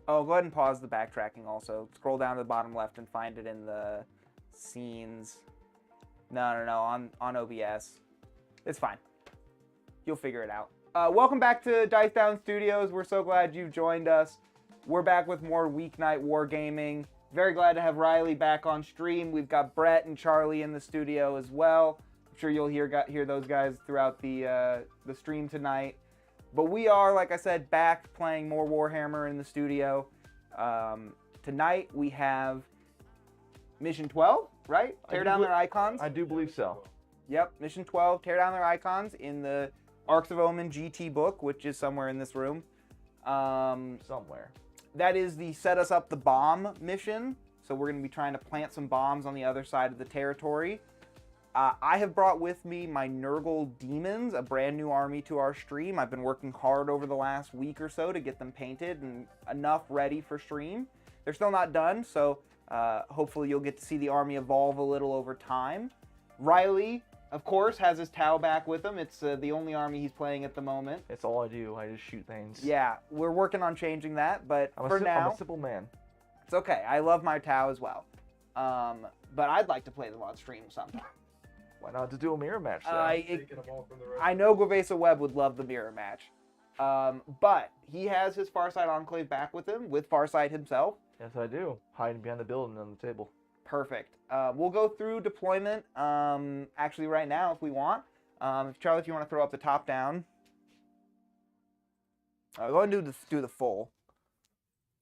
Oh, go ahead and pause the backtracking also. Scroll down to the bottom left and find it in the scenes. No, on OBS. It's fine. You'll figure it out. Welcome back to Dice Down Studios. We're so glad you've joined us. We're back with more weeknight wargaming. Very glad to have Rylee back on stream. We've got Brett and Charlie in the studio as well. I'm sure you'll hear those guys throughout the stream tonight. But we are, like I said, back playing more Warhammer in the studio. Tonight we have Mission 12, right? Tear down their icons. I do believe so. Yep, Mission 12, tear down their icons in the Arks of Omen GT book, which is somewhere in this room. Somewhere. That is the set us up the bomb mission. So we're going to be trying to plant some bombs on the other side of the territory. I have brought with me my Nurgle Daemons, a brand new army to our stream. I've been working hard over the last week or so to get them painted and enough ready for stream. They're still not done, so hopefully you'll get to see the army evolve a little over time. Rylee, of course, has his Tau back with him. It's the only army he's playing at the moment. It's all I do. I just shoot things. Yeah, we're working on changing that, but for now... I'm a simple man. It's okay. I love my Tau as well. But I'd like to play them on stream sometime. Why not to do a mirror match, though? I know Gavesa Webb would love the mirror match. But he has his Farsight Enclave back with him, with Farsight himself. Yes, I do. Hiding behind the building on the table. Perfect. We'll go through deployment actually right now if we want. Charlie, if you want to throw up the top down. Go ahead and do the full.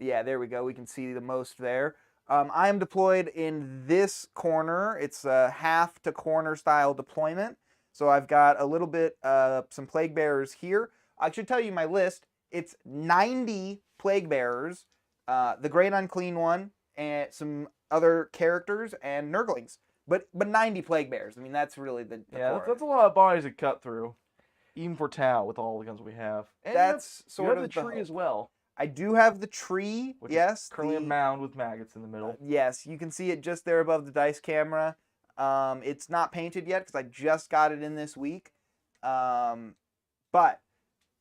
Yeah, there we go. We can see the most there. I am deployed in this corner. It's a half to corner style deployment. So I've got a little bit, some plaguebearers here. I should tell you my list. It's 90 plaguebearers, the great unclean one, and some other characters and Nurglings. But 90 plaguebearers. I mean, that's really the yeah, that's a lot of bodies to cut through, even for Tau with all the guns we have. And that's sort of the tree as well. I do have the tree, which yes. Is currently a mound with maggots in the middle. Yes, you can see it just there above the dice camera. It's not painted yet because I just got it in this week. But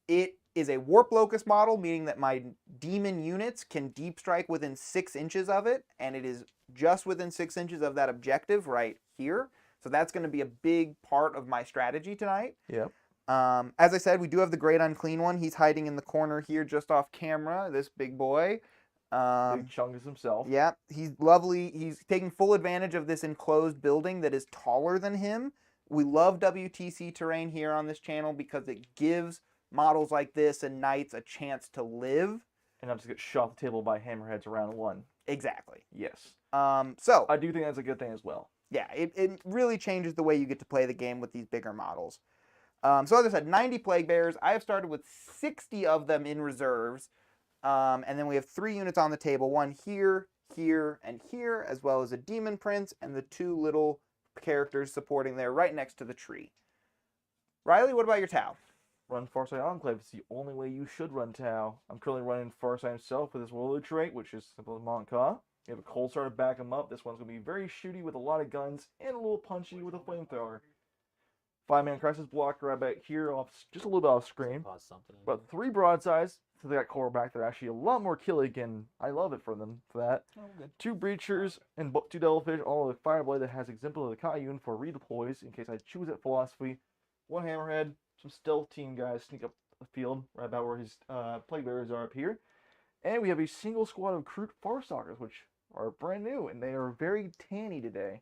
it is a warp locus model, meaning that my demon units can deep strike within 6 inches of it, and it is just within 6 inches of that objective right here. So that's going to be a big part of my strategy tonight. Yep. As I said, we do have the great unclean one. He's hiding in the corner here just off camera, this big boy. Big Chungus himself. Yeah, he's lovely. He's taking full advantage of this enclosed building that is taller than him. We love WTC terrain here on this channel because it gives models like this and knights a chance to live. And not just get shot off the table by hammerheads around one. Exactly. Yes. So I do think that's a good thing as well. Yeah, it really changes the way you get to play the game with these bigger models. So as I said, 90 plaguebearers. I have started with 60 of them in reserves. And then we have 3 units on the table. One here, here, and here, as well as a demon prince and the 2 little characters supporting there right next to the tree. Rylee, what about your Tau? Run Farsight Enclave. It's the only way you should run Tau. I'm currently running Farsight himself with his warlord trait, which is simple as Monka. You have a cold star to back him up. This one's going to be very shooty with a lot of guns and a little punchy with a flamethrower. 5-man crisis blocker right back here, off just a little bit off screen. But 3 broadsides, so they got core back. They're actually a lot more killing, and I love it for them for that. Oh, good. 2 breachers and 2 devilfish, all with fireblade that has exemplar of the Cayune for redeploys in case I choose that philosophy. 1 hammerhead, some stealth team guys sneak up the field right about where his plaguebearers are up here. And we have a single squad of Kroot Farstalkers, which are brand new, and they are very tanny today.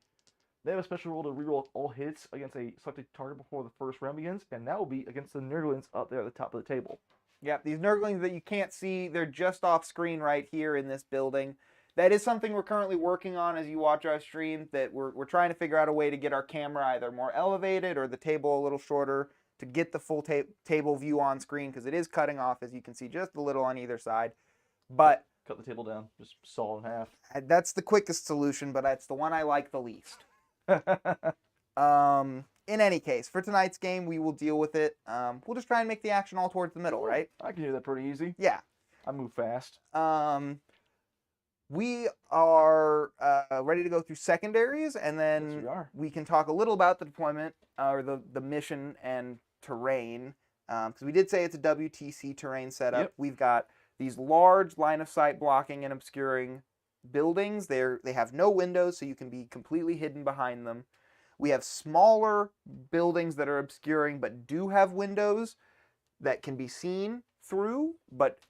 They have a special rule to reroll all hits against a selected target before the first round begins, and that will be against the Nurglings up there at the top of the table. Yeah, these Nurglings that you can't see, they're just off screen right here in this building. That is something we're currently working on as you watch our stream, that we're trying to figure out a way to get our camera either more elevated or the table a little shorter to get the full table view on screen, because it is cutting off, as you can see, just a little on either side. But cut the table down, just saw it in half. That's the quickest solution, but that's the one I like the least. In any case, for tonight's game, we will deal with it. We'll just try and make the action all towards the middle, right? I can do that pretty easy. Yeah. I move fast. We are ready to go through secondaries, and then yes, we can talk a little about the deployment, or the mission and terrain. Because we did say it's a WTC terrain setup. Yep. We've got these large line of sight blocking and obscuring buildings. They have no windows, so you can be completely hidden behind them. We have smaller buildings that are obscuring but do have windows that can be seen through, but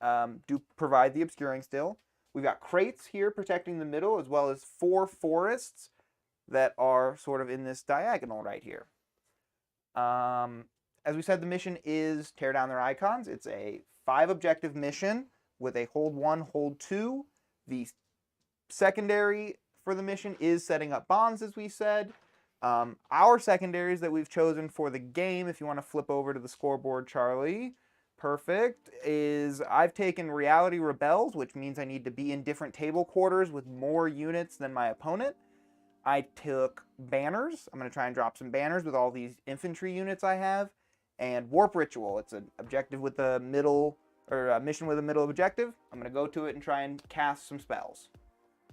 do provide the obscuring still. We've got crates here protecting the middle, as well as 4 forests that are sort of in this diagonal right here. As we said, the mission is tear down their icons. It's a 5 objective mission with a hold 1, hold 2. The secondary for the mission is setting up bonds, as we said. Our secondaries that we've chosen for the game, if you want to flip over to the scoreboard, Charlie, perfect, is I've taken Reality Rebels, which means I need to be in different table quarters with more units than my opponent. I took Banners. I'm going to try and drop some banners with all these infantry units I have. And Warp Ritual. It's an objective with a middle, or a mission with a middle objective. I'm going to go to it and try and cast some spells.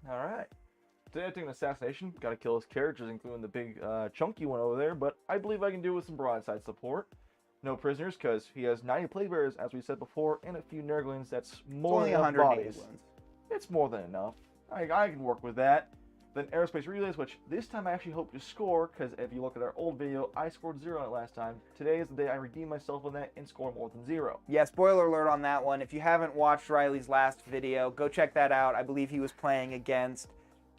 All right. Today I took an assassination. Got to kill his characters, including the big chunky one over there. But I believe I can do it with some broadside support. No prisoners, because he has 90 plaguebearers, as we said before, and a few Nurglings. That's more than enough bodies. It's more than enough. I can work with that. Then Aerospace Relays, which this time I actually hope to score, because if you look at our old video, I scored 0 on it last time. Today is the day I redeem myself on that and score more than 0. Yeah, spoiler alert on that one. If you haven't watched Rylee's last video, go check that out. I believe he was playing against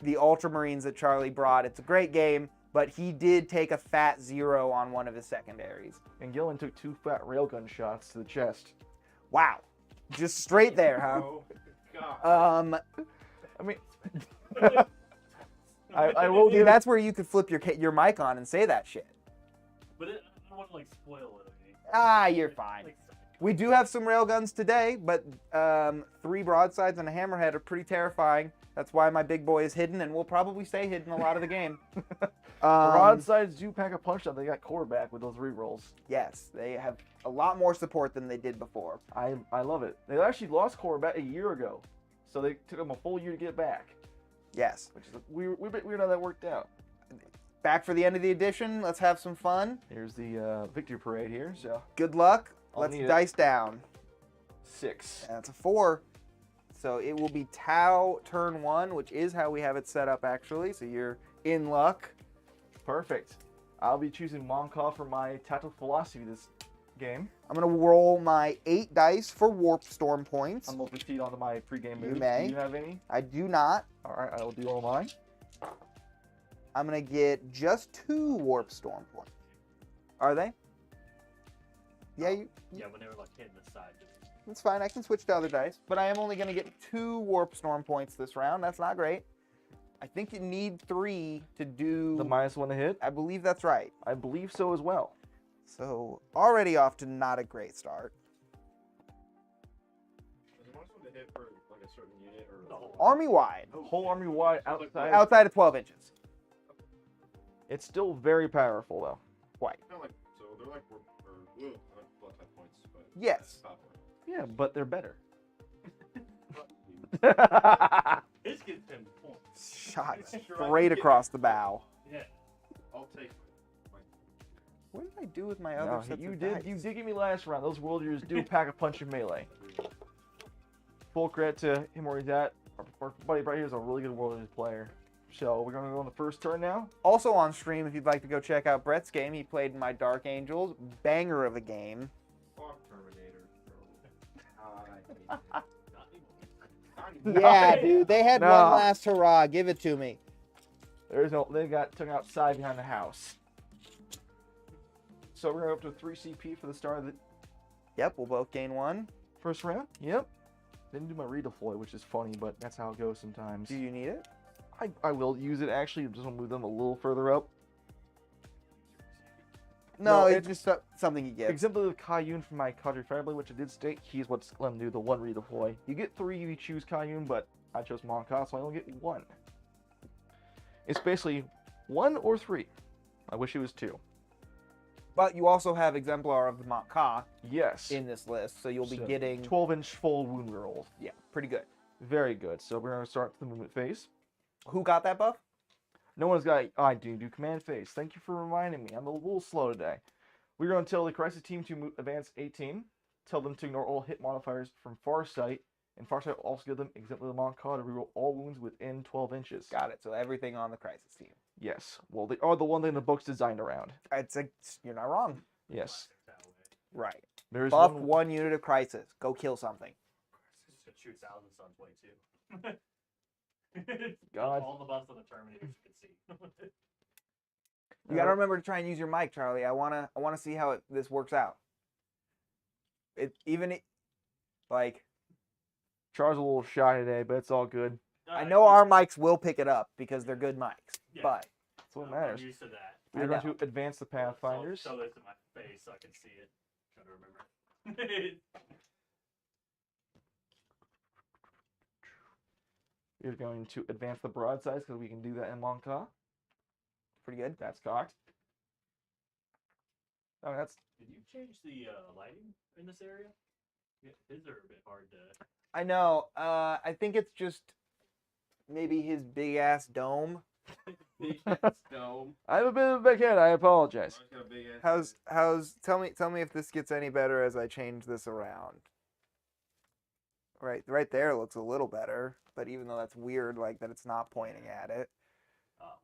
the Ultramarines that Charlie brought. It's a great game, but he did take a fat 0 on one of his secondaries. And Gillen took 2 fat railgun shots to the chest. Wow. Just straight there, huh? Oh, God. I mean... I will give... That's where you could flip your mic on and say that shit. But I don't want to, like, spoil it. Okay? Ah, you're fine. We do have some railguns today, but 3 broadsides and a hammerhead are pretty terrifying. That's why my big boy is hidden, and will probably stay hidden a lot of the game. Broadsides do pack a punch, though. They got quarterback with those rerolls. Yes, they have a lot more support than they did before. I love it. They actually lost quarterback a year ago, so they took them a full year to get back. Yes. Which is weird how that worked out. Back for the end of the edition. Let's have some fun. Here's the victory parade here. So good luck. I'll Let's need dice down. 6. That's a 4. So it will be Tau turn 1, which is how we have it set up actually. So you're in luck. Perfect. I'll be choosing Monkov for my tactical philosophy this game. I'm going to roll my 8 dice for Warp Storm points. I'm going to proceed onto my pregame moves. You may. Do you have any? I do not. All right, I will do all mine. I'm going to get just 2 Warp Storm points. Are they? Yeah, Yeah, when they were, like, hitting the side. That's fine. I can switch to other dice. But I am only going to get 2 Warp Storm points this round. That's not great. I think you need 3 to do... The -1 to hit? I believe that's right. I believe so as well. So, already off to not a great start. Is it -1 to hit for, like, a certain unit or... No. Army-wide. Whole army wide outside. Outside of 12 inches. It's still very powerful, though. Quite. Kind of like, so they're like, blood type points, but... Yes. Yeah, but they're better. His gets 10 points. Shot straight across the bow. Yeah. I'll take my... What did I do with my other sets you of did. dice? You did give me last round. Those world eaters do pack a punch in melee. Full credit to him where he's at. Our buddy right here is a really good world eaters player. So we're gonna go on the first turn now. Also on stream, if you'd like to go check out Brett's game, he played in my Dark Angels. Banger of a game. Fuck Terminator. Yeah, dude. They had No. one last hurrah. Give it to me. There's no. They got took outside behind the house. So we're gonna go up to 3 CP for the start of the Yep, we'll both gain 1. first round. Yep. Didn't do my redeploy, which is funny, but that's how it goes sometimes. Do you need it? I will use it actually. I'm just gonna move them a little further up. No, No, it's just something you get. Example of Kayun from my Cadre Family, which I did state he's what's let him do the 1 redeploy. You get 3 if you choose Kayun, but I chose Monka, so I only get 1. It's basically 1 or 3. I wish it was 2. But you also have Exemplar of the Mont Ka Yes. in this list, so you'll be So, getting... 12-inch full wound rolls. Yeah, pretty good. Very good. So we're going to start the movement phase. Who got that buff? No one's got... I do command phase. Thank you for reminding me. I'm a little slow today. We're going to tell the crisis team to advance 18. Tell them to ignore all hit modifiers from Farsight And Farsight will also give them exemplary Monka to reroll all wounds within 12 inches. Got it. So everything on the Crisis team. Yes. Well, they are the one thing the book's designed around. It's like, you're not wrong. Yes. Right. There is Buff one unit of Crisis. Go kill something. Shoot thousands on 22. God. All the buffs on the Terminators you can see. You gotta remember to try and use your mic, Charlie. I wanna see how this works out. Like, Char's a little shy today, but it's all good. I know our mics will pick it up because they're good mics, Yeah. but That's what matters. I'm used to that. We're I going know. to advance the Pathfinders. Show this in my face so I can see it. Trying to remember. We're going to advance the broadsides because we can do that in Monka. pretty good. That's cocked. Oh, that's Did you change the lighting in this area? Yeah, his are a bit hard to. I know. I think it's just maybe his big ass dome. Big ass dome. I have a bit of a big head. I apologize. Mine's got a big ass How's tell me if this gets any better as I change this around. Right there looks a little better, but even though that's weird, like that it's not pointing at it.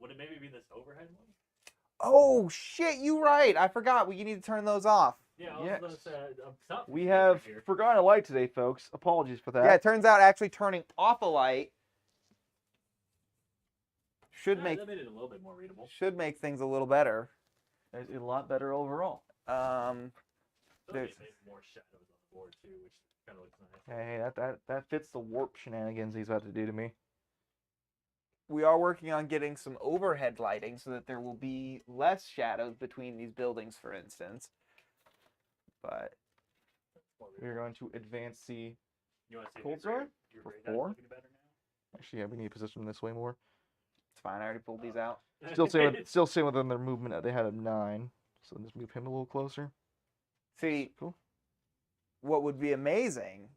Would it maybe be this overhead one? Oh shit, you right. I forgot. We need to turn those off. Yeah, I was Yes. gonna say something. We have forgotten a light today, folks. Apologies for that. Yeah, it turns out actually turning off a light should make that made it a little bit more readable. things a little better. It's a lot better overall. There's There's more shadows on the board too, which kind of looks nice. Hey, that fits the warp shenanigans he's about to do to me. we are working on getting some overhead lighting so that there will be less shadows between these buildings, for instance. But We're going to advance the. You want to see Cold if your Zone your for radar 4? looking better now? Actually, yeah, we need to position them this way more. it's fine. I already pulled these out. Still staying within their movement. They had a 9, so just move him a little closer. See, Cool. what would be amazing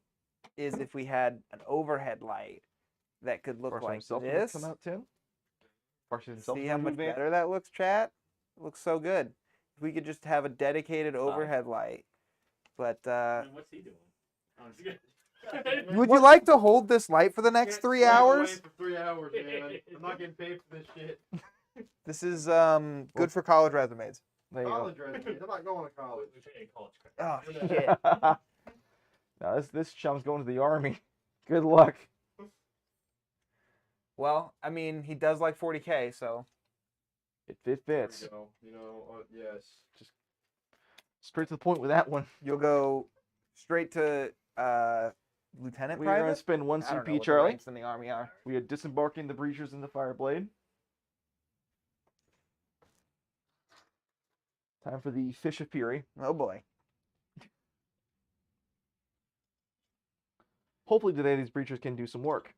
is if we had an overhead light that could look Farsight like himself will this. come out 10. Farsight himself See will how much advance. better that looks, chat? It looks so good. If we could just have a dedicated overhead light. But I mean, what's he doing? Oh, it's good. would you like to hold this light for the next Can't 3 stay away hours? For 3 hours, man. I'm not getting paid for this shit. This is good for college resumes. There you College resumes. I'm not going to college. College credit. Oh shit. go. Now this chum's going to the army. Good luck. Well, I mean, he does like 40K, so It There fits. we go. Yes. Straight to the point with that one. you'll go straight to lieutenant We are going private. to spend 1 I don't know CP, what the Charlie. ranks in the army are. We are disembarking the breachers in the Fireblade. Time for the Fish of Fury. Oh boy. Hopefully today these breachers can do some work.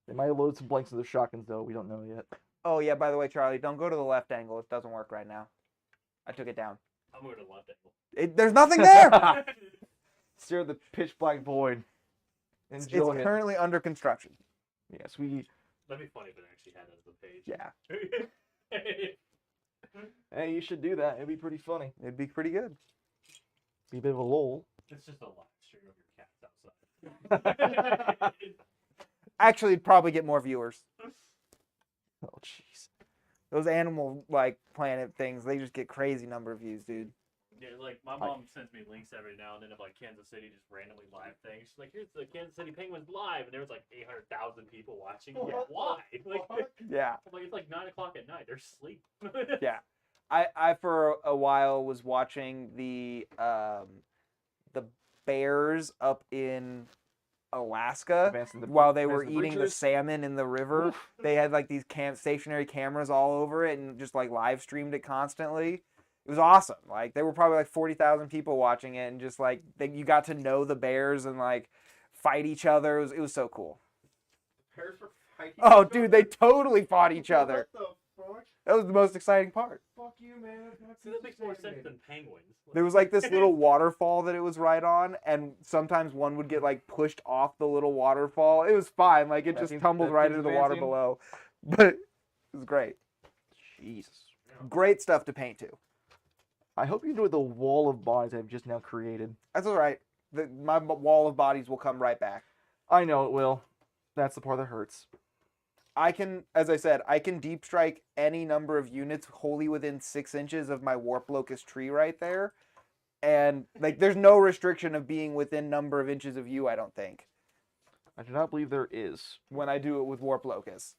They might have loaded some blanks of their shotguns though. We don't know yet. Oh yeah. By the way, Charlie, don't go to the left angle. It doesn't work right now. I took it down. I'm going to left angle. There's nothing there. Stare at the pitch black void. It's Enjoying it. currently under construction. Yes, we. That'd be funny if it actually had it as the page. Yeah, Hey, you should do that. It'd be pretty funny. it'd be pretty good. Be a bit of a lull. It's just a live stream of your cats outside. Actually, it'd probably get more viewers. Oh, jeez. Those animal like planet things, they just get crazy number of views, dude. Yeah, like my mom sends me links every now and then of like Kansas City just randomly live things. She's like, "Here's the Kansas City Penguins live," and there was like 800,000 people watching. Yeah, why? Like, Yeah. I'm like, it's like 9 o'clock at night. They're asleep. Yeah. I for a while was watching the bears up in Alaska Advancing the- while they were advancing the eating the breachers. salmon in the river. They had like these stationary cameras all over it and just like live streamed it constantly. It was awesome. Like there were probably like 40,000 people watching it, and just like you got to know the bears and like fight each other. It was so cool. Bears were fighting Oh, each dude, other? they totally fought each other. What the fuck? That was the most exciting part. Fuck you, man. See, that makes more sense than penguins. There was like this little waterfall that it was right on, and sometimes one would get like pushed off the little waterfall. It was fine, like it That just seems- tumbled that right seems into the water advancing. below. But it was great. Jesus. Great stuff to paint too. I hope you enjoyed the wall of bodies I've just now created. That's all right. my wall of bodies will come right back. I know it will. That's the part that hurts. I can, as I said, I can deep strike any number of units wholly within 6 inches of my warp locust tree right there. And like, there's no restriction of being within number of inches of you, I don't think, I do not believe there is. when I do it with warp locust.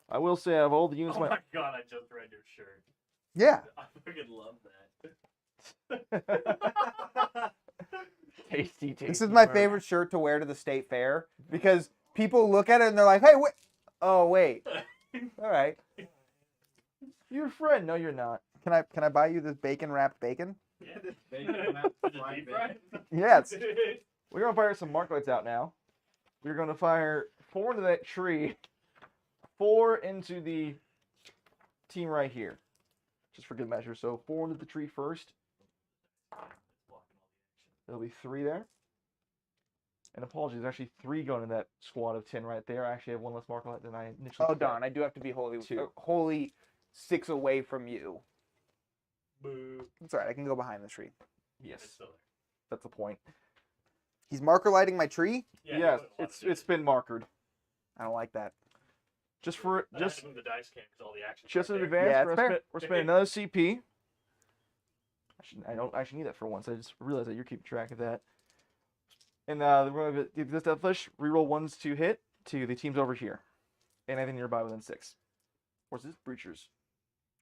I will say, out of all the units, Oh my god, I just read your shirt. Yeah. I freaking love that. tasty. This is my favorite shirt to wear to the state fair because people look at it and they're like, "Hey, wait! Oh, wait! All right, You're a friend. No, you're not. can I buy you this bacon wrapped bacon?" Yeah, Bacon Is wrapped it fried deep bacon. fried? Yes. We're gonna fire some mark lights out now. We're gonna fire 4 into that tree, 4 into the team right here, just for good measure. So 4 into the tree first. There'll be 3 there. And apologies, there's actually 3 going in that squad of 10 right there. I actually have 1 less mark light than I initially. Oh set. darn! I do have to be wholly 2. wholly 6 away from you. Boo. It's alright. I can go behind the tree. Yes, It's still there. that's the point. He's marker lighting my tree. Yeah, Yes, you put a lot it's of it's been markered. I don't like that. Just for I had just to move the dice can because all the action. just in there. advance, Yeah, we're it's gonna fair. spend, we're spending another CP. I don't actually need that for once. I just realized that you're keeping track of that. And we're going to give this Deathflesh, reroll 1s to hit to the teams over here. And anything nearby within 6. Or is this Breachers?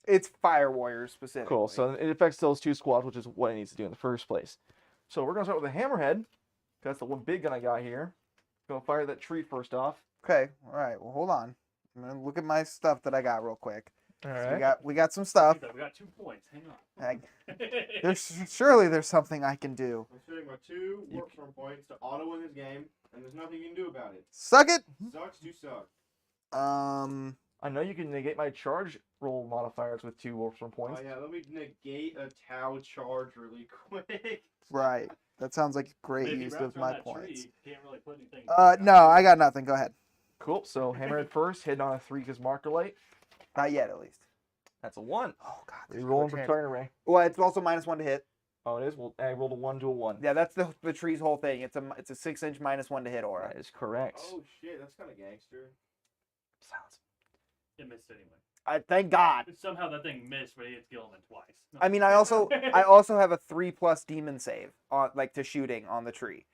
It's fire warriors specifically. Cool, so it affects those 2 squads, which is what it needs to do in the first place. So we're going to start with a Hammerhead. That's the one big gun I got here. Going to fire that tree first off. Okay. All right. Well, hold on. I'm gonna look at my stuff that I got real quick. All So we got some stuff. We got 2 points. Hang on. There's something I can do. I'm shooting my 2 warp storm points to auto win this game, and there's nothing you can do about it. Suck it. Sucks to suck. I know you can negate my charge roll modifiers with 2 Warpstorm points. Oh yeah, let me negate a Tau charge really quick. Right. That sounds like a But great if you use wrapped of around my that points. tree, you can't really put anything. No, I got nothing. Go ahead. Cool, so Hammerhead first, hitting on a 3 because Marker Light. Not yet, at least. That's a 1. Oh God. there's Rerolling no for chance. target array. Well, it's also -1 to hit. Oh, it is? Well, I rolled a 1 to a 1. Yeah, that's the tree's whole thing. It's a 6-inch -1 to hit aura. That is correct. Oh shit, that's kind of gangster. Sounds. It missed anyway. Thank God. Somehow that thing missed, but it's Gilman twice. No. I mean, I also have a 3+ demon save on to shooting on the tree.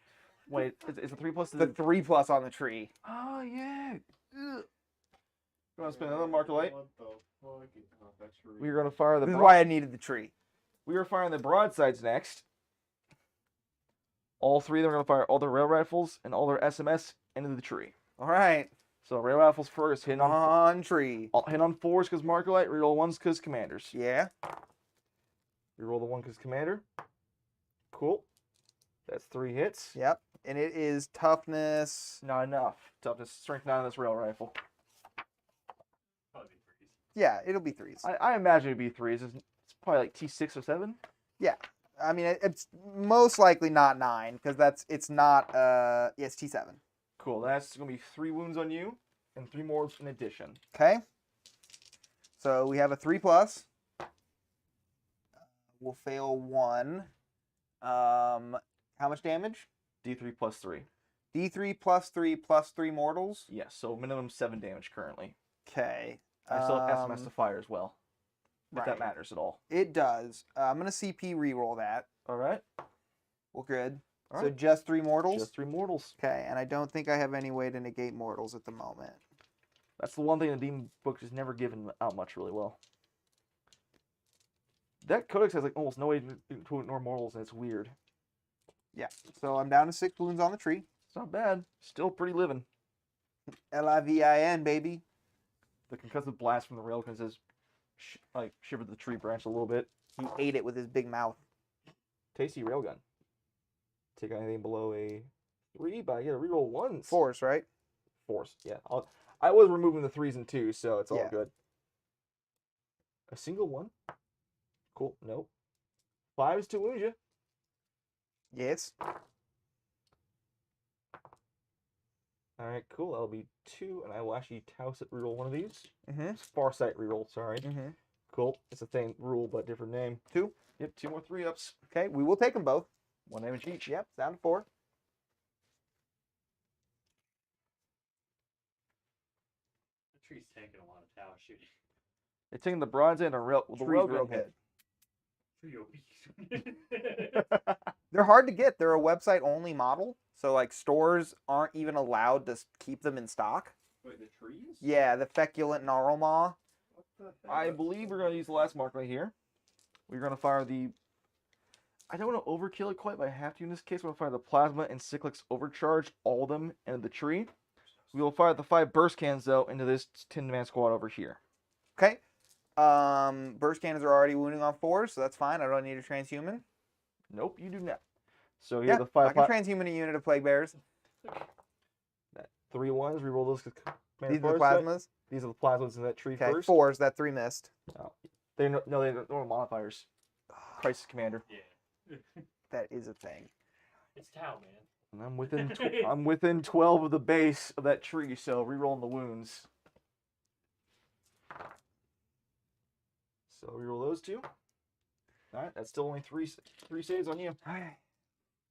Wait, is a 3 plus The 3+ on the tree. Oh, yeah. Ugh. You want to spend another Marker Light? What the fuck? Oh, that's rude. We're going to fire the This is why I needed the tree. We are firing the broadsides next. All 3 of them are going to fire all their rail rifles and all their SMS into the tree. All right. So rail rifles first, hitting On tree. hit on 4s because Marker Light, reroll 1s because commanders. Yeah. Reroll the 1 because commander. Cool. That's 3 hits. Yep. And it is toughness. Not enough. Toughness, strength 9 on this rail rifle. Probably be threes. Yeah, it'll be 3s. I imagine it'd be 3s. It's probably like T6 or 7. I mean, it's most likely not 9 because it's not. Yeah, it's T7. Cool. That's gonna be 3 wounds on you and 3 more in addition. Okay. So we have a 3+. We'll fail 1. How much damage? D3 plus 3. D3 +3 mortals. Yes. So minimum 7 damage currently. Okay. I still have SMS to fire as well. If Right. that matters at all. It does. I'm gonna CP reroll that. All right. Well, good. All So right. just 3 mortals. Just 3 mortals. Okay, and I don't think I have any way to negate mortals at the moment. That's the one thing the Demon book is never given out much really well. That codex has like almost no way to ignore mortals, and it's weird. Yeah. So I'm down to 6 wounds on the tree. It's not bad. Still pretty living. LIVIN, baby. The concussive blast from the railgun says, shivered the tree branch a little bit. He ate it with his big mouth. Tasty railgun. Take anything below a 3, but I get a reroll 1s. Force, right? Force, yeah. I was removing the 3s and 2s, so it's all Yeah. good. A single 1? Cool, nope. 5s to wound you. Yes. Alright, cool. That'll be 2, and I will actually touse it, reroll one of these. Mm-hmm. Farsight reroll, sorry. Mm-hmm. Cool. It's the same rule, but different name. 2. Yep, 2 more 3-ups. Okay, we will take them both. 1 damage each. Yep, down to 4. The tree's tanking a lot of tower shooting. It's taking the broadside and the Tree's rail real gun hit. Tree They're hard to get. They're a website-only model, so like stores aren't even allowed to keep them in stock. Wait, the trees? Yeah, the feculent gnarl maw. What the heck? I believe we're going to use the last mark right here. We're going to fire the... I don't want to overkill it quite, but I have to in this case. We're going to fire the Plasma and Cyclics Overcharge, all of them, into the tree. We will fire the 5 burst cannons, though, into this 10-man squad over here. Okay. Burst cannons are already wounding on 4, so that's fine. I don't need a transhuman. Nope, you do not. So here Yeah, are the I 5 can transhuman a unit of plague bearers. that 3 1s. Reroll those. These are the plasmas. These are the plasmas in that tree Okay, first. 4s. That 3 missed. They don't modifiers. Crisis Commander. Yeah. That is a thing. It's Tau, man. And I'm within 12 of the base of that tree, so rerolling the wounds. So reroll those 2. All right, that's still only 3 saves on you. Okay.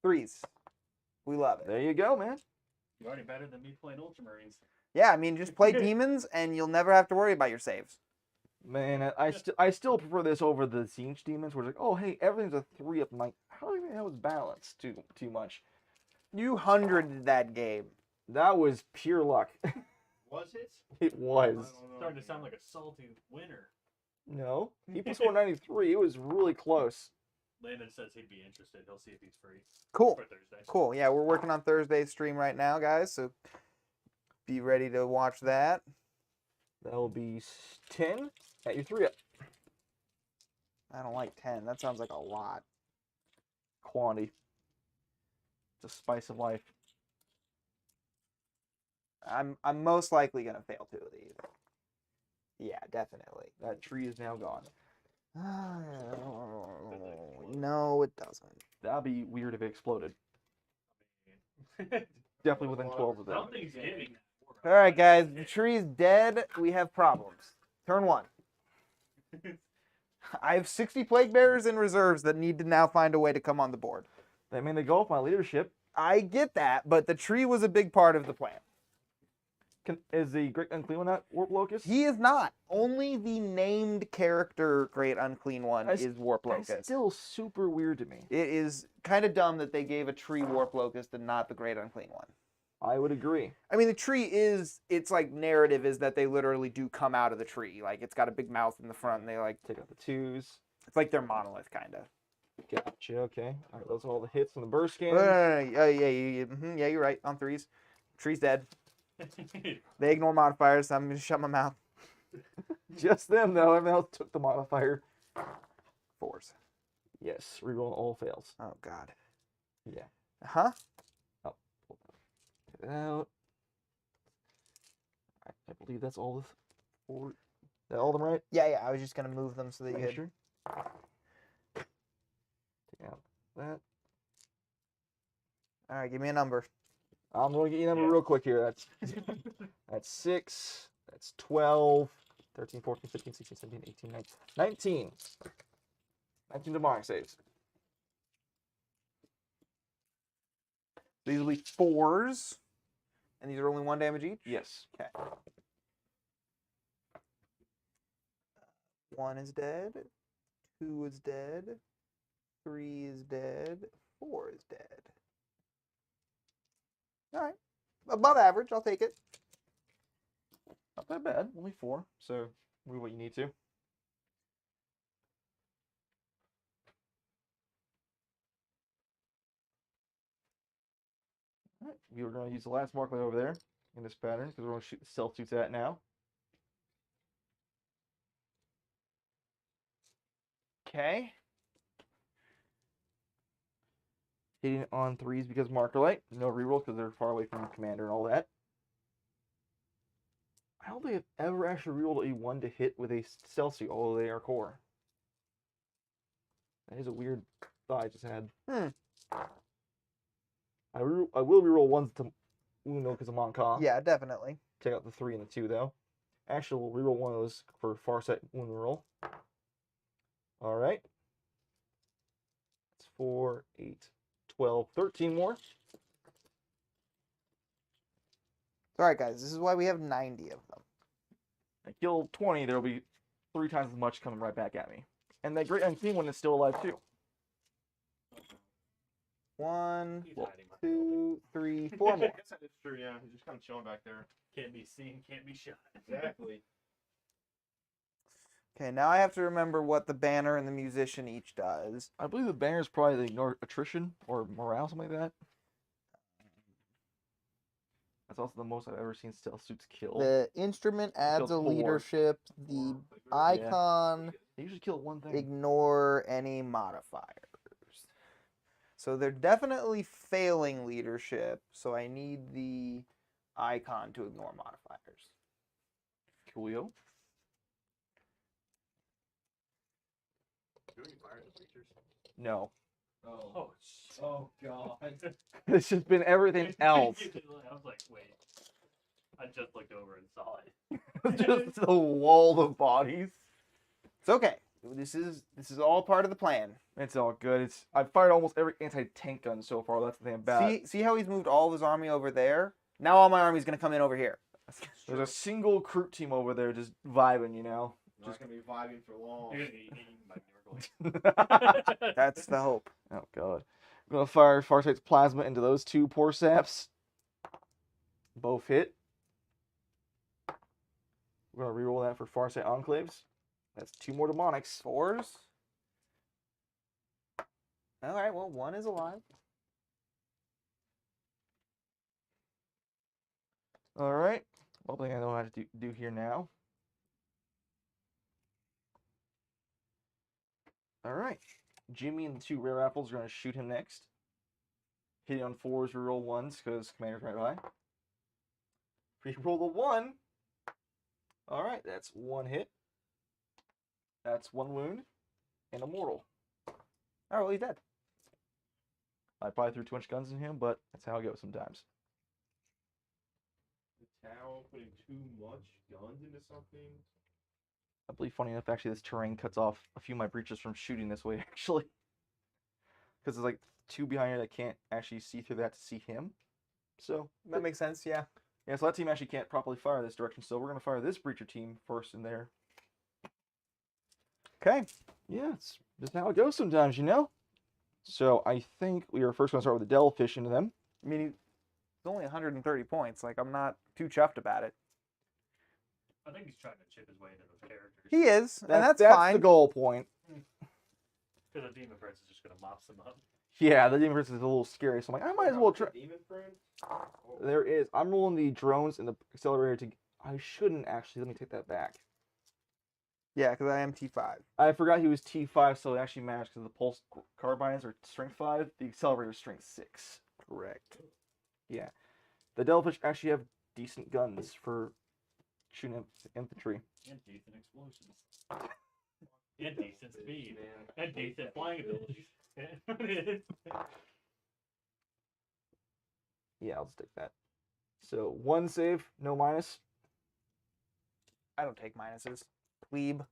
3s. We love it. There you go, man. You're already better than me playing Ultramarines. Yeah, I mean, just play demons, and you'll never have to worry about your saves. Man, I still prefer this over the Siege Demons, where it's like, oh hey, everything's a 3 up. I'm like, how do you think that was balanced too much? You 100'd that game. That was pure luck. Was it? It was. I don't know Starting to anything sound about like a salty winner. No, he put score 93. It was really close. Landon says he'd be interested. He'll see if he's free Cool. for Thursday. Cool. Yeah, we're working on Thursday's stream right now, guys, so be ready to watch that. That will be 10 at your 3 up. I don't like 10. That sounds like a lot. Quantity. It's a spice of life. I'm most likely gonna fail 2 of these. Yeah, definitely. That tree is now gone. No, it doesn't. That'd be weird if it exploded. Definitely within 12 of them. Something's giving. All right, guys, the tree's dead. We have problems. Turn 1. I have 60 plague bearers in reserves that need to now find a way to come on the board. I mean, they go off my leadership. I get that, but the tree was a big part of the plan. Is the Great Unclean One not Warp Locust? He is not. Only the named character Great Unclean One is Warp That's Locust. still super weird to me. It is kind of dumb that they gave a tree Warp Locust and not the Great Unclean One. I would agree. I mean, the tree is, its like narrative is that they literally do come out of the tree. Like, it's got a big mouth in the front and they like, Take out the 2s. it's like their monolith kind of. Gotcha, okay. All right, those are all the hits from the burst No, cannons. yeah, you're right. On 3s. Tree's dead. They ignore modifiers, so I'm going to shut my mouth. Just them, though. Everyone else took the modifier. 4s. Yes, reroll all fails. Oh, God. Yeah. Huh? Get it out. I believe that's all the 4. Is that all of them right? Yeah, I was just going to move them so that you Make could... sure. Take out that. All right, give me a number. I'm going to get you a number real quick here. That's 6. That's 12. 13, 14, 15, 16, 17, 18, 19. 19 demonic saves. These will be 4s. And these are only 1 damage each? Yes. Okay. 1 is dead. 2 is dead. 3 is dead. 4 is dead. All right. Above average. I'll take it. Not that bad. Only 4. So move what you need to. Alright, we were going to use the last mark over there in this pattern because we're going to shoot the stealth suits at now. Okay. Hitting on 3s because marker light. No reroll because they're far away from commander and all that. I don't think I've ever actually rerolled a 1 to hit with a stealth suit, although they are core. That is a weird thought I just had. I will reroll 1s to Uno because of Monka. Yeah, definitely. Take out the 3 and the 2 though. Actually, we'll reroll 1 of those for Farsight Uno roll. Alright. That's 4, 8, 12, 13 more. All right, guys. This is why we have 90 of them. I kill 20, there'll be 3 times as much coming right back at me. And that great unseen one is still alive too. 1, He's hiding behind 2, 3, 4 I more. guess that is true, yeah. He's just kind of chilling back there. Can't be seen, can't be shot. Exactly. Okay, now I have to remember what the banner and the musician each does. I believe the banner is probably the ignore attrition or morale, something like that. That's also the most I've ever seen stealth suits kill. The instrument adds kills a 4. leadership. The icon They usually kill one thing. ignore any modifiers. So they're definitely failing leadership. So I need the icon to ignore modifiers. Coolio. Do any fire creatures? No. Oh, shit. Oh, God. It's just been everything else. I was like, wait. I just looked over and saw it. Just a wall of bodies. It's okay. This is all part of the plan. It's all good. I've fired almost every anti-tank gun so far. That's the thing about. See how he's moved all of his army over there? Now all my army's gonna come in over here. There's a single crew team over there just vibing, you know. Not going to be vibing for long. You're gonna be eaten by Nurgle. That's the hope. Oh god. I'm gonna fire Farsight's plasma into those 2 poor saps. Both hit. We're gonna reroll that for Farsight Enclaves. That's 2 more demonics. 4s. All right. Well, 1 is alive. All right. Well, I think I know how to do here now. All right. Jimmy and the 2 rare apples are going to shoot him next. Hitting on 4s, reroll 1s because commander's right by. Reroll the 1. All right, that's 1 hit. That's 1 wound and a mortal. Oh, well, he's dead. I probably threw too much guns in him, but that's how it goes sometimes. The tower putting too much guns into something. I believe, funny enough, actually, this terrain cuts off a few of my breaches from shooting this way, actually. Because there's like 2 behind here that can't actually see through that to see him. So, That makes sense. Yeah. yeah, so that team actually can't properly fire this direction, so we're going to fire this breacher team first in there. Okay. Yeah, it's just how it goes sometimes, you know? So, I think we are first going to start with the Devilfish into them. I mean, it's only 130 points. Like, I'm not too chuffed about it. I think he's trying to chip his way into those characters. He is, and that's That's fine. the goal point. Because the Demon Prince is just going to mop them up. Yeah, the Demon Prince is a little scary, so I'm like, I might as well try. Demon Prince? Oh. There is. I'm rolling the drones and the accelerator to... I shouldn't actually. Let me take that back. Yeah, because I am T5. I forgot he was T5, so it actually matters because the pulse carbines are strength 5. The accelerator is strength 6. Correct. Yeah. The Devilfish actually have decent guns for shooting infantry. And decent explosions. And decent speed. And decent flying abilities. Yeah, I'll just take that. So 1 save, no minus. I don't take minuses. Plebe.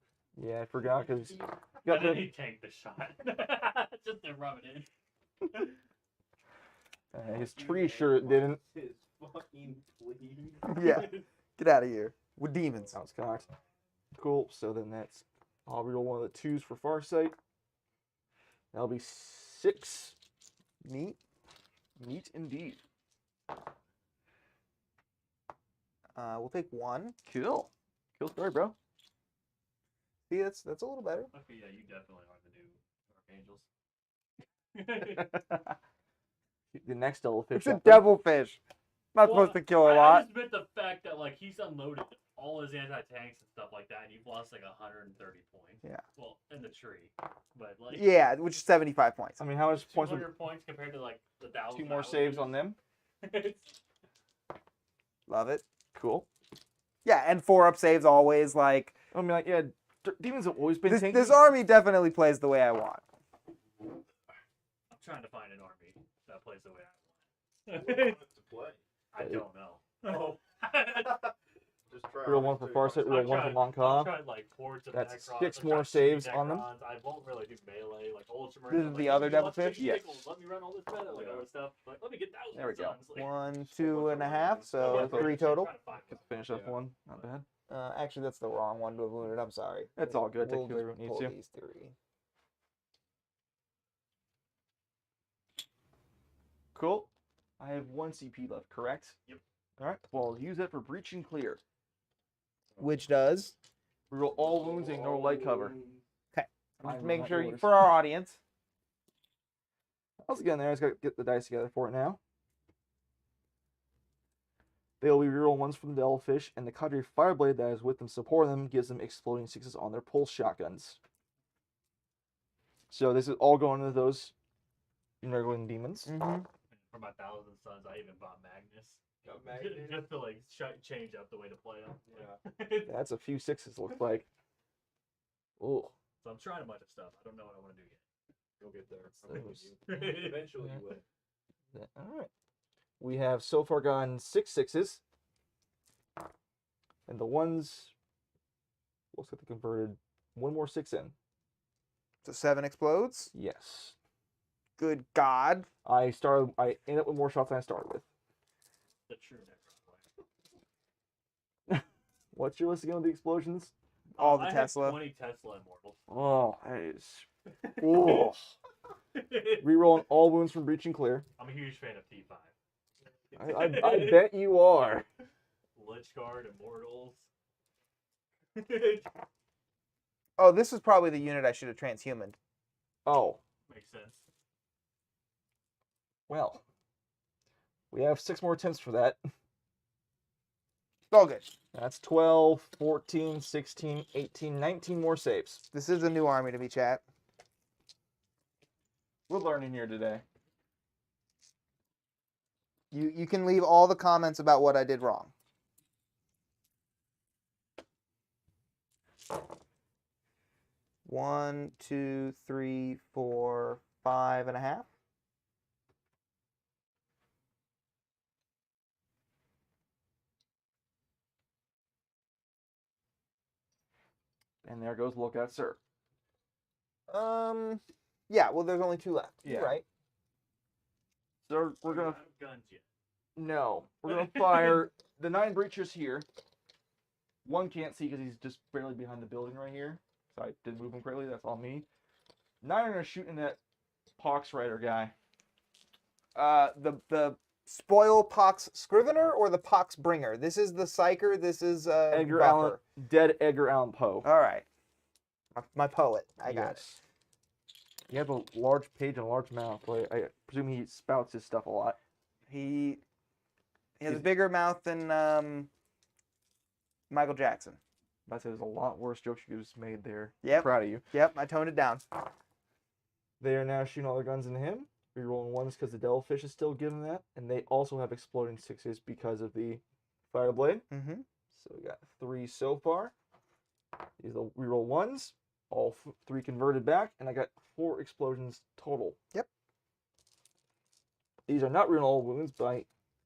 Yeah, I forgot because And then he tanked the shot. Just to rub it in. his tree shirt didn't. His fucking plebe. Yeah. Get out of here. With demons. Sounds cocked. Cool. So then that's. I'll reroll one of the 2s for Farsight. That'll be 6. Neat. Neat indeed. We'll take 1. Cool. Cool story, bro. See, that's a little better. Okay, yeah, you definitely are the new Archangels. The next Devilfish. It's a devilfish. Not Well, supposed to kill a I lot. just meant the fact that like he's unloaded all his anti-tanks and stuff like that, and you've lost like 130 points. Yeah. Well, in the tree, but like Yeah, which is 75 points. I mean, how much points would 200 points compared to like the 1,000. 2 more saves on them? Love it. Cool. Yeah, and 4-up saves always. Like, I mean, like, yeah, demons have always been tanky. this army definitely plays the way I want. I'm trying to find an army that plays the way I Who want. wants to play? I don't know. Oh. Just try Reroll one for Farsight, reroll one for I've Monka. tried like hordes of That's Necrons, 6 I've more tried saves 3 on them. Necrons. I won't really do melee, like Ultramarines. This is I'm the like, other "Give me devil lots of fish? Yes. pickles, let me run all this meta, like all this stuff. Like, let me get thousands There we go. Suns. Like, 1, so 2 much and a more half, than- so Yeah, 3 right, total. trying to find Get one. to finish up one. Not bad. Actually, that's the wrong one to have looted. I'm sorry. That's all good. We'll Take care just if it needs pull to. these 3. Cool. I have 1 CP left, correct? Yep. Alright, well, I'll use that for Breach and Clear. Which does? Reroll all wounds and ignore light cover. I'm I just will making not sure yours. for our audience. I was getting there. I just got to get the dice together for it now. They'll be reroll ones from the Devilfish, and the Cadre Fireblade that is with them supporting them gives them exploding 6s on their pulse shotguns. So this is all going into those Nurgle Daemons. Mm-hmm. For my 1,000 Suns, I even bought Magnus. Got Magnus. Just to like change up the way to play them. Yeah. That's a few 6s, looks like. Ooh. So I'm trying a bunch of stuff. I don't know what I want to do yet. You'll get there. So- Eventually you will. Alright. We have so far gotten 6 6s. And the ones. Looks like they converted 1 more 6 in. So 7 explodes. Yes. Good God. I ended up with more shots than I started with. The true Necron way. What's your list again with the explosions? All the I have Tesla. 20 Tesla Immortals. Oh, that is. Oh. Rerolling all wounds from Breach and Clear. I'm a huge fan of T5. I bet you are. Lich Guard, Immortals. Oh, this is probably the unit I should have transhumaned. Oh, Makes sense. well. We have 6 more attempts for that. It's all good. That's 12, 14, 16, 18, 19 more saves. This is a new army to me, chat. We're learning here today. You can leave all the comments about what I did wrong. One, 2, 3, 4, 5 and a half. And there goes Lookout Sir. Yeah, well, there's only 2 left. Yeah. You're right. So we're going to... Out of guns yet. No. We're going to fire the 9 breachers here. 1 can't see because he's just barely behind the building right here. So I did move him correctly. That's all me. 9 are going to shoot in that Pox Rider guy. The Spoil Pox Scrivener or the Pox Bringer? This is the Psyker. This is Edgar Buffer. Allan... Dead Edgar Allan Poe. All right. My poet. I got it. Yes. You have a large page and a large mouth. So I presume he spouts his stuff a lot. He has a bigger mouth than Michael Jackson. That says a lot worse jokes you just made there. Yep. Proud of you. Yep, I toned it down. They are now shooting all their guns into him. Rerolling 1s because the Devilfish is still giving that. And they also have exploding 6s because of the Fireblade. Mm-hmm. So we got 3 so far. These are the reroll 1s. All 3 converted back. And I got 4 explosions total. Yep. These are not reroll wounds, but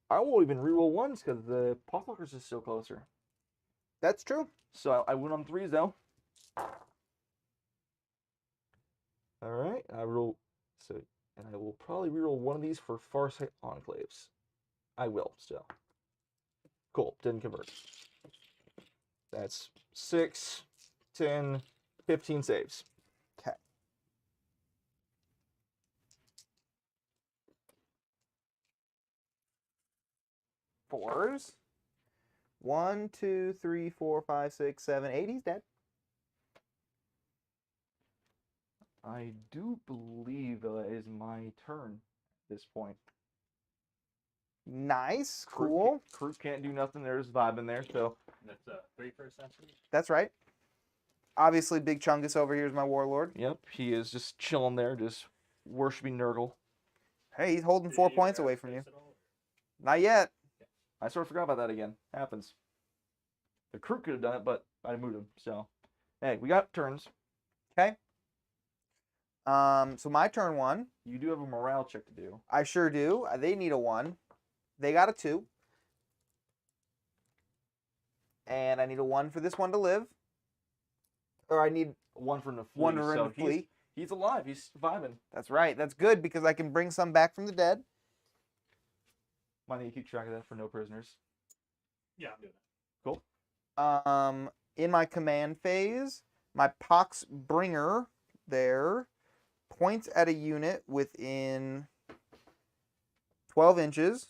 I won't even reroll 1s because the Pothwalkers is still closer. That's true. So I went on 3s though. Alright, I will probably reroll 1 of these for Farsight Enclaves. I will still. Cool, didn't convert. That's 6, 10, 15 saves. Okay. Fours. 1, 2, 3, 4, 5, 6, 7, 8. He's dead. I do believe that is my turn at this point. Nice. Crew Cool. Crew can't do nothing. There's vibe in there, so That's 3 per century. That's right. Obviously, Big Chungus over here is my warlord. yep, he is just chilling there, just worshiping Nurgle. Hey, he's holding 4 points away from you. Not yet. I sort of forgot about that again. Happens. The crew could have done it, but I moved him. So, hey, we got turns. Okay. So my turn 1. You do have a morale check to do. I sure do. They need a 1. They got a 2. and I need a 1 for this one to live. Or I need One from the flea. one to run so the flea. He's alive. He's surviving. That's right. That's good because I can bring some back from the dead. Might need to keep track of that for no prisoners. Yeah, I'm doing Cool. In my command phase, my Pox Bringer there points at a unit within 12 inches.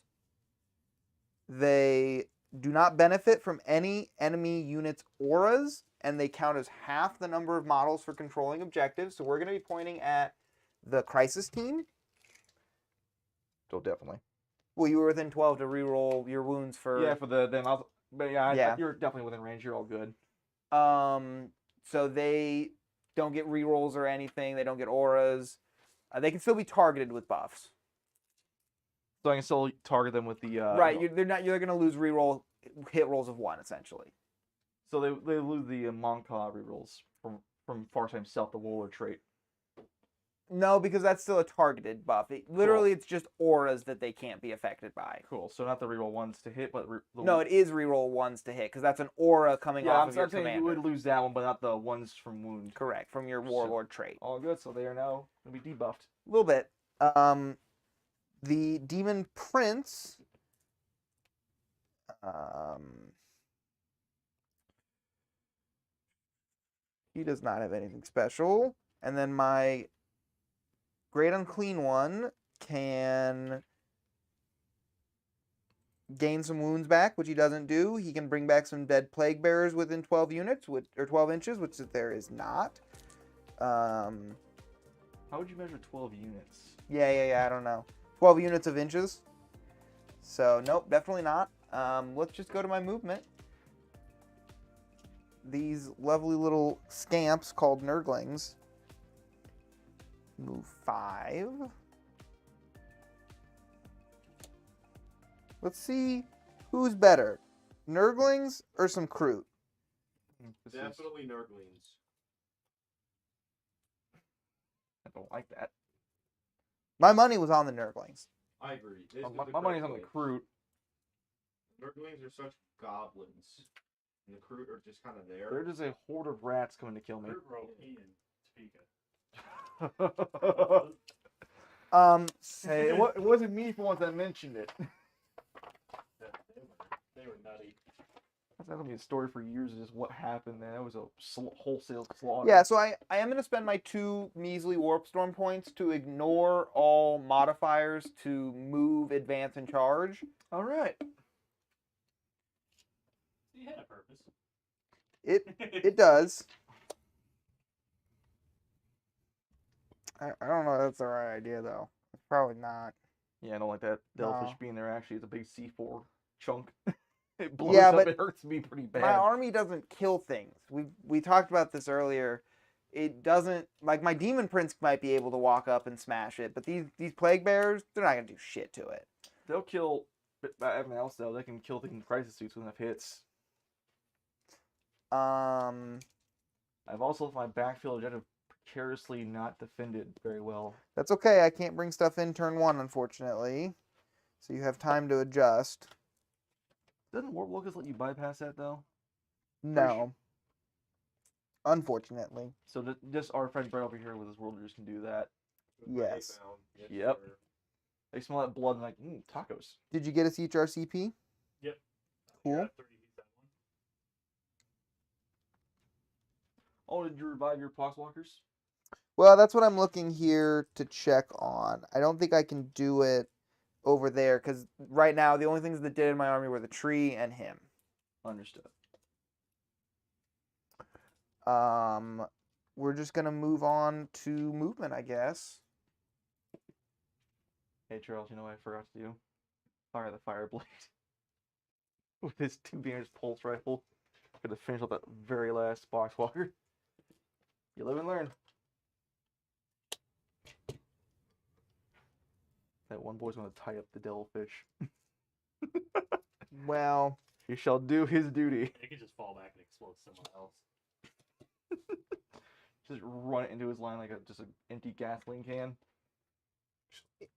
They do not benefit from any enemy unit's auras, and they count as half the number of models for controlling objectives. So we're going to be pointing at the Crisis team. So definitely. Well, you were within 12 to reroll your wounds for... Yeah, for them. But yeah, Yeah. You're definitely within range. You're all good. So they don't get rerolls or anything. They don't get auras. They can still be targeted with buffs. So I can still target them with the Right, you're going to lose reroll hit rolls of 1 essentially. So they lose the Monka rerolls from Farsight himself, the Warlord trait. No, because that's still a targeted buff. Literally, it's just auras that they can't be affected by. Cool. So not the reroll ones to hit, but No, it is reroll 1s to hit because that's an aura coming off of your saying commander. you would lose that one, but not the ones from wound. Correct, from your Warlord trait. All good. So they are now gonna be debuffed. A little bit. The Demon Prince. He does not have anything special. And then my Great Unclean One can gain some wounds back, which he doesn't do. He can bring back some dead plaguebearers within 12 units, or 12 inches, which there is not. How would you measure 12 units? Yeah, I don't know. 12 units of inches. So, nope, definitely not. Let's just go to my movement. These lovely little scamps called Nurglings move 5. Let's see who's better, Nurglings or some Kroot. Definitely Nurglings. I don't like that. My money was on the Nurglings. I agree. This is My the money's correct on the way. Kroot. Nurglings are such goblins. And the Kroot are just kind of there. They're just a horde of rats coming to kill me. Kurt wrote Ian Topeka. Hey, it wasn't me for once that mentioned it. They were nutty. That's gonna be a story for years. Is just what happened. That was a wholesale slaughter. Yeah, so I am going to spend my 2 measly Warp Storm points to ignore all modifiers to move, advance, and charge. All right. He had a purpose. It does. I don't know if that's the right idea, though. It's probably not. Yeah, I don't like that Devilfish No. being there. Actually, it's a big C4 chunk. It blows Yeah, up. but It hurts me pretty bad. My army doesn't kill things. We talked about this earlier. It doesn't, like, my Demon Prince might be able to walk up and smash it, but these Plague Bearers, they're not going to do shit to it. They'll kill everything else, though. They can kill things in crisis suits with enough hits. I've also left my backfield objective precariously not defended very well. That's okay. I can't bring stuff in turn 1, unfortunately. So you have time to adjust. Doesn't Warp Locust let you bypass that, though? No. Unfortunately. So just our friend right over here with his Worlders can do that. With my Yes. Hate-Bound. Yes, Yep. sir. They smell that blood and like, tacos. Did you get a CHRCP? Yep. Cool. Yeah, 30 hits that one. Oh, did you revive your Poxwalkers? Well, that's what I'm looking here to check on. I don't think I can do it over there, because right now the only things that did in my army were the tree and him. Understood. We're just going to move on to movement, I guess. Hey, Charles, you know what I forgot to do? Fire the Fireblade. With his 2 pulse rifle. Gonna finish up that very last Boxwalker. You live and learn. That one boy's gonna tie up the devilfish. Well, He shall do his duty. It could just fall back and explode somewhere else. Just run it into his line like just an empty gasoline can.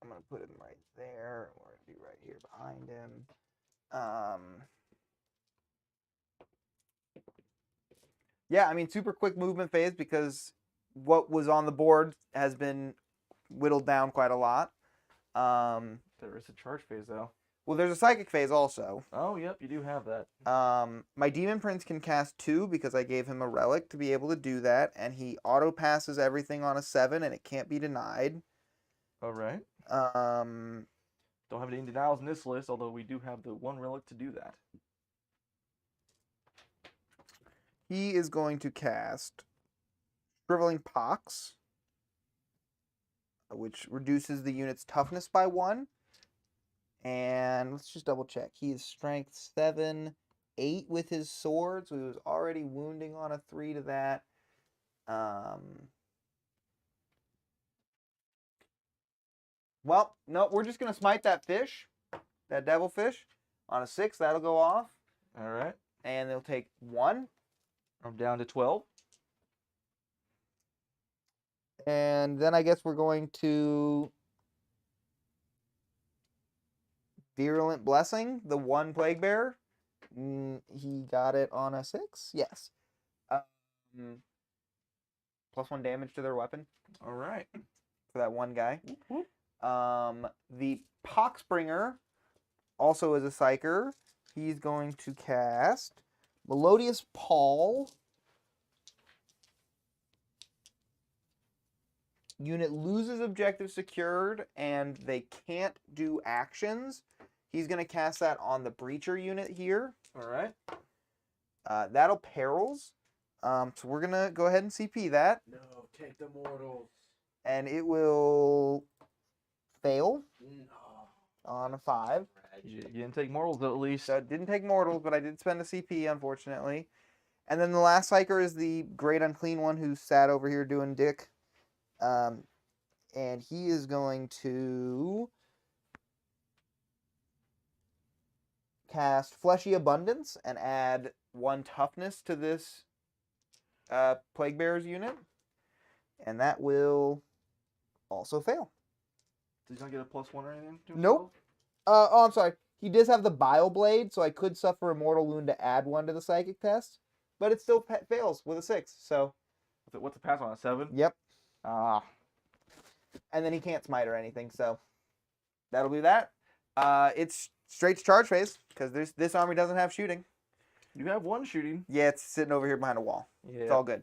I'm going to put him right there. We're going to do right here behind him. Yeah, I mean, super quick movement phase because what was on the board has been whittled down quite a lot. There is a charge phase though. Well, there's a psychic phase also. Oh, yep, you do have that. My Demon Prince can cast 2 because I gave him a relic to be able to do that, and he auto passes everything on a 7, and it can't be denied. All right. Um, Don't have any denials in this list, although we do have the 1 relic to do that. he is going to cast Shriveling Pox, which reduces the unit's toughness by 1. And let's just double check. He is strength 7, 8 with his sword, so he was already wounding on a 3 to that. Well, no, we're just going to smite that fish, that devil fish, on a 6. That'll go off. All right. And they'll take 1. I'm down to 12. And then I guess we're going to Virulent Blessing, the 1 plaguebearer. He got it on a 6? Yes. +1 damage to their weapon All right. for that 1 guy. The Poxbringer also is a psyker. He's going to cast Melodious Paul. Unit loses objective secured, and they can't do actions. He's going to cast that on the Breacher unit here. All right. That'll perils. So we're going to go ahead and CP that. No, take the mortals. And it will fail No. on a 5. You didn't take mortals though, at least. So it didn't take mortals, but I did spend a CP, unfortunately. And then the last psyker is the Great Unclean one who sat over here doing dick. And he is going to cast Fleshy Abundance and add 1 toughness to this Plaguebearers unit. And that will also fail. Did he not get a +1 or anything? to Nope. himself? Oh, I'm sorry. He does have the Bile Blade, so I could suffer a mortal wound to add 1 to the psychic test. But it still fails with a 6, so... What's the pass on a 7? Yep. Ah. And then he can't smite or anything, so that'll do that. It's straight to charge phase, because this army doesn't have shooting. You have 1 shooting. Yeah, it's sitting over here behind a wall. Yeah. It's all good.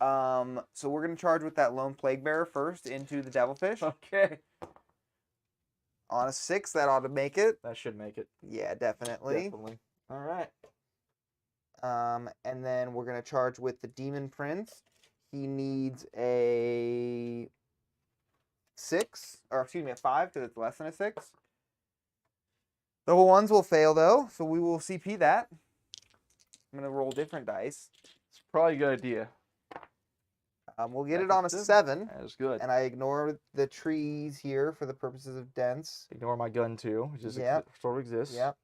So we're going to charge with that Lone Plaguebearer first into the Devilfish. Okay. On a 6, that ought to make it. That should make it. Yeah, definitely. Definitely. All right. And then we're going to charge with the Demon Prince. He needs a 6, or excuse me, a 5, because it's less than a 6. The ones will fail, though, so we will CP that. I'm going to roll different dice. It's probably a good idea. We'll get it on a 7. That's good. And I ignore the trees here for the purposes of dense. Ignore my gun too, which is Yep. sort of exists. Yep.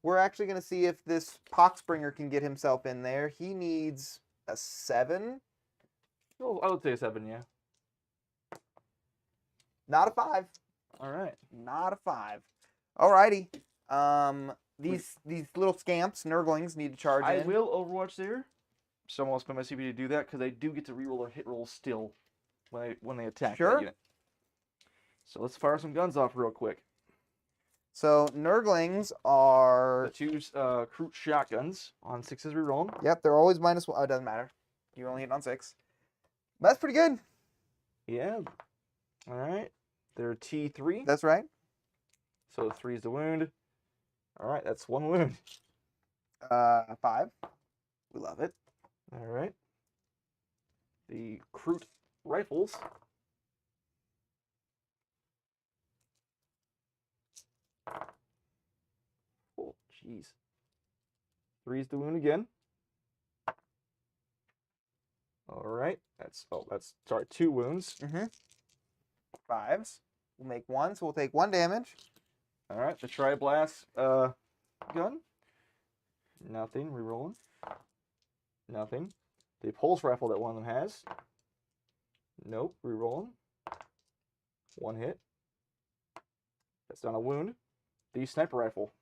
We're actually going to see if this Poxbringer can get himself in there. He needs a 7. Oh, I would say a 7, yeah. Not a 5. All right. Not a 5. Alrighty. These little scamps, Nurglings, need to charge I in. will Overwatch there. Someone will spend my CP to do that because they do get to reroll their hit rolls still when they attack Sure. that unit. So let's fire some guns off real quick. So Nurglings are... The 2 Kroot shotguns on 6s rerolling. Yep, they're always -1. Oh, it doesn't matter. You only hit on 6. That's pretty good. Yeah. All right. They're T3. That's right. So 3 is the wound. All right, that's 1 wound. 5. We love it. All right. The Kroot rifles. Oh, jeez. 3 is the wound again. All right. That's 2 wounds. 5s. We'll make 1, so we'll take 1 damage. All right. The Tri-Blast gun. Nothing. Rerolling. Nothing. The pulse rifle that one of them has. Nope. Rerolling. 1 hit. That's not a wound. The sniper rifle.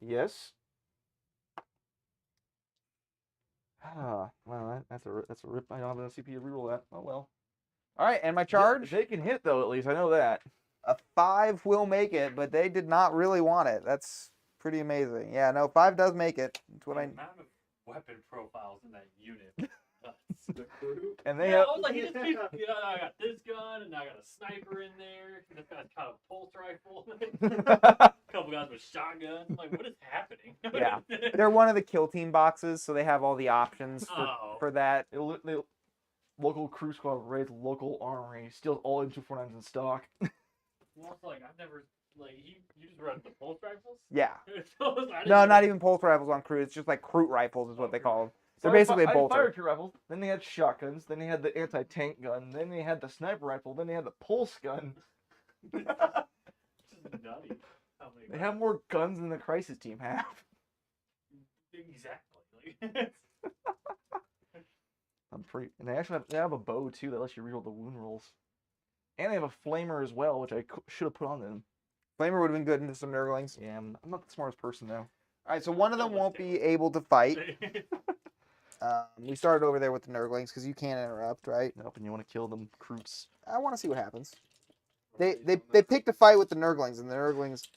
Yes. Ah, well, that's a rip. I don't have a CP to reroll that. Oh well. All right, and my charge. They can hit though. At least I know that. A 5 will make it, but they did not really want it. That's pretty amazing. Yeah, no, 5 does make it. That's what The I. amount of weapon profiles in that unit. The crew. And they Yeah, have. I was like, he just keeps, I got this gun, and I got a sniper in there. This guy's got a pulse rifle. A couple guys with shotguns. I'm like, what is happening? Yeah. They're one of the kill team boxes, so they have all the options Oh. for that. Local crew squad raids local armory, steals all M249s in stock. Well, it's like, I've never, like, you just run the pulse rifles? Yeah. So I didn't No, know- not even pulse rifles on crew. It's just like Kroot rifles is what they call them. They're So I basically a had fire bolter. crew rifles, then they had shotguns, then they had the anti-tank gun, then they had the sniper rifle, then they had the pulse gun. It's just nutty. How many They have more guns than the crisis team have. Exactly. And they actually have a bow too that lets you reroll the wound rolls. And they have a flamer as well, which I should have put on them. Flamer would have been good into some Nurglings. Yeah, I'm not the smartest person though. All right, so one of them won't be able to fight. We started over there with the Nurglings because you can't interrupt, right? Nope, and you want to kill them Kroots. I want to see what happens. They picked a fight with the Nurglings, and the Nurglings,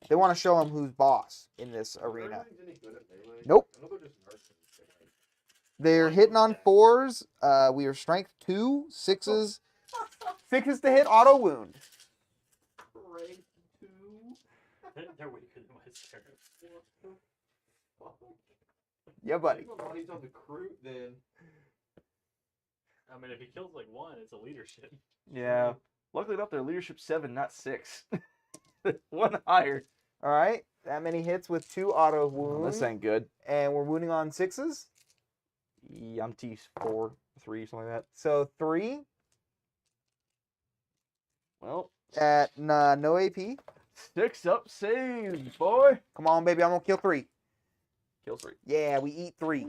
they want to show them who's boss in this arena. Nope. I know they're just mercenaries. They're hitting on 4s. We are strength 2, 6s. 6s to hit, auto wound. Rank 2. They're weaker than my Seraphs. Yeah, buddy. He's on the crew then. I mean, if he kills like one, it's a leadership. Yeah. Luckily enough, they're leadership 7, not 6. One higher. All right, that many hits with 2 auto Oh, wounds. this ain't good. And we're wounding on 6s. Yeah, I'm T4, 3, something like that. So 3 Well, at no AP. 6 up saves, boy. Come on, baby, I'm going to kill 3. Kill 3. Yeah, we eat 3.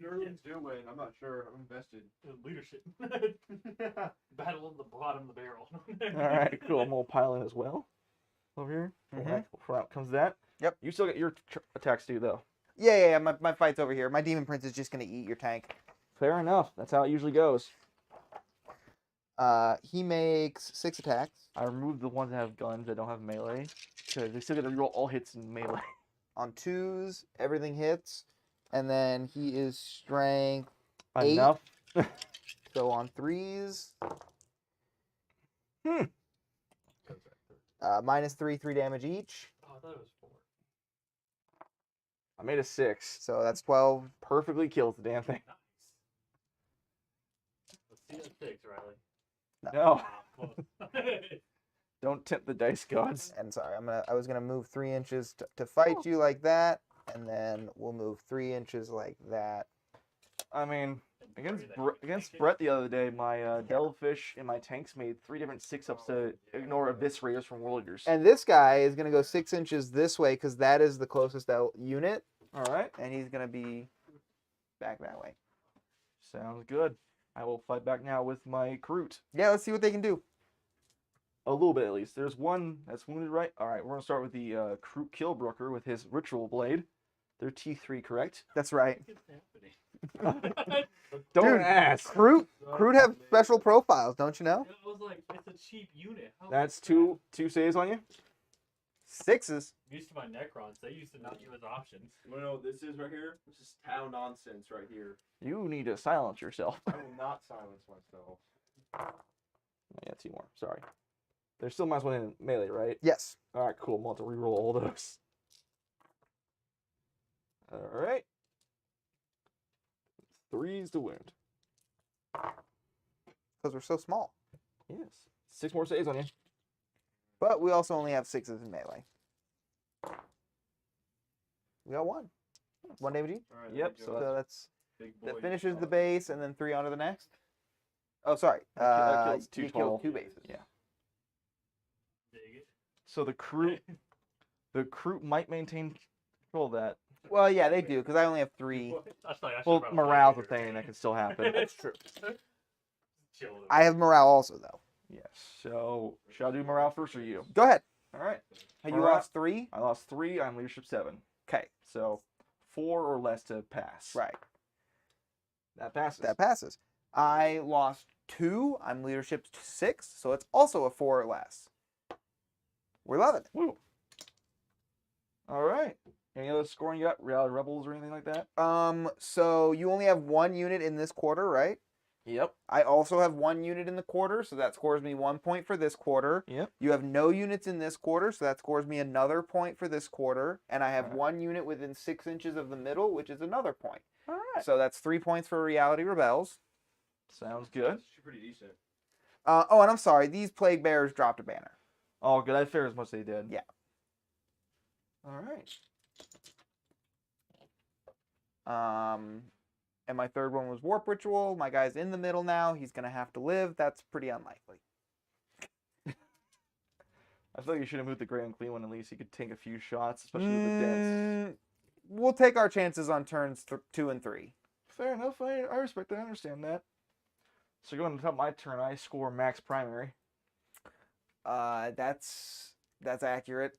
Nurglings do win. I'm not sure. I'm invested. Leadership. Battle of the bottom of the barrel. All right, cool. I'm gonna pile in as well. Over here. Mhm. For out comes that. Yep. You still get your attacks too, though. Yeah, my fight's over here. My Demon Prince is just going to eat your tank. Fair enough. That's how it usually goes. He makes 6 attacks I removed the ones that have guns that don't have melee, because they still get to reroll all hits in melee. on 2s. Everything hits. And then he is strength, 8. Enough. so on 3s. Hmm. -3, 3 damage each. Oh, I thought it was 4. I made a 6. So that's 12. Perfectly kills the damn thing. Nice. Let's see that 6, Riley. No, Ah, close. don't tempt the dice gods. And sorry, I was gonna move 3 inches to fight you like that, and then we'll move 3 inches like that. I mean, against Sorry, that against you Brett the other day, my Devilfish and my tanks made 3 different 6-ups to ignore Eviscerators from World Eaters. And this guy is gonna go 6 inches this way because that is the closest unit, All right, and he's gonna be back that way. sounds good. I will fight back now with my Kroot. Yeah, let's see what they can do. A little bit at least. There's one that's wounded, right? All right, we're gonna start with the Kroot Killbrooker with his Ritual Blade. They're T3, correct? That's right. What's happening? Don't Dude, ask. Kroot have special profiles, don't you know? I was like, it's a cheap unit. How That's is two saves on you. 6s. I'm used to my Necrons. They used to not give us options. You wanna know what this is right here? This is town nonsense right here. You need to silence yourself. I will not silence myself. Yeah, 2 more. Sorry. There's still minus 1 in melee, right? Yes. All right, cool. I'm going to have to reroll all those. All right. 3's the wound. Because we're so small. Yes. 6 more saves on you. But we also only have 6s in melee. We got 1. 1 damage each. All right, Yep, there you so go. So that's Big that boy. finishes the base, and then 3 onto the next. Oh, sorry. That kills 2 you total. killed 2 bases. Yeah. Dig it. So the Kroot might maintain control of that. Well, yeah, they do, because I only have 3. That's like, I Well, should've brought a morale's a plaguebearer. thing that can still happen. That's true. Chill with it. I have morale also, though. Yes. So, should I do morale first or you? Go ahead. All right. You Morale. lost 3? I lost 3. I'm leadership 7. Okay. So, 4 or less to pass. Right. That passes. That passes. I lost 2. I'm leadership 6, so it's also a 4 or less. We're loving it. Woo. All right. Any other scoring you got? Reality Rebels or anything like that? So you only have 1 unit in this quarter, right? Yep. I also have 1 unit in the quarter, so that scores me 1 point for this quarter. Yep. You have no units in this quarter, so that scores me another point for this quarter. And I have Alright. 1 unit within 6 inches of the middle, which is another point. All right. So that's 3 points for Reality Rebels. Sounds good. That's pretty decent. Oh, and I'm sorry, these Plague Bearers dropped a banner. Oh, good. I figured as much as they did. Yeah. All right. And my third one was Warp Ritual. My guy's in the middle now. He's going to have to live. That's pretty unlikely. I feel like you should have moved the gray and clean one at least. He could take a few shots, especially with the dents. We'll take our chances on turns 2 and 3. Fair enough. I respect that. I understand that. So going to top of my turn, I score max primary. That's accurate.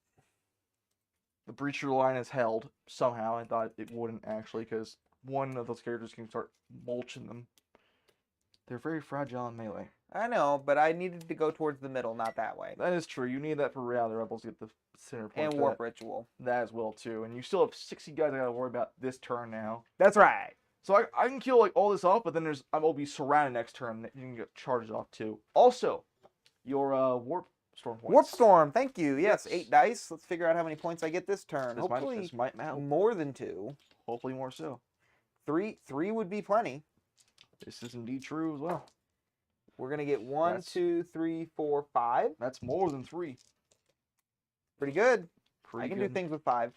The breacher line is held somehow. I thought it wouldn't actually, because one of those characters can start mulching them. They're very fragile in melee. I know, but I needed to go towards the middle, not that way. That is true. You need that for Reality Rebels to get the center point. And for Warp that. Ritual. That as well too. And you still have 60 guys I gotta worry about this turn now. That's right. So I can kill like all this off, but then I will be surrounded next turn. That you can get charged off too. Also, your Warp Storm points. Warp Storm, thank you. Yes, Yes. 8 dice. Let's figure out how many points I get this turn. This Hopefully might matter. more than 2. Hopefully more so. 3 would be plenty. This is indeed true as well. We're going to get 1, That's- 2, 3, 4, 5. That's more than 3. Pretty good. Pretty I can good. do things with 5.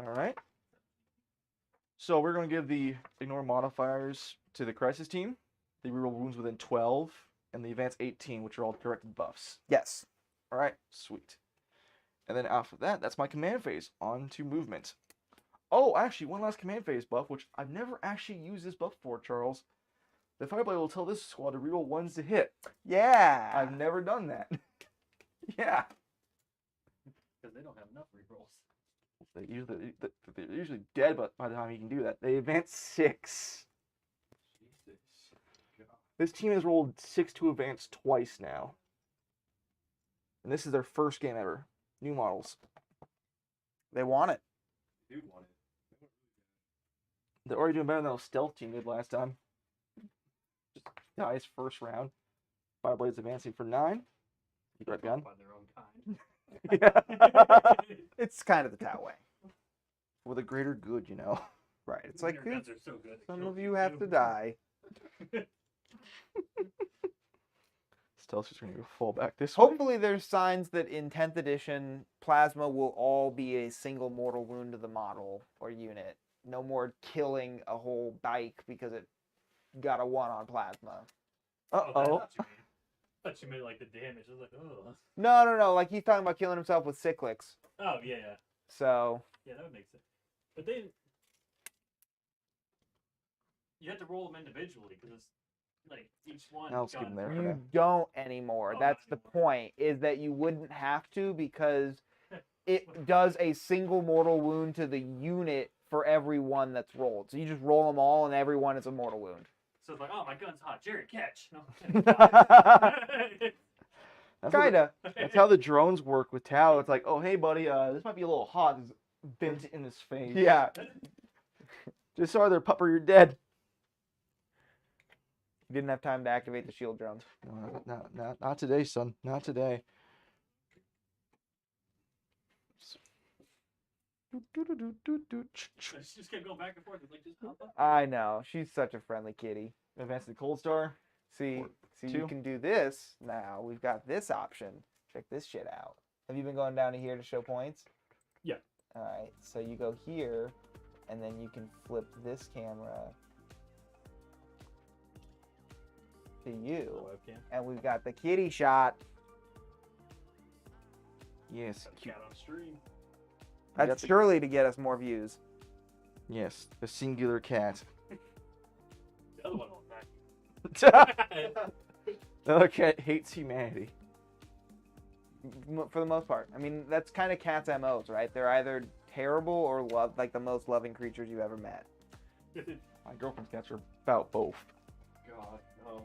All right. So we're going to give the ignore modifiers to the Crisis team. They reroll wounds within 12, and the advance 18, which are all directed buffs. Yes. All right, sweet. And then after that, that's my command phase. On to movement. Oh, actually, one last command phase buff, which I've never actually used this buff for, Charles. The Fireblade will tell this squad to reroll 1s to hit. Yeah. I've never done that. Yeah. Because they don't have enough rerolls. They're usually dead by the time you can do that. They advance 6. Jesus. God. This team has rolled 6 to advance twice now. And this is their first game ever. New models. They want it. Dude wanted. They're already doing better than the stealth team did last time. Just dies first round. Fireblade's advancing for 9. Keep that gun. By their own kind. Yeah. It's kind of the Tao way. For the greater good, you know. Right. It's like, Your guns are so good. some of you have to die. Stealth's just going to go fall back this way. Hopefully there's signs that in 10th edition, Plasma will all be a single mortal wound to the model or unit. No more killing a whole bike because it got a 1 on Plasma. Uh-oh. I thought you meant like the damage. I was like, oh. No. Like he's talking about killing himself with cyclics. Oh, yeah. So, Yeah, that would make sense. But then you have to roll them individually because it's like each one. I'll skip them there. you Okay. don't anymore. Oh, That's not the anymore. point, is that you wouldn't have to because it does a single mortal wound to the unit for every one that's rolled. So you just roll them all and every one is a mortal wound. So it's like, oh, my gun's hot. Jerry, catch. No. That's what Kinda. That's how the drones work with Tao. It's like, oh, hey, buddy, this might be a little hot. There's bent in his face. Yeah. Just saw their pupper, you're dead. You didn't have time to activate the shield drones. No, not today, son. Not today. She just kept going back and forth. It's like, just hop up. I know. She's such a friendly kitty. Advance the Cold Star. See, Or you 2. can do this now. We've got this option. Check this shit out. Have you been going down to here to show points? Yeah. All right. So you go here, and then you can flip this camera to you, Webcam. and we've got the kitty shot. Yes. Got the cat on stream. got That's the- surely to get us more views. Yes, the singular cat. The other one on back. The other cat hates humanity. For the most part. I mean, that's kind of cats' MOs, right? They're either terrible or love like the most loving creatures you've ever met? My girlfriend's cats are about both. God, no.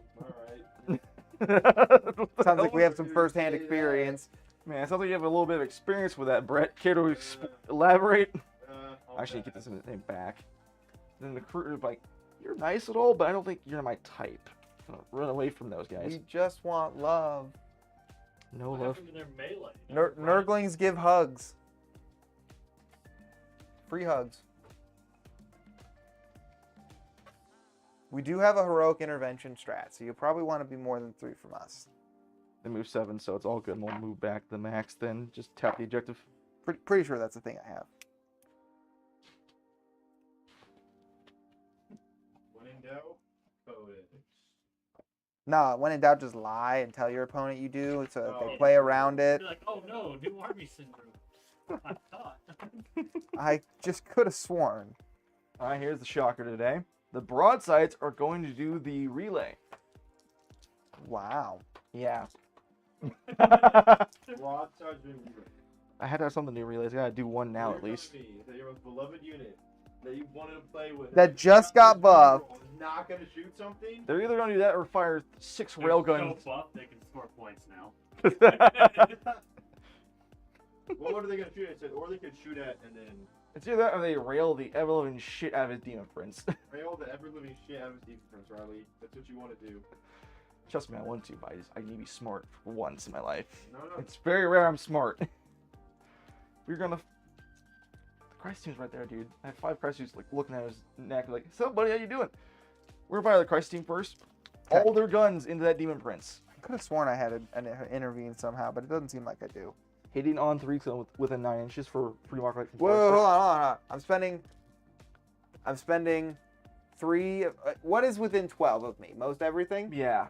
Alright. Sounds like we have some first-hand experience. Man, it sounds like you have a little bit of experience with that, Brett. Care to elaborate? I'll Actually, get pass. this in the thing back. Then the crew is like, you're nice at all, but I don't think you're my type. I'm gonna run away from those guys. We just want love. No What love. happened to their melee? Nurglings give hugs. Free hugs. We do have a heroic intervention strat, so you'll probably want to be more than 3 from us. They move 7, so it's all good. And we'll move back to the max then. Just tap the objective. Pretty sure that's the thing I have. When in doubt, code it. Nah, when in doubt, just lie and tell your opponent you do, so that Oh. they play around it. Be like, oh no, new army syndrome. I thought. I just could have sworn. Alright, here's the shocker today. The broadsides are going to do the relay. Wow. Yeah. Broadsides been I had to have something new relays. I gotta do one now at least. That your most beloved unit that you wanted to play with. That just got buffed. Not gonna shoot something? They're either gonna do that or fire 6 They're railguns. so buff, they can score points now. What are they gonna shoot at? Or they could shoot at and then It's either that or they rail the ever-living shit out of his demon prince. rail the ever living shit out of his defense, Rylee. That's what you want to do. Trust me, I want to, but I need to be smart for once in my life. No. It's very rare I'm smart. We're gonna... The Christ team's right there, dude. I have 5 Christ teams like looking at his neck like, so buddy, how you doing? We're gonna fire the Christ team first. Okay. All their guns into that demon prince. I could have sworn I had an intervene somehow, but it doesn't seem like I do. Hitting on 3 within 9 inches for free mark right from Whoa, hold Farsight. on, hold on. I'm spending 3. What is within 12 of me? Most everything. Yeah.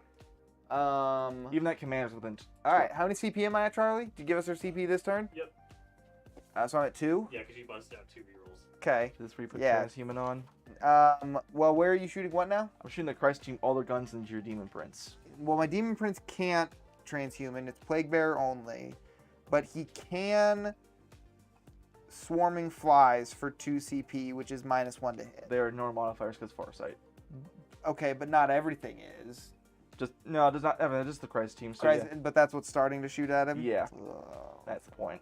All Even that commander's within... right. How many CP am I at, Charlie? Did you give us our CP this turn? Yep. So I'm at 2. Yeah, because you busted out 2 rerolls. Okay. This 3 put Yeah. transhuman on. Well, where are you shooting what now? I'm shooting the Christ team all their guns into your demon prince. Well, my demon prince can't transhuman. It's plaguebearer only, but he can swarming flies for 2 CP, which is -1 to hit. They are normal modifiers because Farsight. Okay, but not everything is. Just no, does not ever. Just the Christ team. So Christ, yeah, but that's what's starting to shoot at him. Yeah. Ugh. that's the point.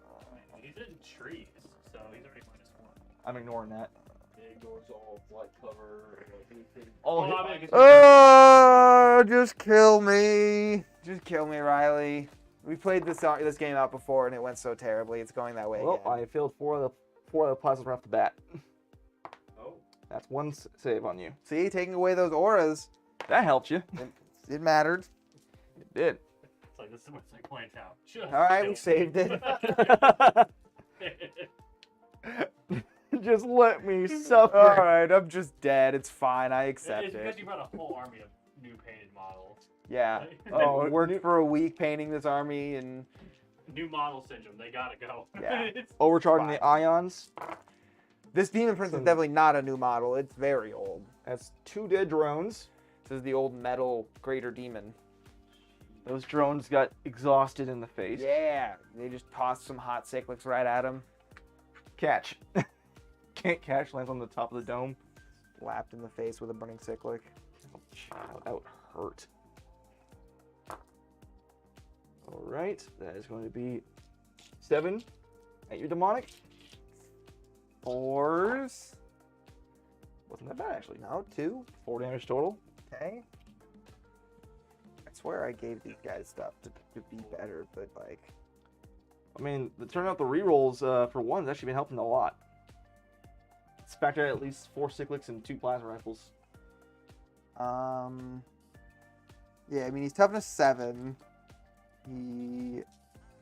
He's in trees, so he's already -1. I'm ignoring that. It ignores all light cover, anything. All Well, hit- I mean, Oh, just kill me. Just kill me, Rylee. We played this game out before, and it went so terribly. It's going that way well, again. I failed 4 of the plasmas right off the bat. Oh. That's 1 save on you. See, taking away those auras, That helped you. it mattered. It did. It's like, this is what I point out. Just All right, kill we me. saved it. Just let me suffer. All right, I'm just dead. It's fine. I accept It's because it. you brought a whole army of new painted models. Yeah. Oh, I worked for a week painting this army, and New model syndrome, they gotta go. Yeah. It's- Overcharging the ions. this demon prince is definitely not a new model. It's very old. That's 2 dead drones. This is the old metal greater demon. Those drones got exhausted in the face. Yeah, they just tossed some hot cyclics right at him. Catch. Can't catch. Lands on the top of the dome. Lapped in the face with a burning cyclic. Child, that would hurt. Alright, that is going to be 7 at your demonic. 4s. Wasn't that bad actually. No, 2. 4 damage total. Okay. I swear I gave these guys stuff to be better, but like, I mean, it turned out the rerolls for 1 has actually been helping a lot. It's factored at least 4 cyclics and 2 plasma rifles. yeah, I mean, he's toughness 7.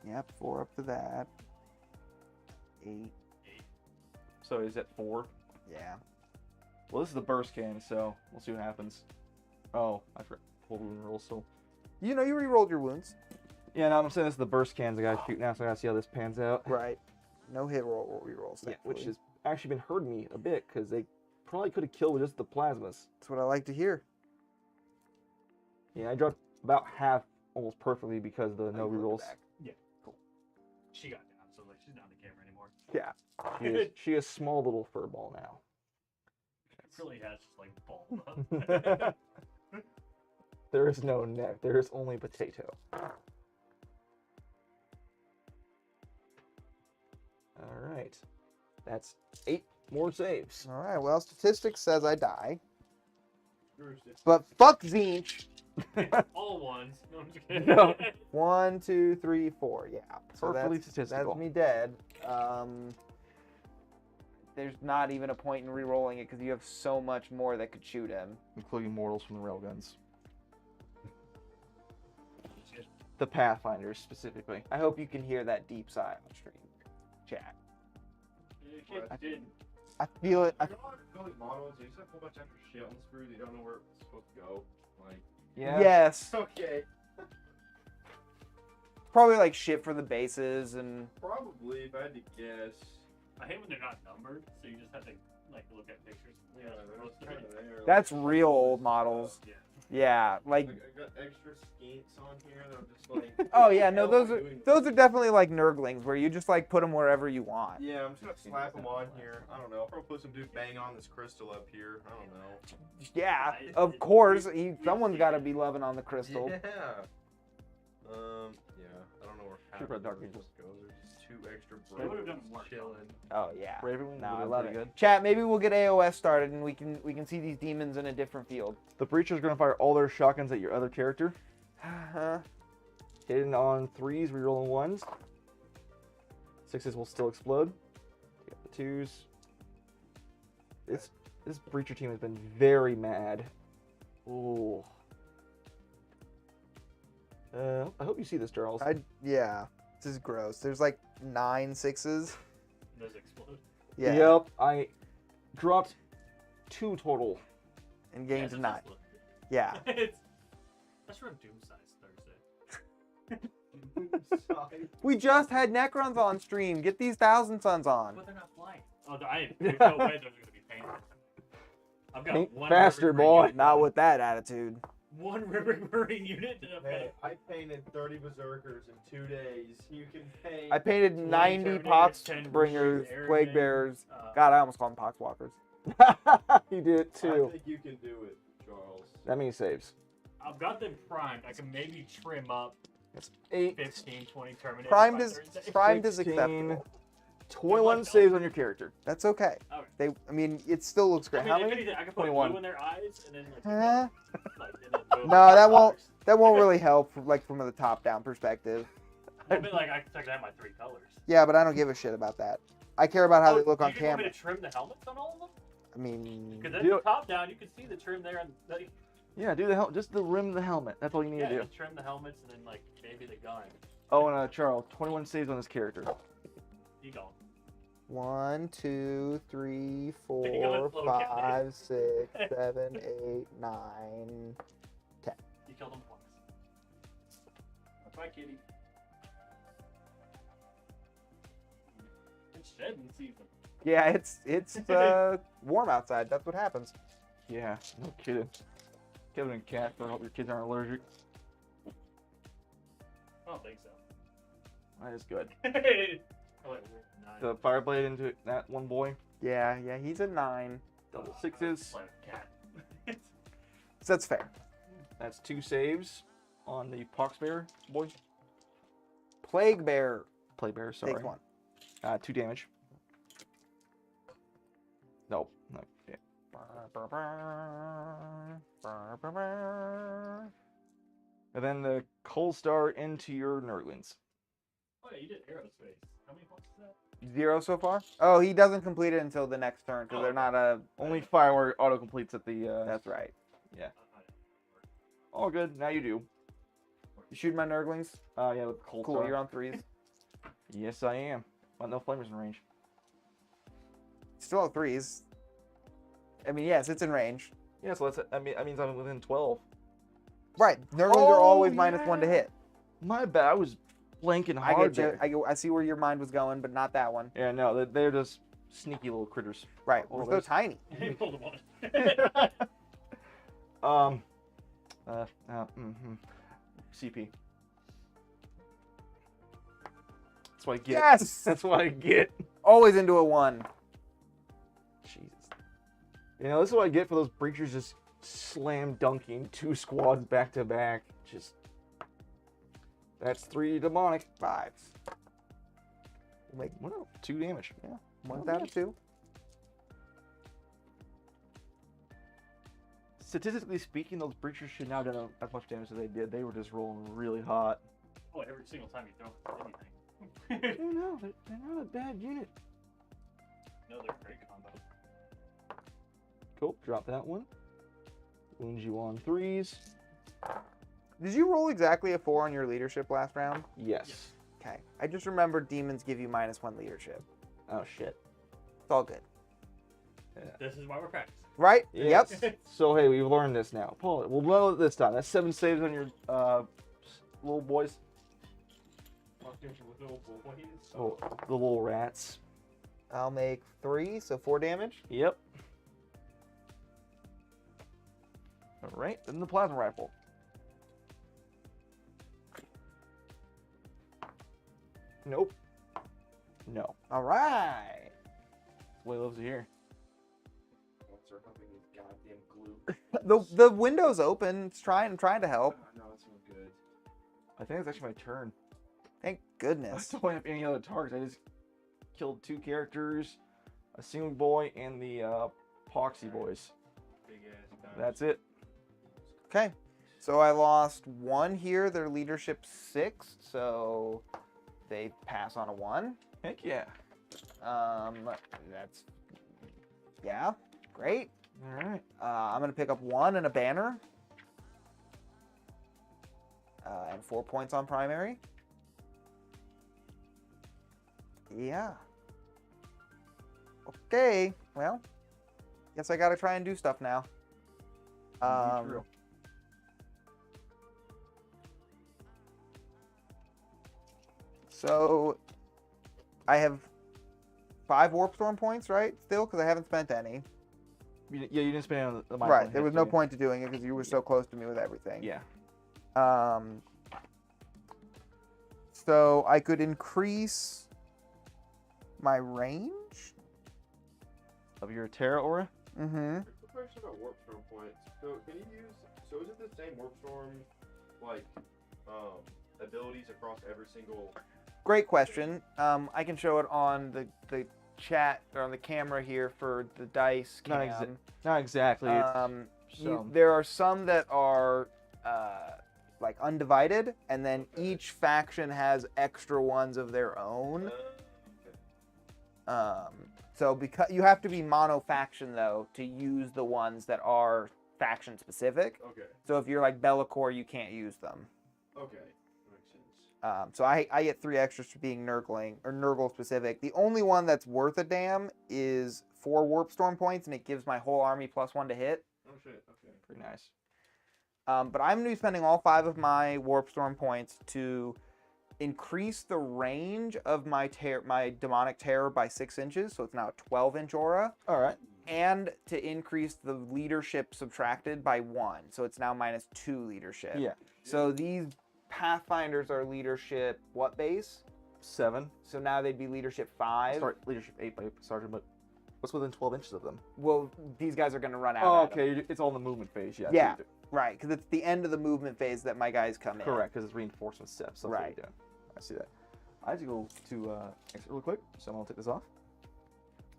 Yep, 4 up to that. 8. So he's at 4. Yeah. Well, this is the burst can, so we'll see what happens. Oh, I forgot full wound roll, so. You know, you re-rolled your wounds. Yeah, no, I'm saying this is the burst cans I gotta shoot now, so I gotta see how this pans out. Right. No hit roll or re-rolls. Yeah, which thankfully. has actually been hurting me a bit, because they probably could have killed with just the plasmas. That's what I like to hear. Yeah, I dropped about half almost perfectly because of the no Oh, you looked rerolls. back. She got down, so like she's not on the camera anymore. Yeah. She is small little furball now. It really has just like balled up. There is no neck. There is only potato. All right. That's 8 more saves. All right. Well, statistics says I die, Screw this. but fuck Zinch. All ones. No, I'm just kidding. No. 1, 2, 3, 4. Yeah. So Perfectly that's statistical. me dead. There's not even a point in re-rolling it because you have so much more that could shoot him. Including mortals from the railguns. The Pathfinders, specifically. I hope you can hear that deep sigh on stream, chat. It did. I feel it. You know what? Building models, you just have a whole bunch of extra shit on the screw. You don't know where it's supposed to go. Like, Yeah. Yes. okay. Probably like shit for the bases and. Probably, if I had to guess. I hate when they're not numbered, so you just have to like look at pictures. Yeah, they're kind of there. That's like, real old models. Yeah. Yeah, like. I got extra skinks on here that I'm just like. Oh yeah, no, what the hell those am I are doing? those are definitely like Nurglings where you just like put them wherever you want. Yeah, I'm just gonna slap them on here. I don't know. I'll probably put some dude bang on this crystal up here. I don't know. Yeah, of course. Someone's got to be loving on the crystal. Yeah. Yeah. I don't know where half Super of Dark those Angels. go. There's just 2 extra They would've bros done more. chilling. Oh yeah. Ravenwing No, would I have love been it. good. Chat, maybe we'll get AOS started and we can see these demons in a different field. The Breacher's going to fire all their shotguns at your other character. Uh-huh. Hitting on 3s, rerolling 1s. 6s will still explode. You got the 2s. This Breacher team has been very mad. Ooh. I hope you see this, Charles. Yeah. This is gross. There's like 9 6s. Those explode. Yeah. Yep, I dropped 2 total. And gained Yeah, 9. Yeah. Let's run Doom Size Thursday. We just had Necrons on stream. Get these Thousand Suns on. But they're not flying. Oh, there's no way those are going to be painted. I've got Paint one faster, River Marine boy. unit. Not with that attitude. One River Marine unit. And I've got Hey, I painted 30 berserkers in 2 days. You can paint. I painted 20 90 Terminators, pox 10 bringers, Airmen, plague bearers. uh, God, I almost called them poxwalkers. You did it I too. think you can do it, Charles. That means saves. I've got them primed. I can maybe trim up That's 8, 15, 20 Terminators. Primed by is Thursday. primed is 16, acceptable. 21 saves on your character. That's okay. Okay. I mean, it still looks I great. mean, How if many? anything, I can put 21. blue in their eyes and then like, Huh? and then boom. No, that won't. That won't really help, like from the top-down perspective. I mean, like I can have my 3 colors. Yeah, but I don't give a shit about that. I care about how they look you on just want me camera. to trim the helmets on all of them? I mean, Because Do then it. top down, you can see the trim there. And the, Yeah, do the just the rim of the helmet. That's all you need yeah, to do. just trim the helmets and then like maybe the gun. Oh, and Charles, 21 saves on this character. You go. 1, 2, 3, You 4, go slow, 5, 6, 7, 8, 9. You killed them twice. Bye, kitty. It's shedding season. Yeah, it's warm outside. That's what happens. Yeah, no kidding. Kevin and Cat, I hope your kids aren't allergic. I don't think so. That is good. Oh, wait, 9. The Fireblade into that one boy. Yeah, he's a 9. Double 6s. Like a cat. So that's fair. That's 2 saves on the Poxbearer boy. Plague Bearer Plaguebearer, sorry. takes 1. 2 damage. Nope. No. Yeah. And then the Cold Star into your Nurglings. Oh yeah, you did aerospace. How many points is that? 0 so far? Oh, he doesn't complete it until the next turn because Oh, they're not a. Only Firewire auto completes at the. That's right. All good. Now you do. You shooting my Nurglings? Yeah, with Cold Cool. Star. You're on 3s. Yes, I am. But no flamers in range. Still have 3s. I mean, yes, it's in range. Yeah, so that means I'm within 12. Right. Nurglings are always -1 to hit. My bad. I was blanking I hard get you. there. I see where your mind was going, but not that one. Yeah, no, they're just sneaky little critters. Right. Oh, They're so there's- tiny. You pulled a 1. CP. That's what I get. Yes. That's what I get. Always into a 1. Jesus. You know, this is what I get for those breachers just slam dunking 2 squads back to back. Just. That's 3 demonic 5s. We'll make 2 damage. Yeah. 1 out of 2. Statistically speaking, those breachers should not have done as much damage as they did. They were just rolling really hot. Oh, every single time you throw anything. No, they're not a bad unit. No, they're a great combo. Cool, drop that one. Wounds you on 3s. Did you roll exactly a 4 on your leadership last round? Yes. Okay. I just remembered demons give you -1 leadership. Oh, shit. It's all good. This is why we're practicing. Right? Yes. Yep. So, hey, we've learned this now. Pull it. We'll blow it this time. That's 7 saves on your little boys. Oh, the little rats. I'll make 3, so 4 damage. Yep. All right, then the plasma rifle. Nope. No. All right. Way lives here. What's our helping these goddamn glue? The window's open. It's trying to help. No, it's not good. I think it's actually my turn. Thank I goodness. don't have any other targets. I just killed 2 characters, a single boy, and the poxy boys. Big ass guys. That's it. Okay. So I lost 1 here. Their leadership 6, so they pass on a 1. Heck yeah. That's yeah, great. All right. I'm gonna pick up 1 and a banner, and 4 points on primary. Yeah. Okay. Well, guess I gotta try and do stuff now. True. So I have 5 warp storm points, right? Still, because I haven't spent any. Yeah, you didn't spend any on the Right. There was no point to doing it because you were so close to me with everything. Yeah. So I could increase my range. Of your Terra Aura? Mm-hmm. Quick question about warp storm points. So can you use? So is it the same warp storm, like, abilities across every single? Great question. I can show it on the chat or on the camera here for the dice Not cam. Not exactly. There are some that are like undivided, and then each faction has extra ones of their own. So because you have to be mono faction though to use the ones that are faction specific. Okay. So if you're like Be'lakor, you can't use them. Okay. Makes sense. So I get 3 extras for being Nurgling or Nurgle specific. The only one that's worth a damn is 4 warp storm points, and it gives my whole army +1 to hit. Oh shit. Okay. Pretty nice. But I'm going to be spending all 5 of my warp storm points to increase the range of my demonic terror by 6 inches, so it's now a 12-inch aura, All right. and to increase the leadership subtracted by 1, so it's now -2 leadership. Yeah. So these Pathfinders are leadership what base? 7. So now they'd be leadership 5. Start leadership 8 by sergeant, but what's within 12 inches of them? Well, these guys are going to run out. Oh, at 'em. okay. It's all in the movement phase. Yeah. Yeah. Right, because it's the end of the movement phase that my guys come in. Correct, because it's reinforcement steps. So Right. Yeah. I see that. I have to go to exit real quick, so I'm gonna take this off.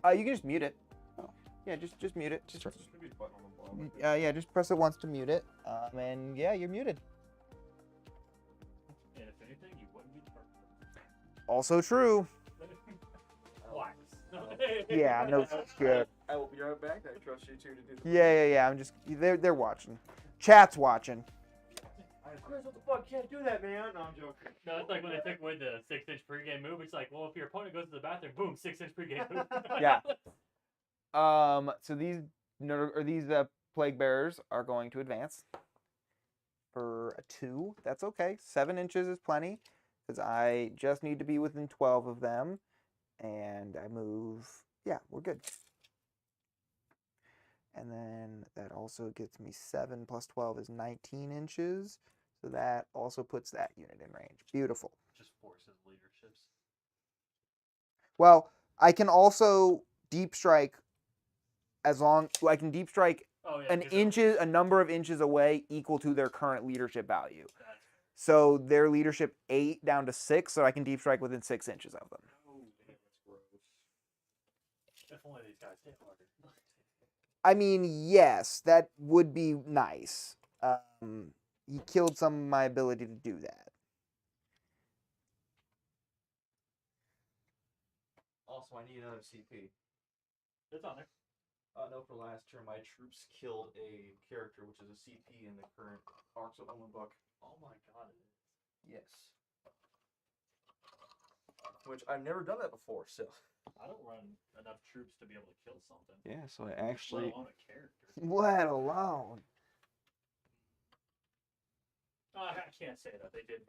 You can just mute it. Oh. Yeah, just mute it. Just Maybe a button on the bottom. yeah, just press it once to mute it. And yeah, you're muted. And if anything, you wouldn't be targeted. Also true. Twice. Yeah, no shit. I will be right back. I trust you two to do the. Yeah. I'm just they're watching. Chat's watching. Chris, what the fuck? Can't do that, man. No, I'm joking. No, it's like when they took away the 6-inch pregame move. It's like, well, if your opponent goes to the bathroom, boom, 6-inch pregame move. Yeah. So these plague bearers are going to advance for a 2. That's okay. 7 inches is plenty because I just need to be within 12 of them, and I move. Yeah, we're good. And then that also gets me 7 plus 12 is 19 inches. So that also puts that unit in range. Beautiful. Just forces leaderships. Well, I can also deep strike I can deep strike Oh yeah. 'cause a number of inches away equal to their current leadership value. that's- So their leadership 8 down to 6, so I can deep strike within 6 inches of them. Oh, damn, that's gross. If only these guys hit harder. I mean, yes, that would be nice. He killed some of my ability to do that. Also, I need another CP. It's on there. No, for last turn, my troops killed a character, which is a CP in the current Arks of Omen book. Oh my god, it is. Yes. Which I've never done that before, so. I don't run enough troops to be able to kill something. Yeah, so I Let actually. alone a character. Let alone. I can't say that. They did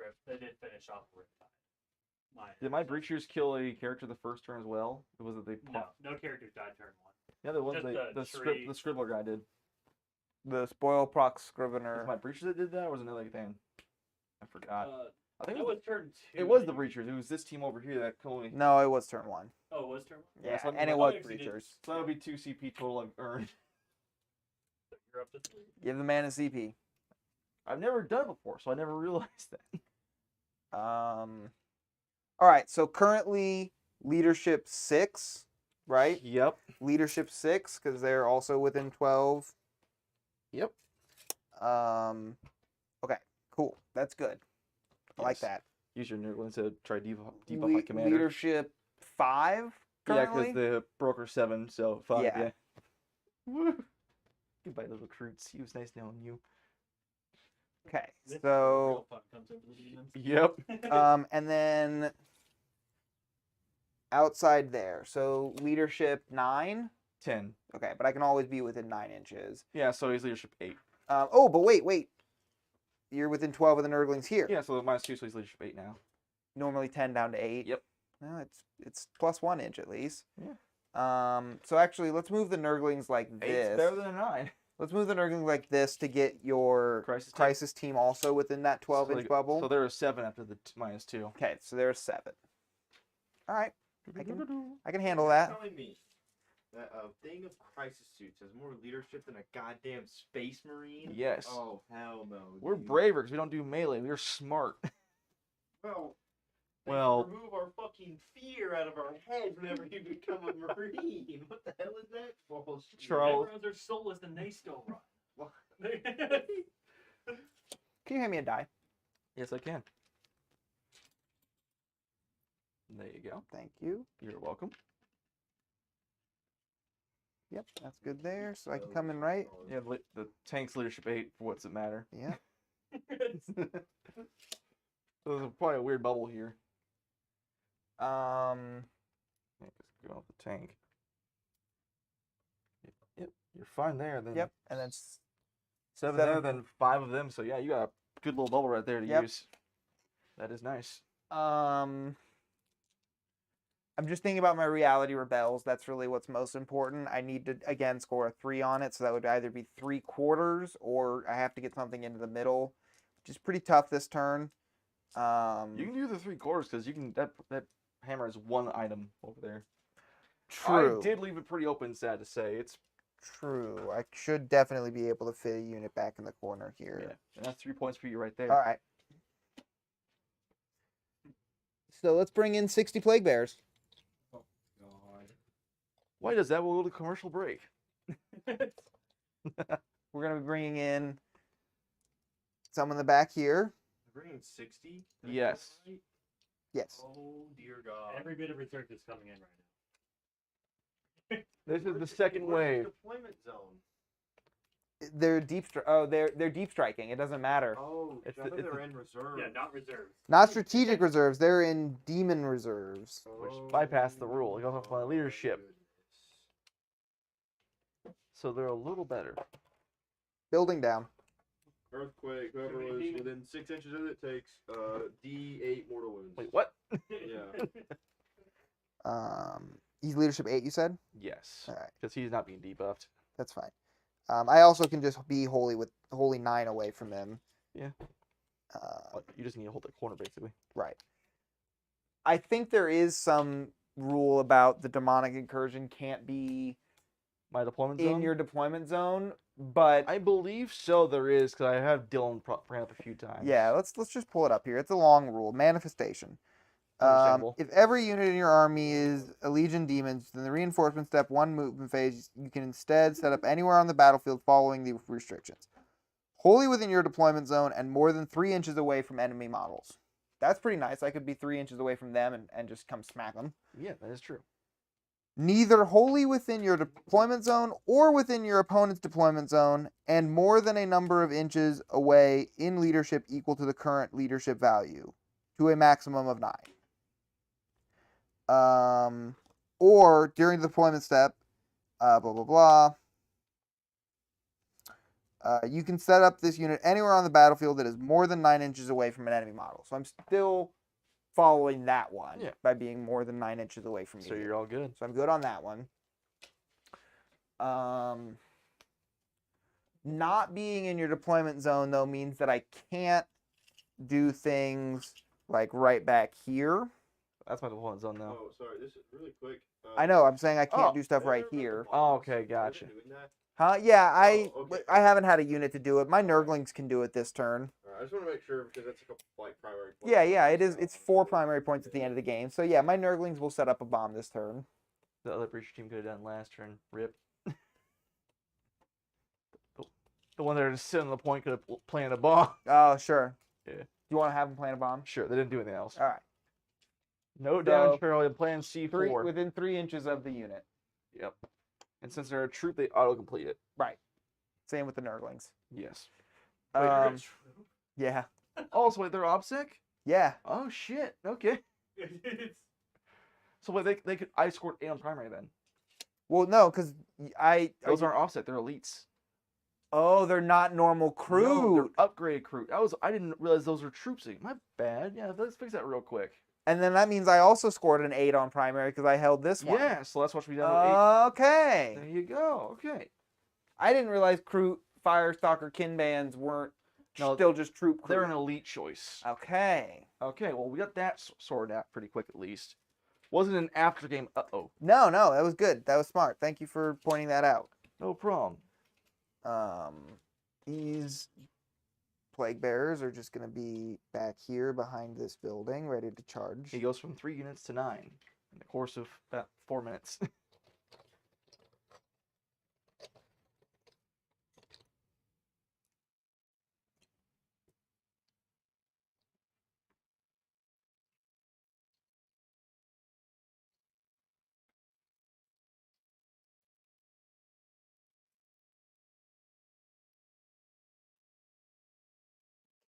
finish off Riptide. Did my breachers kill a character the first turn as well? Or was it they No characters died turn 1. Yeah, the ones Just the scribbler guy did. The spoil proc Was scrivener. it my breachers that did that, or was it another thing? I forgot. I think That was turn 2. it was the breachers. It was this team over here that only. No, it was turn 1. Oh, it was turn 1? Yeah, so and it I was actually did- breachers. So that would be 2 CP total I've earned. You're up to 3. Give the man a CP. I've never done it before, so I never realized that. All right, so currently leadership 6, right? Yep. Leadership 6 because they're also within 12. Yep. Okay, cool. That's good. I like Yes. that. Use your Nurgle to try debuff my commander. Leadership 5 Yeah, currently. because the broker 7, so 5. Yeah. Yeah. Woo. Goodbye, little recruits. It was nice knowing you. Okay, This is so where real fun comes in for the demons. Yep. and then outside there, so leadership 9. 10. Okay, but I can always be within 9 inches. Yeah, so he's leadership 8. Oh, but wait. You're within 12 of the Nurglings here. Yeah, so -2, so he's leadership 8 now. Normally 10 down to 8. Yep. No, it's plus 1 inch at least. Yeah. So actually, let's move the Nurglings like 8's this. better than a 9. Let's move the Nurglings like this to get your Crisis team also within that 12-inch bubble. So there are 7 after the -2. Okay, so there's 7. All right, I can handle that. Telling me that a thing of crisis suits has more leadership than a goddamn space marine? Yes. Oh hell no. We're dude. braver because we don't do melee. We're smart. Well, Well- remove our fucking fear out of our heads whenever you become a marine. What the hell is that bullshit? Charles. Everyone's are soulless and they still run. What? Can you hand me a die? Yes, I can. There you go. Thank you. You're welcome. Yep, that's good there. So I can come in right. Yeah, the tank's leadership 8. For what's it matter? Yeah. So there's probably a weird bubble here. Yeah, just go off the tank. Yep, you're fine there. Then Yep, and then 7 seven. there, then 5 of them. So yeah, you got a good little bubble right there to Yep. use. That is nice. I'm just thinking about my reality rebels. That's really what's most important. I need to again score a 3 on it, so that would either be 3/4 or I have to get something into the middle, which is pretty tough this turn. You can do the 3/4 because you can. That hammer has 1 item over there. True. I did leave it pretty open. Sad to say, it's True. I should definitely be able to fit a unit back in the corner yeah. here. And that's 3 points for you right there. All right. So let's bring in 60 plague bears. God. Why does that? We'll go to commercial break. We're going to be bringing in some in the back here. We're bringing 60? Did I Yes. get that right? Yes. Oh dear God. Every bit of research is coming in right now. This is the Where's second where's wave. the deployment zone? They're they're deep striking. It doesn't matter. Oh, It's I the- thought it's they the- were in reserve. Yeah, not reserves. Not strategic reserves. They're in demon reserves. Which bypassed the rule. It goes off my leadership. So they're a little better. Building down. Earthquake. Whoever many was demons? within 6 inches of it takes D8 mortal wounds. Wait, what? Yeah. He's leadership 8, you said? Yes. All right. Because he's not being debuffed. That's fine. I also can just be wholly 9 away from him. Yeah. You just need to hold that corner, basically. Right. I think there is some rule about the demonic incursion can't be My deployment in zone? your deployment zone, but I believe so. There is, because I have Dylan bring up a few times. yeah, let's just pull it up here. It's a long rule. Manifestation. Understandable. If every unit in your army is a Legion Demons, then the reinforcement step 1 movement phase, you can instead set up anywhere on the battlefield following the restrictions. Wholly within your deployment zone and more than 3 inches away from enemy models. That's pretty nice. I could be 3 inches away from them and just come smack them. Yeah, that is true. Neither wholly within your deployment zone or within your opponent's deployment zone, and more than a number of inches away in leadership equal to the current leadership value, to a maximum of 9. Or during the deployment step, blah, blah, blah. You can set up this unit anywhere on the battlefield that is more than 9 inches away from an enemy model. So I'm still following that one by being more than 9 inches away from you. So you're all good. So I'm good on that one. Not being in your deployment zone, though, means that I can't do things like right back here. That's my deployment zone now. Oh, sorry. This is really quick. I know. I'm saying I can't Oh. do stuff right here. Oh, okay, gotcha. Huh? Yeah, Oh, okay. I haven't had a unit to do it. My Nurglings can do it this turn. Alright, I just want to make sure because that's a couple like primary points. Yeah, it is. It's 4 primary points at the end of the game. So yeah, my Nurglings will set up a bomb this turn. The other breacher team could have done last turn. Rip. The one that are just sitting on the point could have planted a bomb. Oh, sure. Yeah. You want to have them plant a bomb? Sure, they didn't do anything else. All right. No damage, Charlie. Plan C4. Within 3 inches of the unit. Yep. And since they're a troop, they auto-complete it. Right. Same with the Nurglings. Yes. Wait, you're a Um, yeah. Oh, so wait, they're OBSEC? Yeah. Oh, shit. Okay. It's- So wait, they could. I scored 8 on primary then. Well, no, because Those aren't offset. They're elites. Oh, they're not normal No, crew. they're upgraded crew. I didn't realize those were troops. My bad. Yeah, let's fix that real quick. And then that means I also scored an 8 on primary because I held this one. Yeah, so that's what we done with 8. Okay. There you go. Okay. I didn't realize crew Firestalker kin bands weren't still just troop crew. They're an elite choice. Okay. Okay, well, we got that sorted out pretty quick at least. Wasn't an after game. Uh-oh. No, that was good. That was smart. Thank you for pointing that out. No problem. These plague bearers are just going to be back here behind this building, ready to charge. He goes from 3 units to 9 in the course of about 4 minutes.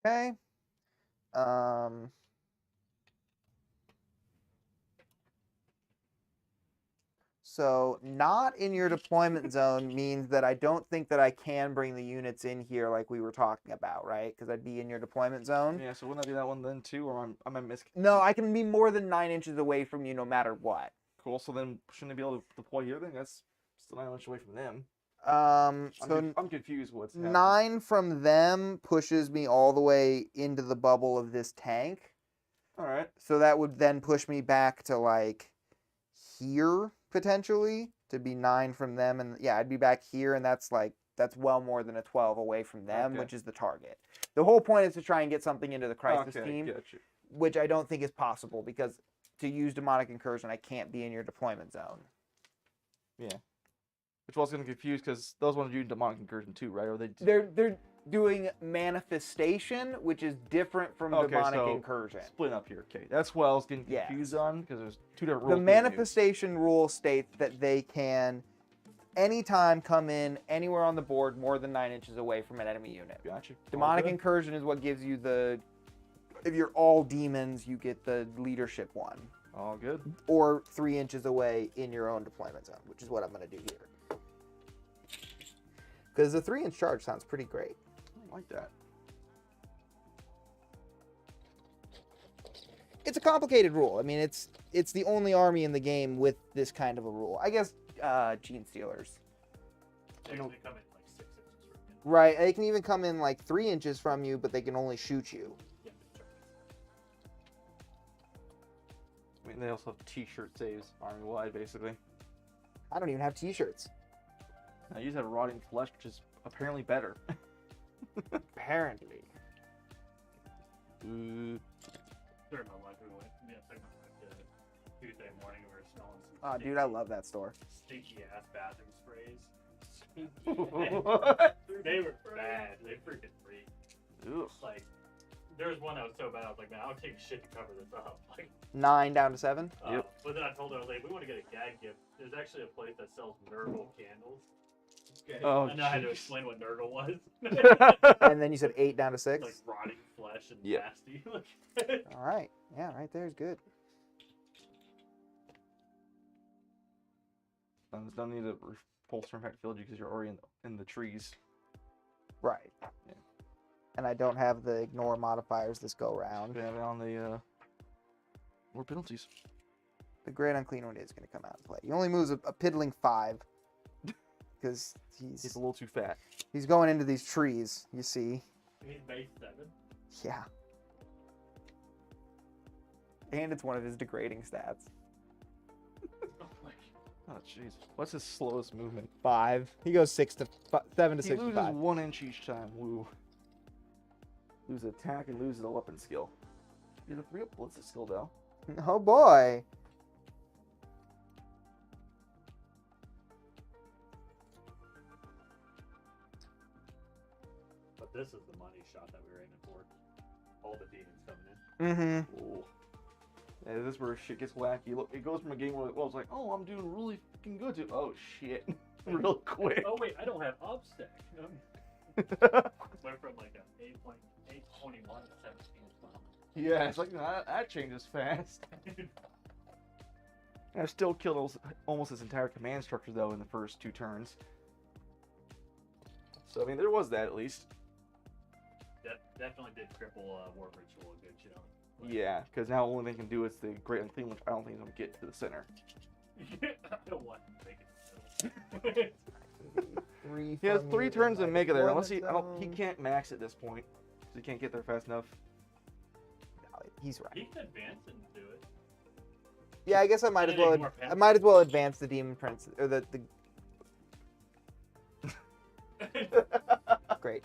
Okay. So not in your deployment zone means that I don't think that I can bring the units in here like we were talking about, right? Because I'd be in your deployment zone. Yeah, so wouldn't that be that one then too, or am I mis? No, I can be more than 9 inches away from you no matter what. Cool. So then, shouldn't they be able to deploy here? Then that's still 9 inches away from them. So I'm confused. What's happening. 9 from them pushes me all the way into the bubble of this tank. All right. So that would then push me back to like here potentially to be 9 from them, and yeah, I'd be back here, and that's well more than a 12 away from them, Okay. which is the target. The whole point is to try and get something into the crisis Okay, team, gotcha. which I don't think is possible because to use demonic incursion, I can't be in your deployment zone. Yeah. Which was going to confuse because those ones do demonic incursion too, right? Or they? They're doing manifestation, which is different from demonic so incursion. Split up here. Okay, that's what I was getting Yes. confused on because there's 2 different rules. The being manifestation rule states that they can anytime come in anywhere on the board more than 9 inches away from an enemy unit. used. Gotcha. Demonic Okay. incursion is what gives you the, if you're all demons, you get the leadership one. All good. Or 3 inches away in your own deployment zone, which is what I'm going to do here. Because the 3-inch charge sounds pretty great. I like that. It's a complicated rule. I mean, it's the only army in the game with this kind of a rule. I guess Gene Stealers. They come in like 6 inches from you. Right, they can even come in like 3 inches from you, but they can only shoot you. Yeah, sure. I mean, And they also have t-shirt saves army-wide, basically. I don't even have t-shirts. Now, you just have rotting flesh, which is apparently better. Apparently. Ooh. During my life, we went. Yeah, took my wife to Tuesday morning. We were smelling some. Oh, dude, I love that store. Stinky ass bathroom sprays. What? They were bad. They freaking reeked. Ugh. Like, there was one that was so bad. I was like, man, I'll take shit to cover this up. Like, 9 down to 7. Yep. But then I told her, I was like, we want to get a gag gift. There's actually a place that sells Nurgle candles. Okay. Oh, And I had to jeez. explain what Nurgle was. And then you said 8 down to 6. Like rotting flesh and Yep. nasty. All right. Yeah, right there is good. Don't need to bolster impact field you because you're already in the trees. Right. Yeah. And I don't have the ignore modifiers this go round. We have it on the more penalties. The Great Unclean One is going to come out and play. He only moves a piddling 5 because He's a little too fat. he's going into these trees. You see? He's base 7. Yeah. And it's one of his degrading stats. Oh my. Oh, jeez. What's his slowest movement? 5. He goes 7 to He 6 to loses 5. 1 inch each time. Woo. Loses attack and loses a weapon skill. He's a 3-up blitz skill, though. Oh boy. But this is the money shot that we were aiming for. All the demons coming in. Mm-hmm. Ooh. Yeah, this is where shit gets wacky. Look, it goes from a game where it's like, oh, I'm doing really fucking good to, oh shit, real quick. Oh wait, I don't have obstack. Went from like a 8.821 to 17 as well. Yeah, it's like that changes fast. I still killed almost his entire command structure though in the first 2 turns. So I mean, there was that at least. Definitely did cripple War Ritual a good chunk. Yeah, because now the only thing he can do is the Great Unclean, which I don't think is going to get to the center. I don't want to make it. 3 He has from 3 you, turns to and make it there, one unless he zone. can't max at this point, because he can't get there fast enough. No, he's right. He can advance and do it. Yeah, I guess I might And as well. ignore I might as well advance the Demon Prince or the. Great,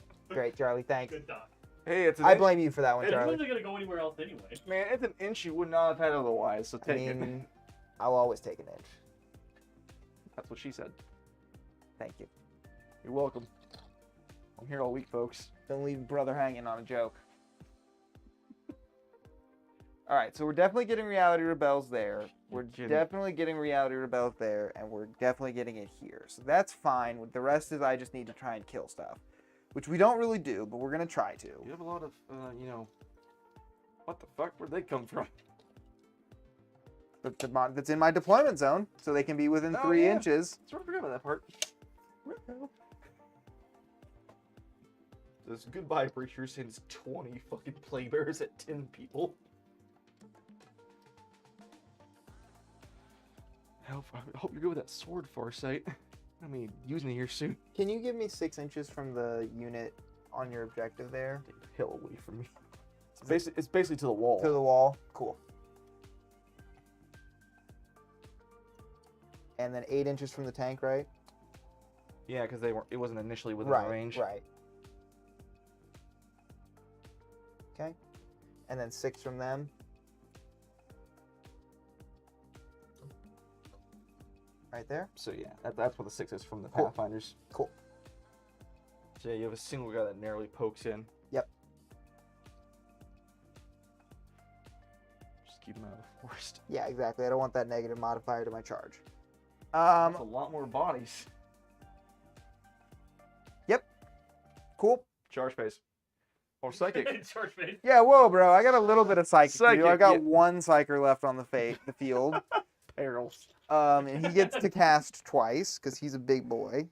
Charlie. Thanks. Good talk. Hey, it's an I inch, blame you for that one, It Charlie. wasn't gonna go anywhere else anyway. man, it's an inch you would not have had otherwise, so I take it. mean, I'll always take an inch. That's what she said. Thank you. You're welcome. I'm here all week, folks. Don't leave brother hanging on a joke. All right, so we're definitely getting Reality Rebels there. We're kidding. definitely getting Reality Rebels there, and we're definitely getting it here. So that's fine. The rest is I just need to try and kill stuff, which we don't really do, but we're gonna try to. You have a lot of, what the fuck? Where'd they come from? That's in my deployment zone, so they can be within Oh, 3 yeah. inches. Sorry, I forgot about that part. This goodbye preacher sends 20 fucking plaguebearers at 10 people. I hope you're good with that sword, Farsight. I mean, using it here soon. Can you give me 6 inches from the unit on your objective there? Take the hell away from me. It's basically to the wall. To the wall. Cool. And then 8 inches from the tank, right? Yeah, because it wasn't initially within Right. range. Right. Okay. And then 6 from them. Right there. So yeah, that's what the 6 is from the Cool. Pathfinders. Cool. So yeah, you have a single guy that narrowly pokes in. Yep. Just keep him out of the forest. Yeah, exactly. I don't want that negative modifier to my charge. That's a lot more bodies. Cool. Charge phase. Or psychic. Charge base. Yeah, whoa, bro. I got a little bit of psychic. to do. I Psychic, got yeah. 1 psyker left on the field. Perils. And he gets to cast twice because he's a big boy.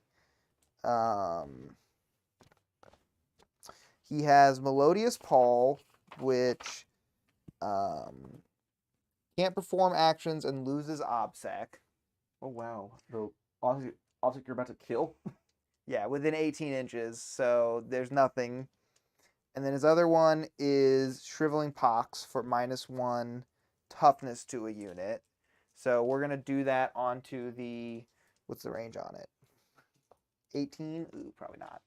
He has Melodious Paul, which can't perform actions and loses OBSEC. Oh wow. The object you're about to kill? Yeah, within 18 inches, so there's nothing. And then his other one is Shriveling Pox for -1 toughness to a unit. So we're going to do that onto the, what's the range on it? 18? Ooh, probably not.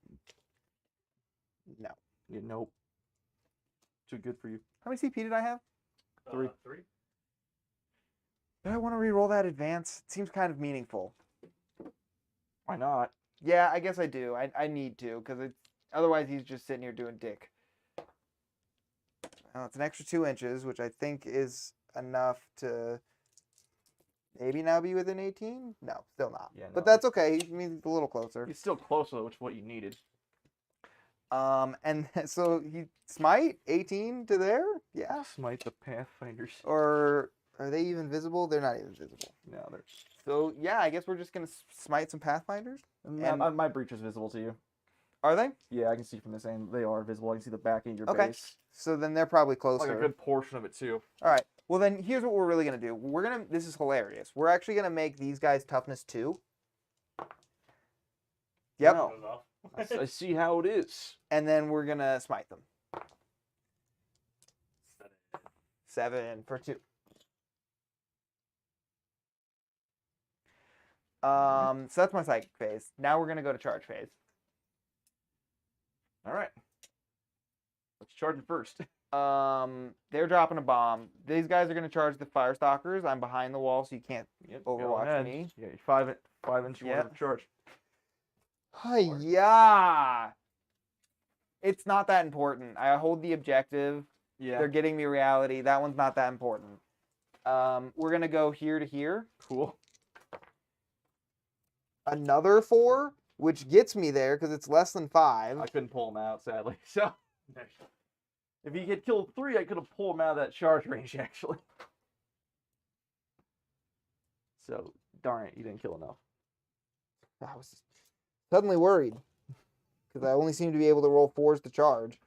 No. Yeah, nope. Too good for you. How many CP did I have? 3. 3. Do I want to re-roll that advance? It seems kind of meaningful. Why not? Yeah, I guess I do. I need to, because otherwise he's just sitting here doing dick. Well, it's an extra 2 inches, which I think is enough to maybe now be within 18? No, still not. Yeah, But no. that's okay. He means he's a little closer. He's still close though, which is what you needed. And so he smite 18 to there? Yeah. Smite the Pathfinders. Or are they even visible? They're not even visible. No, they're. So yeah, I guess we're just gonna smite some Pathfinders. And- My breach is visible to you. Are they? Yeah, I can see from this end. They are visible. I can see the back of your Okay. base. So then they're probably closer. Like a good portion of it too. All right. Well, then here's what we're really going to do. This is hilarious. We're actually going to make these guys toughness 2. Yep. No. I see how it is. And then we're going to smite them. 7 for 2. So that's my psychic phase. Now we're going to go to charge phase. All right. Let's charge it first. They're dropping a bomb. These guys are going to charge the fire stalkers. I'm behind the wall, so you can't overwatch me. Yeah, 5 inch Yeah. charge. Yeah. It's not that important. I hold the objective. Yeah. They're getting me reality. That one's not that important. We're going to go here to here. Cool. Another 4, which gets me there because it's less than 5. I couldn't pull him out, sadly. So if he had killed 3, I could have pulled him out of that charge range, actually. So, darn it, you didn't kill enough. I was suddenly worried because I only seem to be able to roll 4s to charge.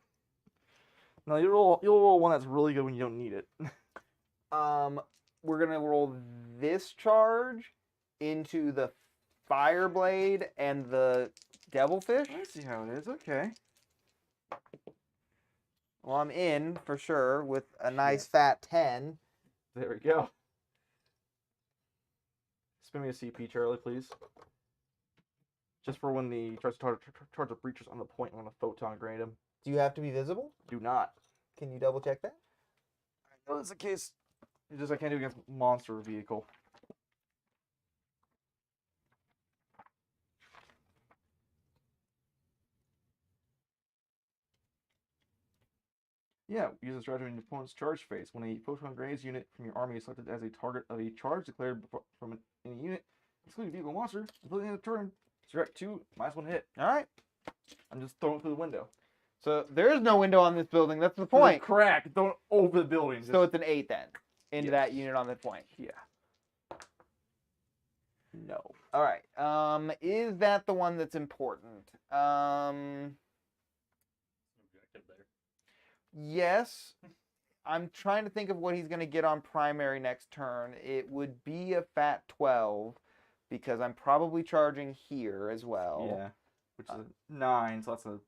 No, you'll roll one that's really good when you don't need it. We're going to roll this charge into the fire blade and the devilfish. I see how it is. Okay. Well, I'm in for sure with a nice fat 10. There we go. Spin me a CP, Charlie, please. Just for when the tries to charge the breachers on the point when a photon grenade him. Do you have to be visible? Do not. Can you double check that? I know that's the case. It's just I can't do it against monster vehicle. Yeah, use a strategy in your opponent's charge phase. When a photon grenades unit from your army is selected as a target of a charge declared from any unit, excluding vehicle monster, until the end of the turn, subtract 2, -1 hit. All right. I'm just throwing it through the window. So there is no window on this building. That's the point. Crack, throw it over the building. So it's an 8 then into Yes. that unit on the point. Yeah. No. All right. Is that the one that's important? Objective there. Yes. I'm trying to think of what he's going to get on primary next turn. It would be a fat 12 because I'm probably charging here as well. Yeah. Which is a 9, so that's a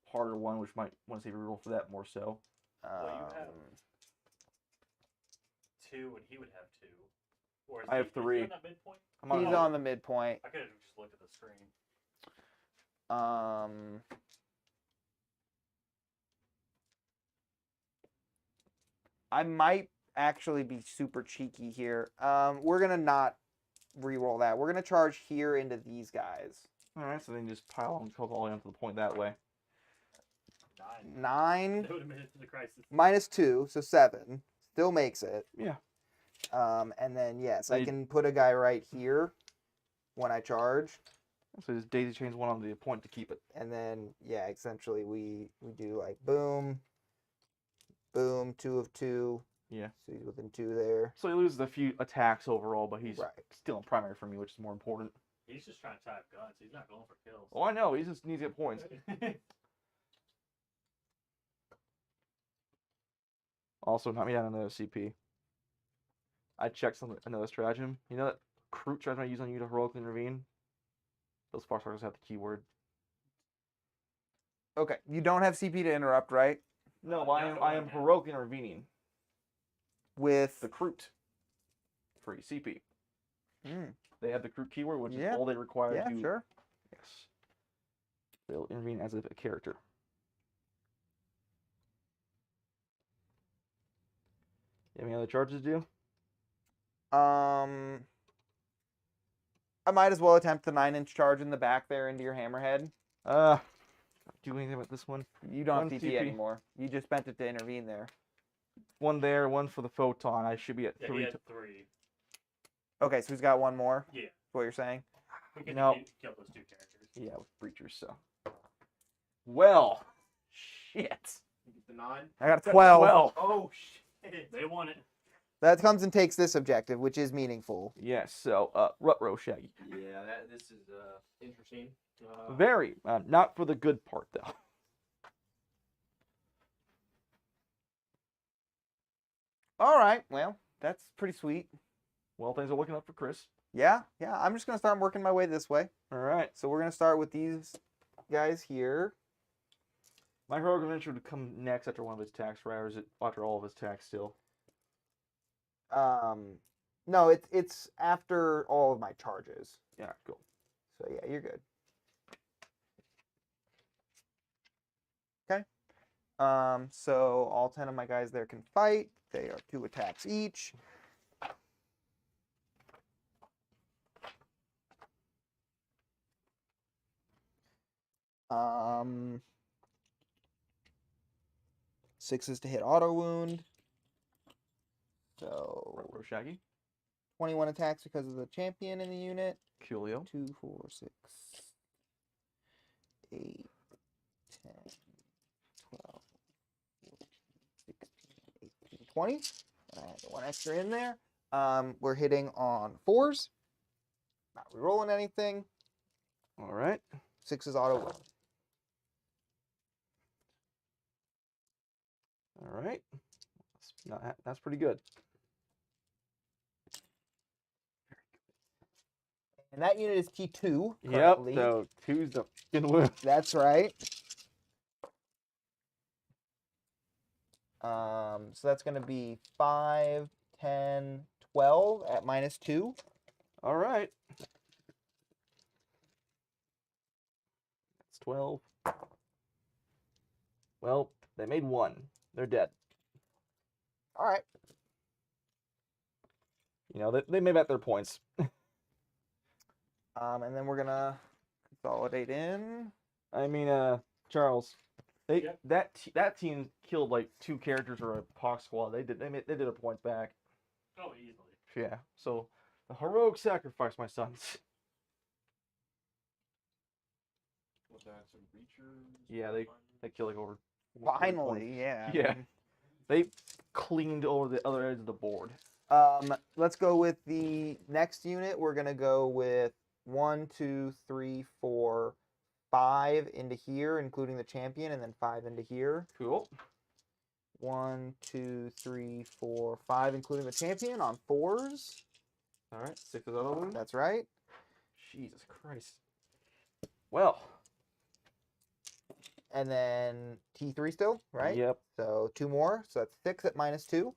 harder one, which might want to see if we roll for that more so. Well, you have 2, and he would have 2. Or is I have is he 3. on that midpoint? He's on the midpoint. I could have just looked at the screen. I might actually be super cheeky here. We're going to not re-roll that. We're going to charge here into these guys. Alright, so then you just pile them all the way onto the point that way. 9. 9 That would have made it to the crisis. -2, so 7. Still makes it. Yeah. And then, yes, I you- can put a guy right here when I charge. So just daisy chains one onto the point to keep it. And then, yeah, essentially we do like boom, boom, 2 of 2. Yeah. So he's within 2 there. So he loses a few attacks overall, but he's Right. still in primary for me, which is more important. He's just trying to tie up guns. He's not going for kills. Oh, I know. He just needs to get points. Also, knock me down another CP. I checked another stratagem. You know that Kroot stratagem I use on you to heroically intervene? Those Farsighters have the keyword. Okay, you don't have CP to interrupt, right? No, I am heroically intervening. with the Crute. Free CP. Mm, They have the Crute keyword, which Yeah. is all they require yeah, to. sure. Yes. They'll intervene as a character. You have any other charges to do? I might as well attempt the 9-inch charge in the back there into your hammerhead. Do anything about this one? You don't One have TP TP. anymore. You just spent it to intervene there. One there, one for the photon. I should be at Yeah, 3. he had 3. Okay, so he's got one more. Yeah. Is what you're saying? We could No. kill those 2 characters. Yeah, with breachers. So. Well. Shit. You get the 9. I got a 12. Well. Oh shit. They want it. That comes and takes this objective, which is meaningful. Yes. So, Rutrow Shaggy. Yeah, this is interesting. Very. Not for the good part though. All right, well, that's pretty sweet. Well, things are looking up for Chris. Yeah, I'm just going to start working my way this way. All right. So we're going to start with these guys here. My heroic adventure would come next after one of his attacks, right? Or is it after all of his attacks still? No, it's after all of my charges. Yeah, cool. So yeah, you're good. Okay. So all 10 of my guys there can fight. They are 2 attacks each. Sixes to hit auto wound. So Rutrow Shaggy. 21 attacks because of the champion in the unit. Coolio. 2, 4, 6, 8, 10, 12, 14, 16, 18, 20. And I had 1 extra in there. We're hitting on 4s. Not rerolling anything. All right. 6 auto wound. All right. That's pretty good. And that unit is T2. Yep. Currently. So 2's the fucking win. That's right. So that's going to be 5, 10, 12 at -2. All right. That's 12. Well, they made 1. They're dead. All right. You know, they made back their points. And then we're going to consolidate in. I mean, Charles, Yep. that team killed like 2 characters or a pox squad. They did their points back. Oh, easily. Yeah. So a heroic sacrifice, my sons. What's that? Some breachers? Yeah, they killed like over. Finally, yeah. Yeah. They cleaned over the other edge of the board. Let's go with the next unit. We're going to go with 1, 2, 3, 4, 5 into here, including the champion, and then 5 into here. Cool. 1, 2, 3, 4, 5, including the champion on 4s. All right. 6 of the other one. That's right. Jesus Christ. Well. And then T3 still, right? Yep. So 2 more. So that's 6 at -2.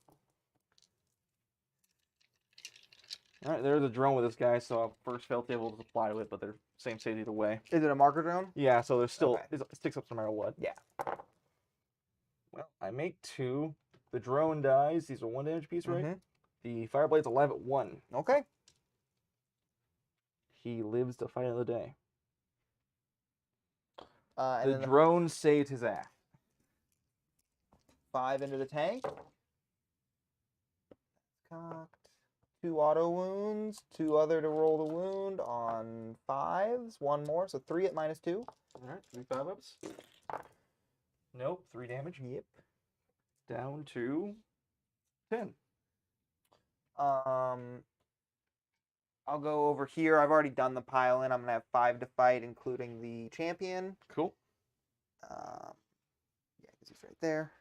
All right. There's a drone with this guy, so I first felt able to apply to it, but they're same state either way. Is it a marker drone? Yeah. So there's still Okay. it sticks up no matter what. Yeah. Well, I make 2. The drone dies. These are 1 damage piece, right? Mhm. The Fireblade's alive at 1. Okay. He lives to fight another day. And The then the drone saved his ass. 5 into the tank. Cocked. 2 auto wounds. 2 other to roll the wound on 5s. 1 more. So 3 at -2. All right. 3 5-ups. Nope. 3 damage. Yep. Down to 10. I'll go over here. I've already done the pile in. I'm going to have 5 to fight, including the champion. Cool. Yeah, because he's right there.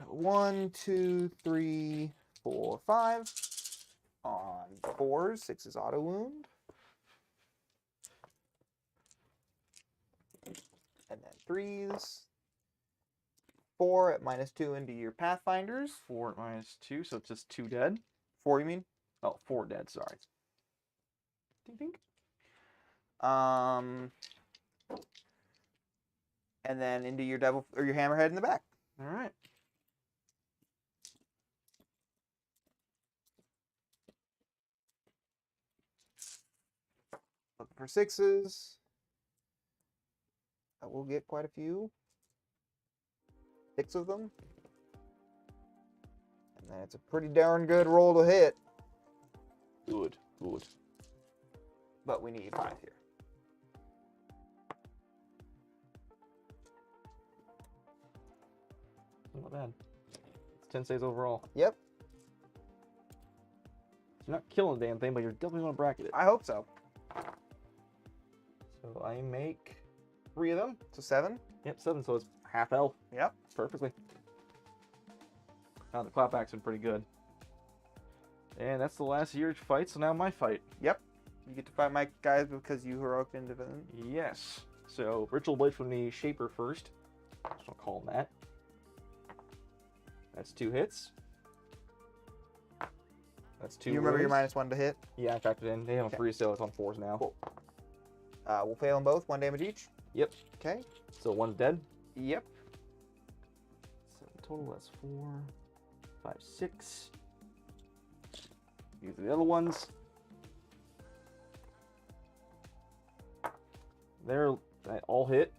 1, 2, 3, 4, 5. On 4s, 6 is auto wound. And then 3s. 4 at -2 into your Pathfinders. 4 at -2, so it's just 2 dead. 4, you mean? Oh, 4 dead, sorry. Ding ding. And then into your devil or your hammerhead in the back. All right. Looking for 6s. I will get quite a few. 6 of them. And that's a pretty darn good roll to hit. Good, good. But we need 5 here. Not bad. It's 10 saves overall. Yep. So you're not killing the damn thing, but you're definitely going to bracket it. I hope so. So I make 3 of them. So 7. Yep, 7, so it's half health. Yep. Perfectly. Now the clapback's been pretty good. And that's the last year's fight, so now my fight. Yep. You get to fight my guys because you heroic into them. Yes. So Ritual Blade from the Shaper first. Just want to call him that. That's 2 hits. That's 2 You remember your wounds. -1 to hit? Yeah, I factored in. They have Okay. a 3, so it's on 4s now. Cool. We'll fail them both. 1 damage each. Yep. Okay. So 1's dead. Yep. So total, that's 4, 5, 6. These are the other ones. They're all hit.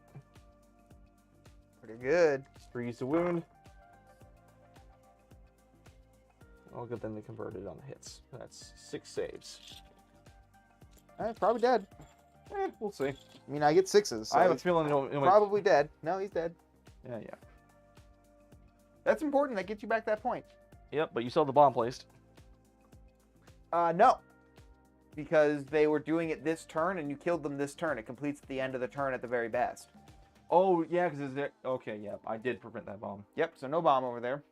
Pretty good. 3's to wound. I'll get them to convert it on the hits. That's 6 saves. Probably dead. We'll see. I mean, I get 6s. So I have a he's feeling it'll probably dead. No, he's dead. Yeah, yeah. That's important. That gets you back that point. Yep, but you still have the bomb placed. No. Because they were doing it this turn, and you killed them this turn. It completes at the end of the turn at the very best. Oh, yeah, because okay, yeah, I did prevent that bomb. Yep, so no bomb over there.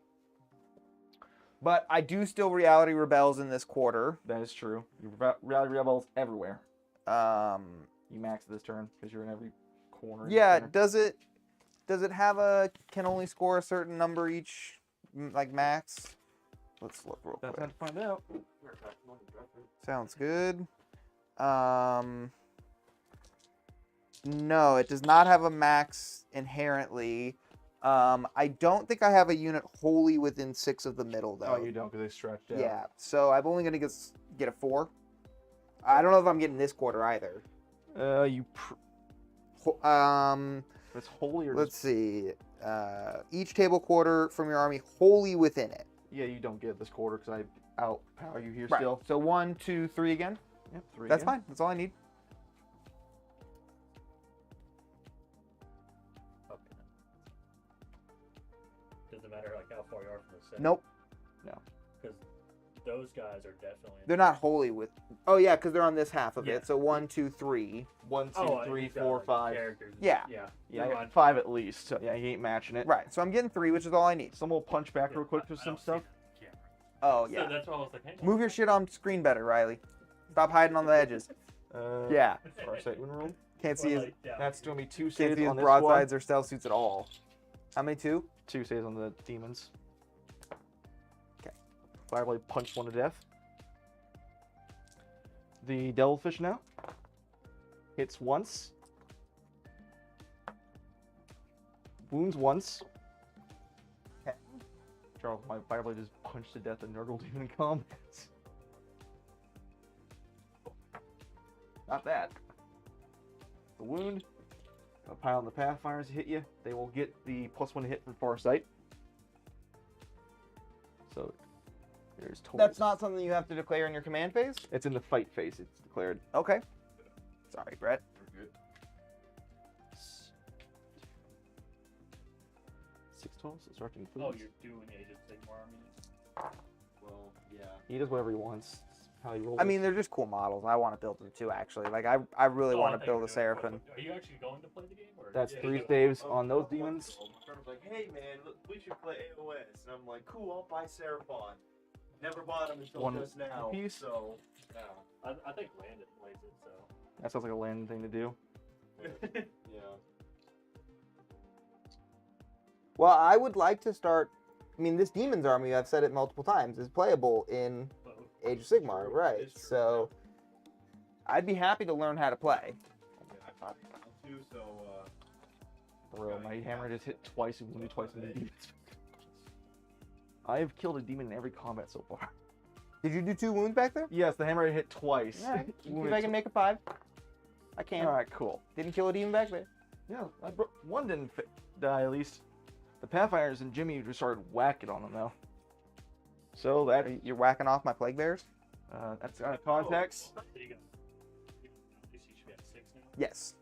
But I do still Reality Rebels in this quarter. That is true. You Reality Rebels everywhere. Um, You max this turn because you're in every corner. yeah, corner. does it have a can only score a certain number each, like max? Let's look real That's quick. time to find out. Sounds good. No, it does not have a max inherently. I don't think I have a unit wholly within 6 of the middle though. Oh, you don't because they stretched out. Yeah, so I'm only gonna get a 4. I don't know if I'm getting this quarter either. It's holy or Let's see. Each table quarter from your army wholly within it. Yeah, you don't get this quarter because I outpower you here Right. still. So 1, 2, 3 again. Yep, 3 That's again. fine. That's all I need. Okay. Does it matter like how far you are from the center? Nope. Because those guys are definitely. They're not wholly with. Oh yeah, because they're on this half of Yeah. it. So 1, 2, 3. 1, 2, Oh, 3, you've got, 4, like, 5. Characters. Yeah. Yeah. Yeah, I Never got mind. 5 at least. So yeah, you ain't matching it. Right. So I'm getting 3, which is all I need. Someone will punch back Yeah, real quick for I some don't see stuff. that. Yeah. Oh So yeah. that's why I was like, hey, Move your shit on screen better, Riley. Stop hiding on the edges. Yeah. Farsight win roll. Can't see his That's going to be 2 can't saves see his on this broadsides or stealth suits at all. How many? 2? 2 saves on the demons. Okay. Fireblade punched 1 to death. The devilfish now hits once, wounds once. Okay. Charles, my fireblade just punched to death a Nurgle Demon in combat. Not bad. The wound. A pile on the Pathfinders hit you. They will get the +1 hit from Farsight. So there's total. That's not something you have to declare in your command phase. It's in the fight phase. It's declared. Okay. Sorry, Brett. We're good. 6 total, so starting food. Oh, you're doing Age of Sigmar armies? Well, yeah. He does whatever he wants. That's how he rolls. I mean, they're just cool models. I want to build them too, actually. Like, I really Oh, want I to thought build you a were Seraphim. Are you actually going to play the game? Or That's yeah, 3 you- saves Oh, on those a month demons. ago, my friend was like, "Hey man, look, we should play AOS," and I'm like, "Cool, I'll buy Seraphon." Never bought them until One just now. piece? So, yeah. I think Landon plays it, so. That sounds like a landing thing to do. Yeah. Well, I would like to start. I mean, this Demon's Army, I've said it multiple times, is playable in Age of Sigmar, True. right? It's true. So, I'd be happy to learn how to play. Yeah, I thought too. So For real, my hammer just hit twice and wounded twice in the demons. I have killed a demon in every combat so far. Did you do 2 wounds back there? Yes, the hammer hit twice. All right. See if I can make a 5. I can. All right, cool. Didn't kill a demon back there. Yeah, one didn't die at least. The Pathfinders and Jimmy just started whacking on them though. So that You're whacking off my plague bears? that's out of context. Oh, there you go. You should be at 6 now. Yes.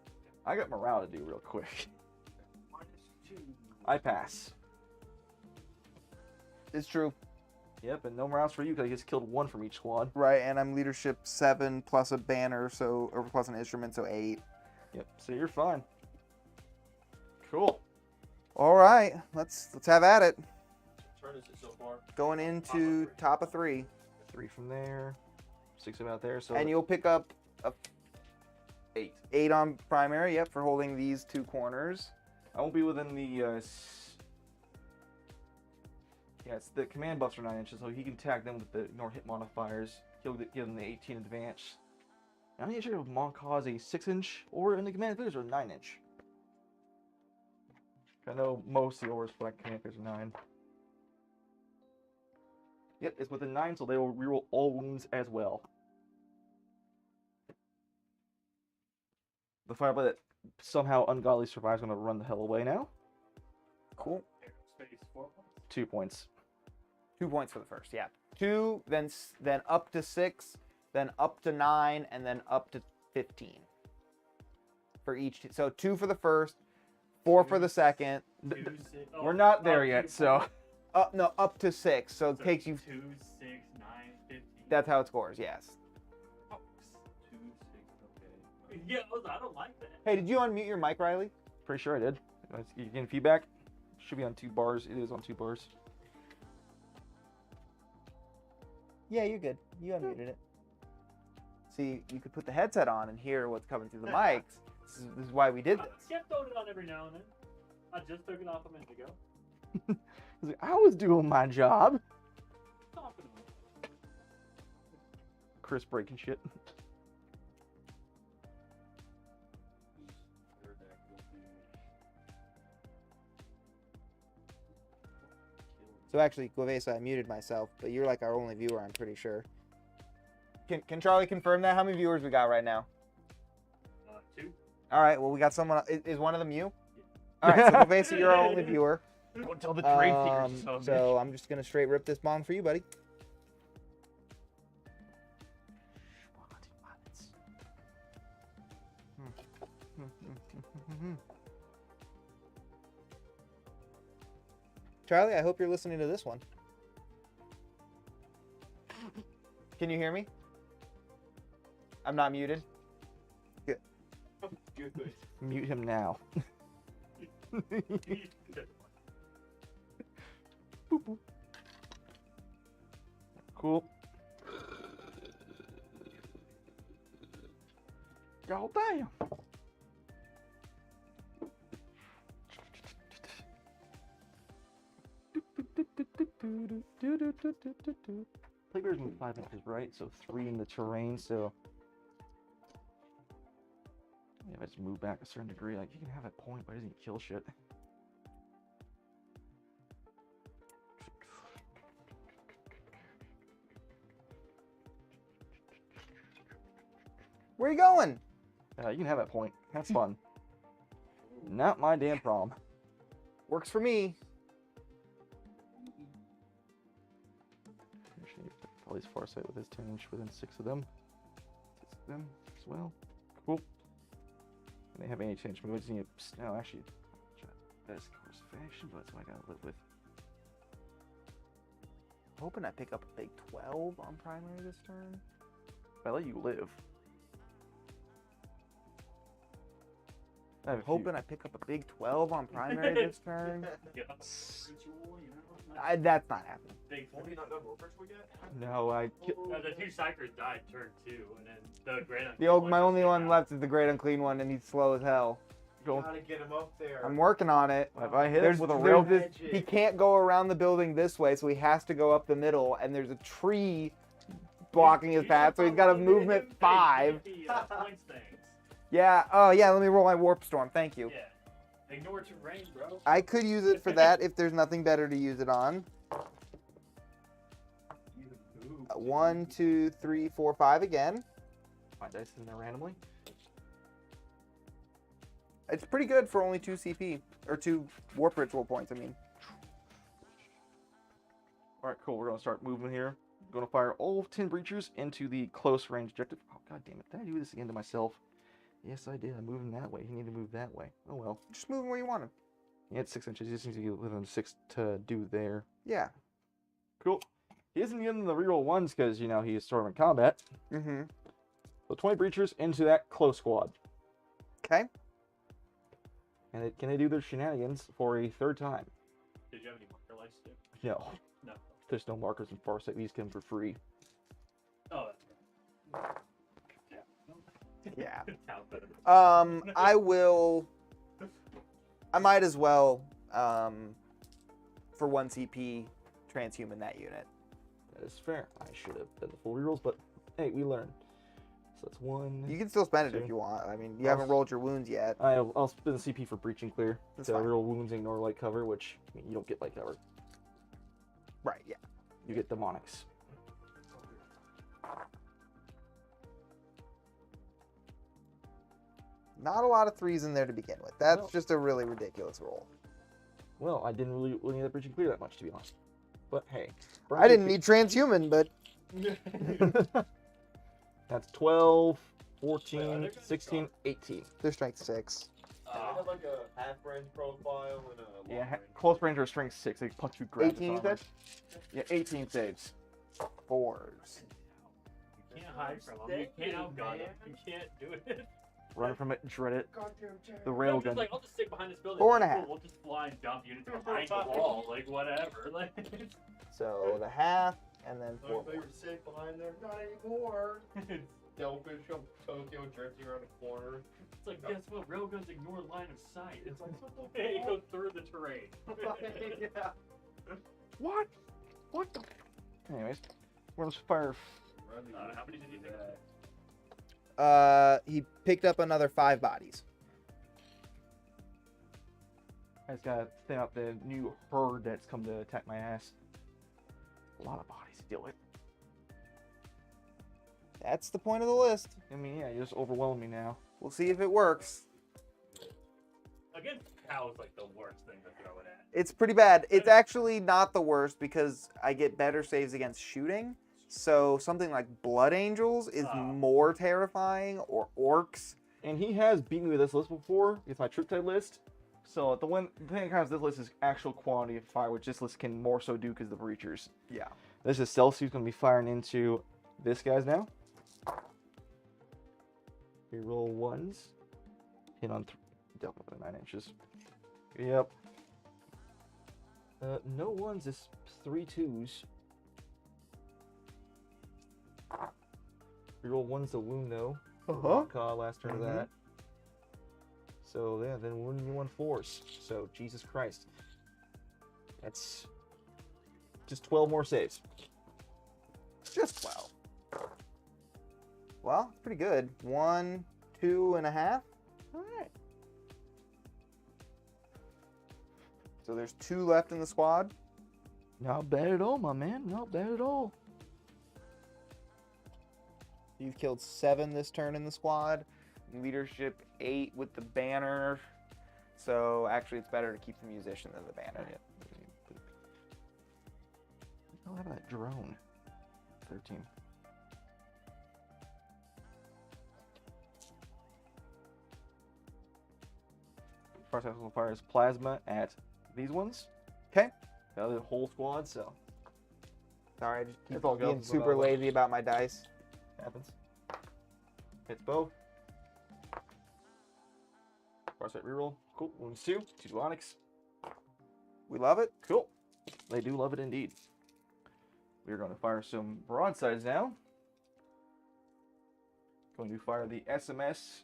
I got morale to do real quick. -2. I pass. It's true. Yep, and no morale for you because he gets killed 1 from each squad. Right, and I'm leadership 7 plus a banner, or plus an instrument, so 8. Yep, so you're fine. Cool. All right, let's have at it. turn is it so far? Going into top of 3. 3 from there, 6 about there. So And you'll pick up a 8. 8 on primary, yep, for holding these 2 corners. I won't be within the. Yes, the command buffs are 9 inches, so he can tag them with the ignore hit modifiers. He'll give them the 18 advance. I'm not sure if Moncaws a 6-inch or in the command figures are 9-inch. I know most of the ores, but command figures are 9. Yep, it's within 9, so they will reroll all wounds as well. The fireblade that somehow ungodly survives going to run the hell away now. Cool. Space 4 points. 2 points. 2 points for the first, yeah. 2, then up to 6, then up to 9, and then up to 15. For each, so 2 for the first, 4 for the second. 2, 6, We're not there yet, so. No, up to 6, so it takes you. 2, 6, 9, 15. That's how it scores, yes. 2, 6, okay. Yeah, I don't like that. Hey, did you unmute your mic, Rylee? Pretty sure I did. You getting feedback? Should be on 2 bars. It is on 2 bars. Yeah, you're good. You unmuted it. See, you could put the headset on and hear what's coming through the mics. This is why we did this. Yeah, throwing it on every now and then. I just took it off a minute ago. I was doing my job. Talking about it. Chris breaking shit. So actually, Guavesa, I muted myself, but you're like our only viewer, I'm pretty sure. Can Charlie confirm that? How many viewers we got right now? 2. All right, well, we got someone. Is one of them you? All right, so Guavesa, you're our only viewer. Don't tell the trade secrets. So I'm just going to straight rip this bomb for you, buddy. Charlie, I hope you're listening to this one. Can you hear me? I'm not muted. Good. Good. Mute him now. Boop, boop. Cool. God damn. Plaguebearers move 5 inches, right? So 3 in the terrain, so yeah, if I just move back a certain degree, like you can have a point, but it doesn't kill shit. Where are you going? You can have that point. That's fun. Not my damn problem. Works for me. Probably Farsight with his 10-inch within 6 of them. 6 of them as well. Cool. And they have 8-inch moves. No, actually, that's course of action, but that's what I gotta live with. Hoping I pick up a big 12 on primary this turn. If I let you live. I'm hoping I pick up a big 12 on primary this turn. That's not happening. Have you not done Warfare yet? No, I killed. No, the 2 psychers died turn 2, and then the Great My only one left is the Great Unclean one, and he's slow as hell. Going. Gotta get him up there. I'm working on it. If I hit There's him with a there's rail, this, he can't go around the building this way, so he has to go up the middle, and there's a tree blocking his path, so he's got a movement 5. Points things. Yeah, oh yeah, let me roll my warp storm, thank you. Yeah. Ignore terrain, bro. I could use it for that if there's nothing better to use it on. 1, 2, 3, 4, 5 again. my dice in there randomly. It's pretty good for only 2 CP, or 2 warp ritual points, I mean. All right, cool. We're gonna start moving here. Going to fire all 10 breachers into the close range objective. Oh, god damn it. Did I do this again to myself? Yes, I did. I'm moving that way. You need to move that way. Oh, well. Just move him where you want him. Yeah, it's 6 inches. He just needs to get within 6 to do there. Yeah. Cool. He isn't getting the reroll ones because, you know, he is sort of in combat. Mm-hmm. So 20 breachers into that close squad. Okay. And can they do their shenanigans for a 3rd time? Did you have any marker lights too? No. No. There's no markers in Farsight. These come for free. Oh, that's right. Yeah. Sounds better. I will... I might as well, for 1 CP, transhuman that unit. That is fair. I should have done the full rerolls, but hey, we learn. So that's 1. You can still spend it if 2. you want. I mean, you haven't rolled your wounds yet. I'll spend the CP for breach and clear. That's So fine. reroll wounds, ignore light cover, which I mean, you don't get light cover. Right, yeah. You get demonics. Not a lot of 3s in there to begin with. That's No. just a really ridiculous roll. Well, I didn't really need that breach and clear that much, to be honest. But hey. I didn't need transhuman, but That's 12, Wait, are 14, they gonna 16, 18. they're strength 6. They have like a half range profile and a long range. Close range or strength 6. They punch you, grab 18, you this said? armor. Yeah, 18 saves. 4s. You can't hide from them. You can't outgun them. You can't do it. Run from it, dread it. Goddamn The I'm railgun. just like, I'll just stick behind this building. 4.5. We'll just fly and dump units behind the wall. Like, whatever. Like, So the half, and then 4. Oh, they were safe behind there. Not anymore. Delfish from Tokyo drifting around a corner. it's like, guess what? Railguns ignore line of sight. It's like, it goes through the terrain. Yeah. What? What the? Anyways, we're gonna fire. How many did you think? He picked up another 5 bodies. I just gotta thin out the new herd that's come to attack my ass. A lot of bodies to deal with. That's the point of the list. I mean, yeah, you just overwhelm me now. We'll see if it works. Against cows, like the worst thing to throw it at. It's pretty bad. It's actually not the worst because I get better saves against shooting. So something like Blood Angels is more terrifying, or Orcs. And he has beat me with this list before. It's my troop type list. So the thing that counts this list is actual quantity of fire, which this list can more so do because of the breachers. Yeah. This is Celsius going to be firing into this guy's now. We roll 1s. Hit on definitely 9 inches. Yep. No 1s, it's 3 2s. Reroll 1's a wound though. Last turn of that. So yeah, then 1 4s. So Jesus Christ. That's just 12 more saves. Just 12. Well, pretty good. 1, 2.5. Alright. So there's 2 left in the squad. Not bad at all, my man. Not bad at all. You've killed 7 this turn in the squad. Leadership 8 with the banner. So actually, it's better to keep the musician than the banner. I'll have that drone. 13. First will fire his plasma at these ones. Okay. The other whole squad, so Sorry, I just keep It's all good. being super lazy about my dice. happens. Hits both. Farsight reroll. Cool. Wounds 2. 2 demonics. We love it. Cool. They do love it indeed. We're going to fire some broadsides now. Going to fire the SMS.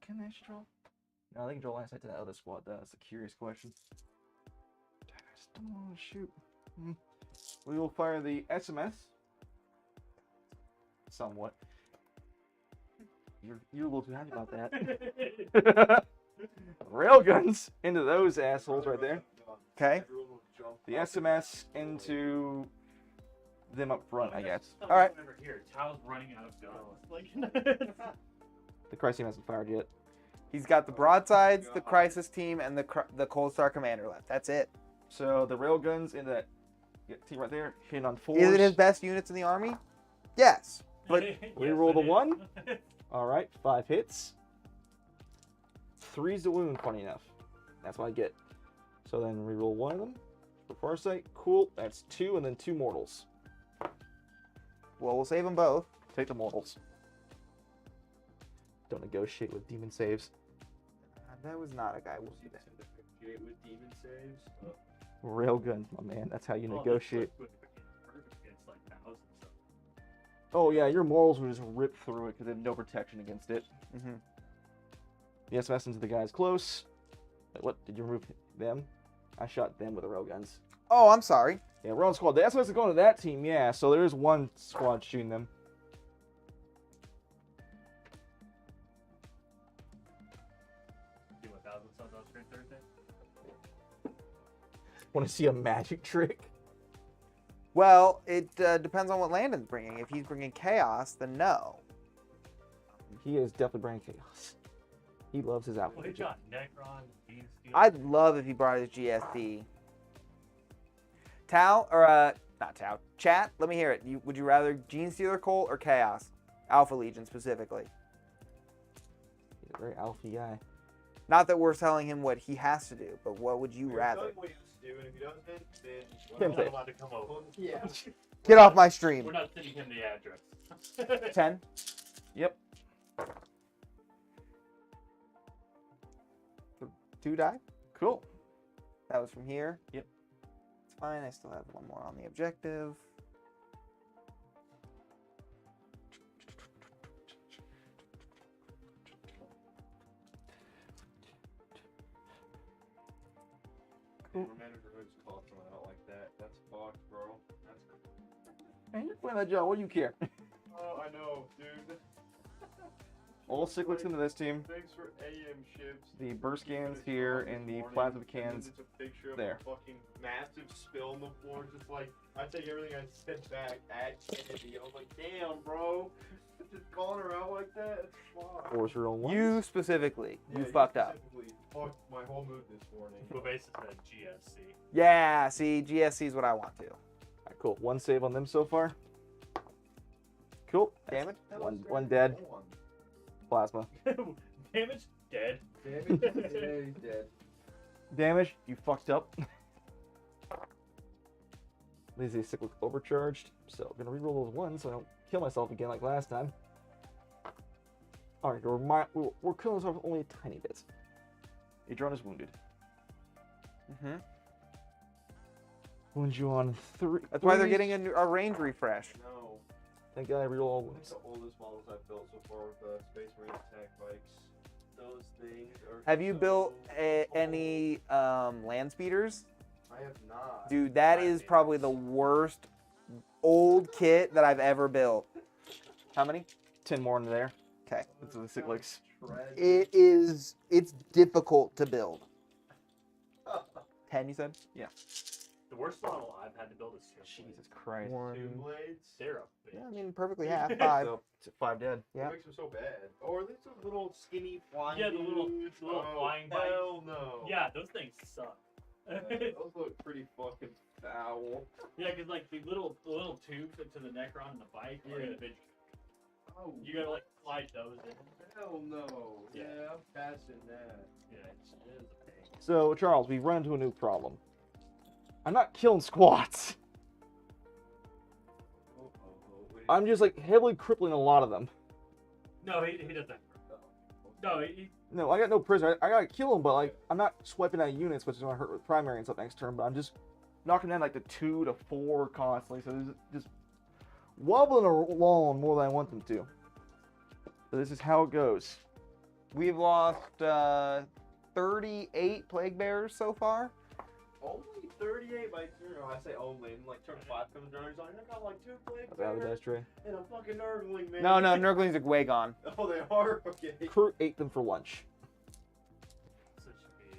Canistral. No, they can draw line of sight to that other squad. That's a curious question. I just don't want to shoot. We will fire the SMS. Somewhat. You're a little too happy about that. Railguns into those assholes right there. Okay. The SMS into them up front, I guess. All right. Over here, Tao's running out of guns. Like, The Crisis team hasn't fired yet. He's got the broadsides, the crisis team, and the Cold Star commander left. That's it. So the railguns in that team right there, hitting on 4s. Is it his best units in the army? Yes. But we roll the 1. All right, 5 hits. 3's the wound, funny enough. That's what I get. So then reroll 1 of them for Farsight. Cool. That's 2, and then 2 mortals. well, we'll save them both. Take the mortals. Don't negotiate with demon saves. That was not a guy we'll do that. Negotiate with demon saves. Railguns, my man. That's how you negotiate. Against like thousands of Oh yeah, your morals will just rip through it because they have no protection against it. Mm-hmm. The SMS into the guys close. Wait, what? Did you remove them? I shot them with the railguns. Oh, I'm sorry. Yeah, we're on squad. The SMS is going to that team, yeah. So there is one squad shooting them. do 1,000 subs on screen Thursday. Want to see a magic trick? Well, it depends on what Landon's bringing. If he's bringing chaos, then no. He is definitely bringing chaos. He loves his Well, outfit. he got Necron, Bean Steel. I'd love if he brought his GSD. Tau, or not Tau. Chat, let me hear it. Would you rather Gene Stealer Cult or Chaos? Alpha Legion specifically. He's a very alpha guy. Not that we're telling him what he has to do, but what would you We're rather? telling what he has to do, and if he doesn't, then We're Tim not safe. allowed to come over. yeah. Get off my stream. We're not sending him the address. 10. Yep. 2 die. Cool. That was from here. Yep. It's fine. I still have one more on the objective. Your manager always calls someone out like that. That's fucked, bro. That's. Man, you're playing that job. What do you care? Oh, I know, dude. All cyclics into this team. Thanks for AM ships. The burst cans here and the plasma cans It's a picture of there. a fucking massive spill on the floor. Just like, I take everything I said back at Kennedy. I was like, damn, bro. Just calling her out like that. It's fucked. Or your own ones. You specifically. Yeah, You fucked up. specifically fucked my whole mood this morning. Well, basically said GSC. Yeah, see, GSC is what I want to. Alright, cool. 1 save on them so far. Cool. Damn it. One dead. Plasma. Damage, dead. Damn it. Yeah, he's dead. Damage, you fucked up. Lazy cyclic overcharged. So I'm gonna reroll those ones so I don't kill myself again like last time. Alright, we're killing ourselves only a tiny bit. Adron is wounded. Mm-hmm. Wound you on 3. That's why they're getting a range refresh. No. Thank God I reroll all It's wounds. the oldest models I've built so far with the Space Marine attack bikes. Those things are. Have you so built old. any land speeders? I have not. Dude, that is probably the worst old kit that I've ever built. How many? 10 more in there. Okay. That's the cyclics. It's difficult to build. 10, you said? Yeah. The worst model I've had to build is Jesus Christ. Two blades. They're a bitch. Yeah, I mean, perfectly half, 5. So, 5 dead. Yeah. What makes them so bad? Or are these those little skinny flying? Yeah, the little- dudes? the little Oh, flying bikes. Hell no. Yeah, those things suck. Those look pretty fucking foul. Yeah, because like the little tubes to the Necron and the bike are Yeah. gonna bitch. Oh, You gotta like slide those in. hell no. Yeah. Yeah, I'm passing that. Yeah, it is a pain. So, Charles, we've run into a new problem. I'm not killing squats. Wait. I'm just like heavily crippling a lot of them. No, he doesn't. No, he No, I got no prisoner. I gotta kill them, but like I'm not swiping out units, which is gonna hurt with primary and stuff next turn. But I'm just knocking down like the 2 to 4 constantly, so they're just wobbling along more than I want them to. So this is how it goes. We've lost 38 plague bearers so far. Only 38 by I say only. And like turn 5 comes around, he's like, I got like 2 plague That's out of the dice bearers tray. and a fucking nurgling, man. No, Nurglings are way gone. Oh, they are? Okay. Kurt ate them for lunch. So it should be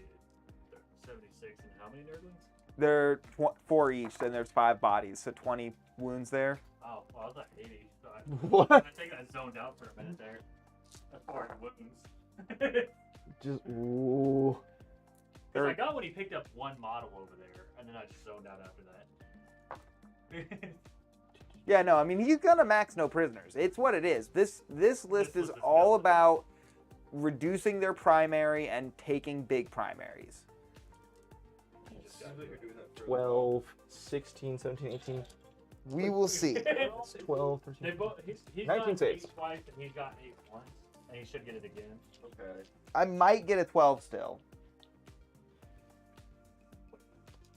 76 and how many nerdlings? They're 4 each, and there's 5 bodies, so 20 wounds there. Oh, well, I was at 80. So What? I think I zoned out for a minute there. That's 40 wounds. Just ooh. Because I got when he picked up one model over there, and then I just zoned out after that. Yeah, no, I mean, he's gonna max no prisoners. It's what it is. This list list is is all nothing. about reducing their primary and taking big primaries. Seems like you're doing that for 12, 16, 17, 18. We will see. That's 12, 13. They both, he's 19 gotten saves. 8 twice, and he's gotten 8 once, and he should get it again. Okay. I might get a 12 still.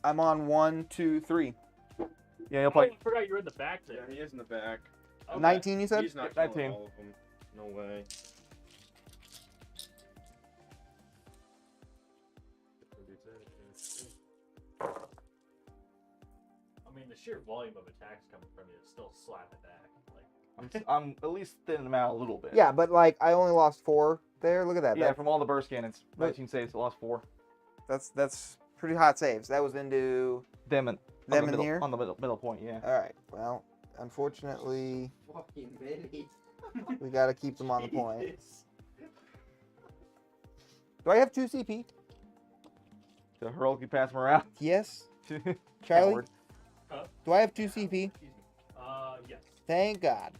I'm on 1, 2, 3. Yeah, he'll Oh, play. I forgot you were in the back Yeah, there. he is in the back. Okay. 19, you said? He's not Yeah, killing 19. all of them. No way. I mean, the sheer volume of attacks coming from you is still slap it back. Like, I'm at least thinning them out a little bit. Yeah, but like I only lost 4 there. Look at that. Yeah, from all the burst cannons. But- 19 saves, lost 4. That's pretty hot saves. That was into Them in, them on the in middle, here. on the middle point, yeah. All right. Well, unfortunately, Fucking many. we got to keep them on the point. Do I have 2 CP? The heroically pass them around. Yes. Charlie, Coward. do I have 2 CP? excuse me. Yes. Thank God.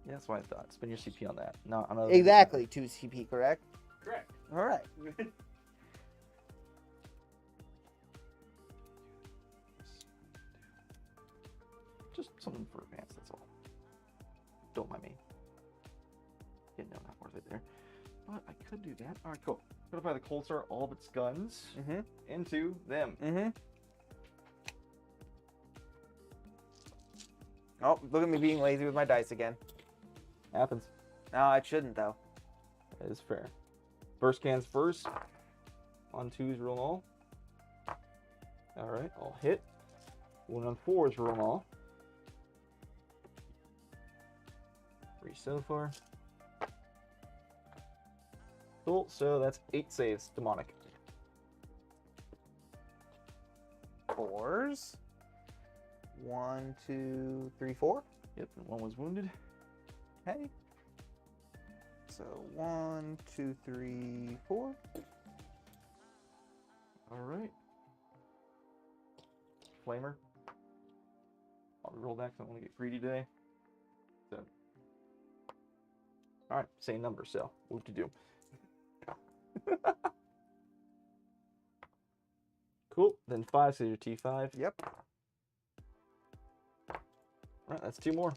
Yeah, that's what I thought. Spend your CP on that. No, on other Exactly 2 CP, correct? Correct. All right. Just something for advance, that's all. Don't mind me. Yeah, no, not worth it there. But I could do that. Alright, cool. Fortify the Cold Star, all of its guns Mm-hmm. into them. Mm-hmm. Oh, look at me being lazy with my dice again. Happens. No, it shouldn't though. That is fair. Burst cans first. On 2s, roll all. Alright, I'll hit. 1 on 4s, roll all. 3 so far. Cool, so that's 8 saves, demonic. 4s. 1, 2, 3, 4. Yep, and 1 was wounded. Okay. So 1, 2, 3, 4. Alright. Flamer. I'll roll back, so I want to get greedy today. So. Alright, same number, so what to do. Cool, then 5, so your T5. Yep. Alright, that's 2 more.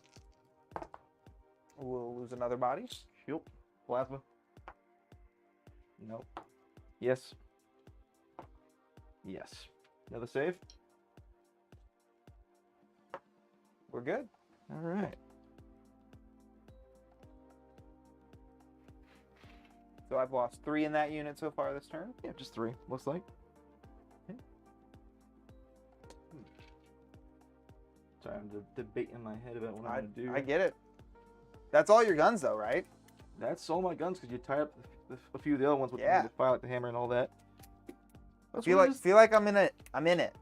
We'll lose another body. Yep. Plasma. Nope. Yes. Yes. Another save. We're good. Alright. So I've lost 3 in that unit so far this turn. Yeah, just 3, looks like. Okay. Sorry, I'm debating in my head about what I'm going to do. I get it. That's all your guns though, right? That's all my guns, because you tie up a few of the other ones with Yeah. the fire, like the hammer and all that. That's Feel what like I'm in it. I'm in it.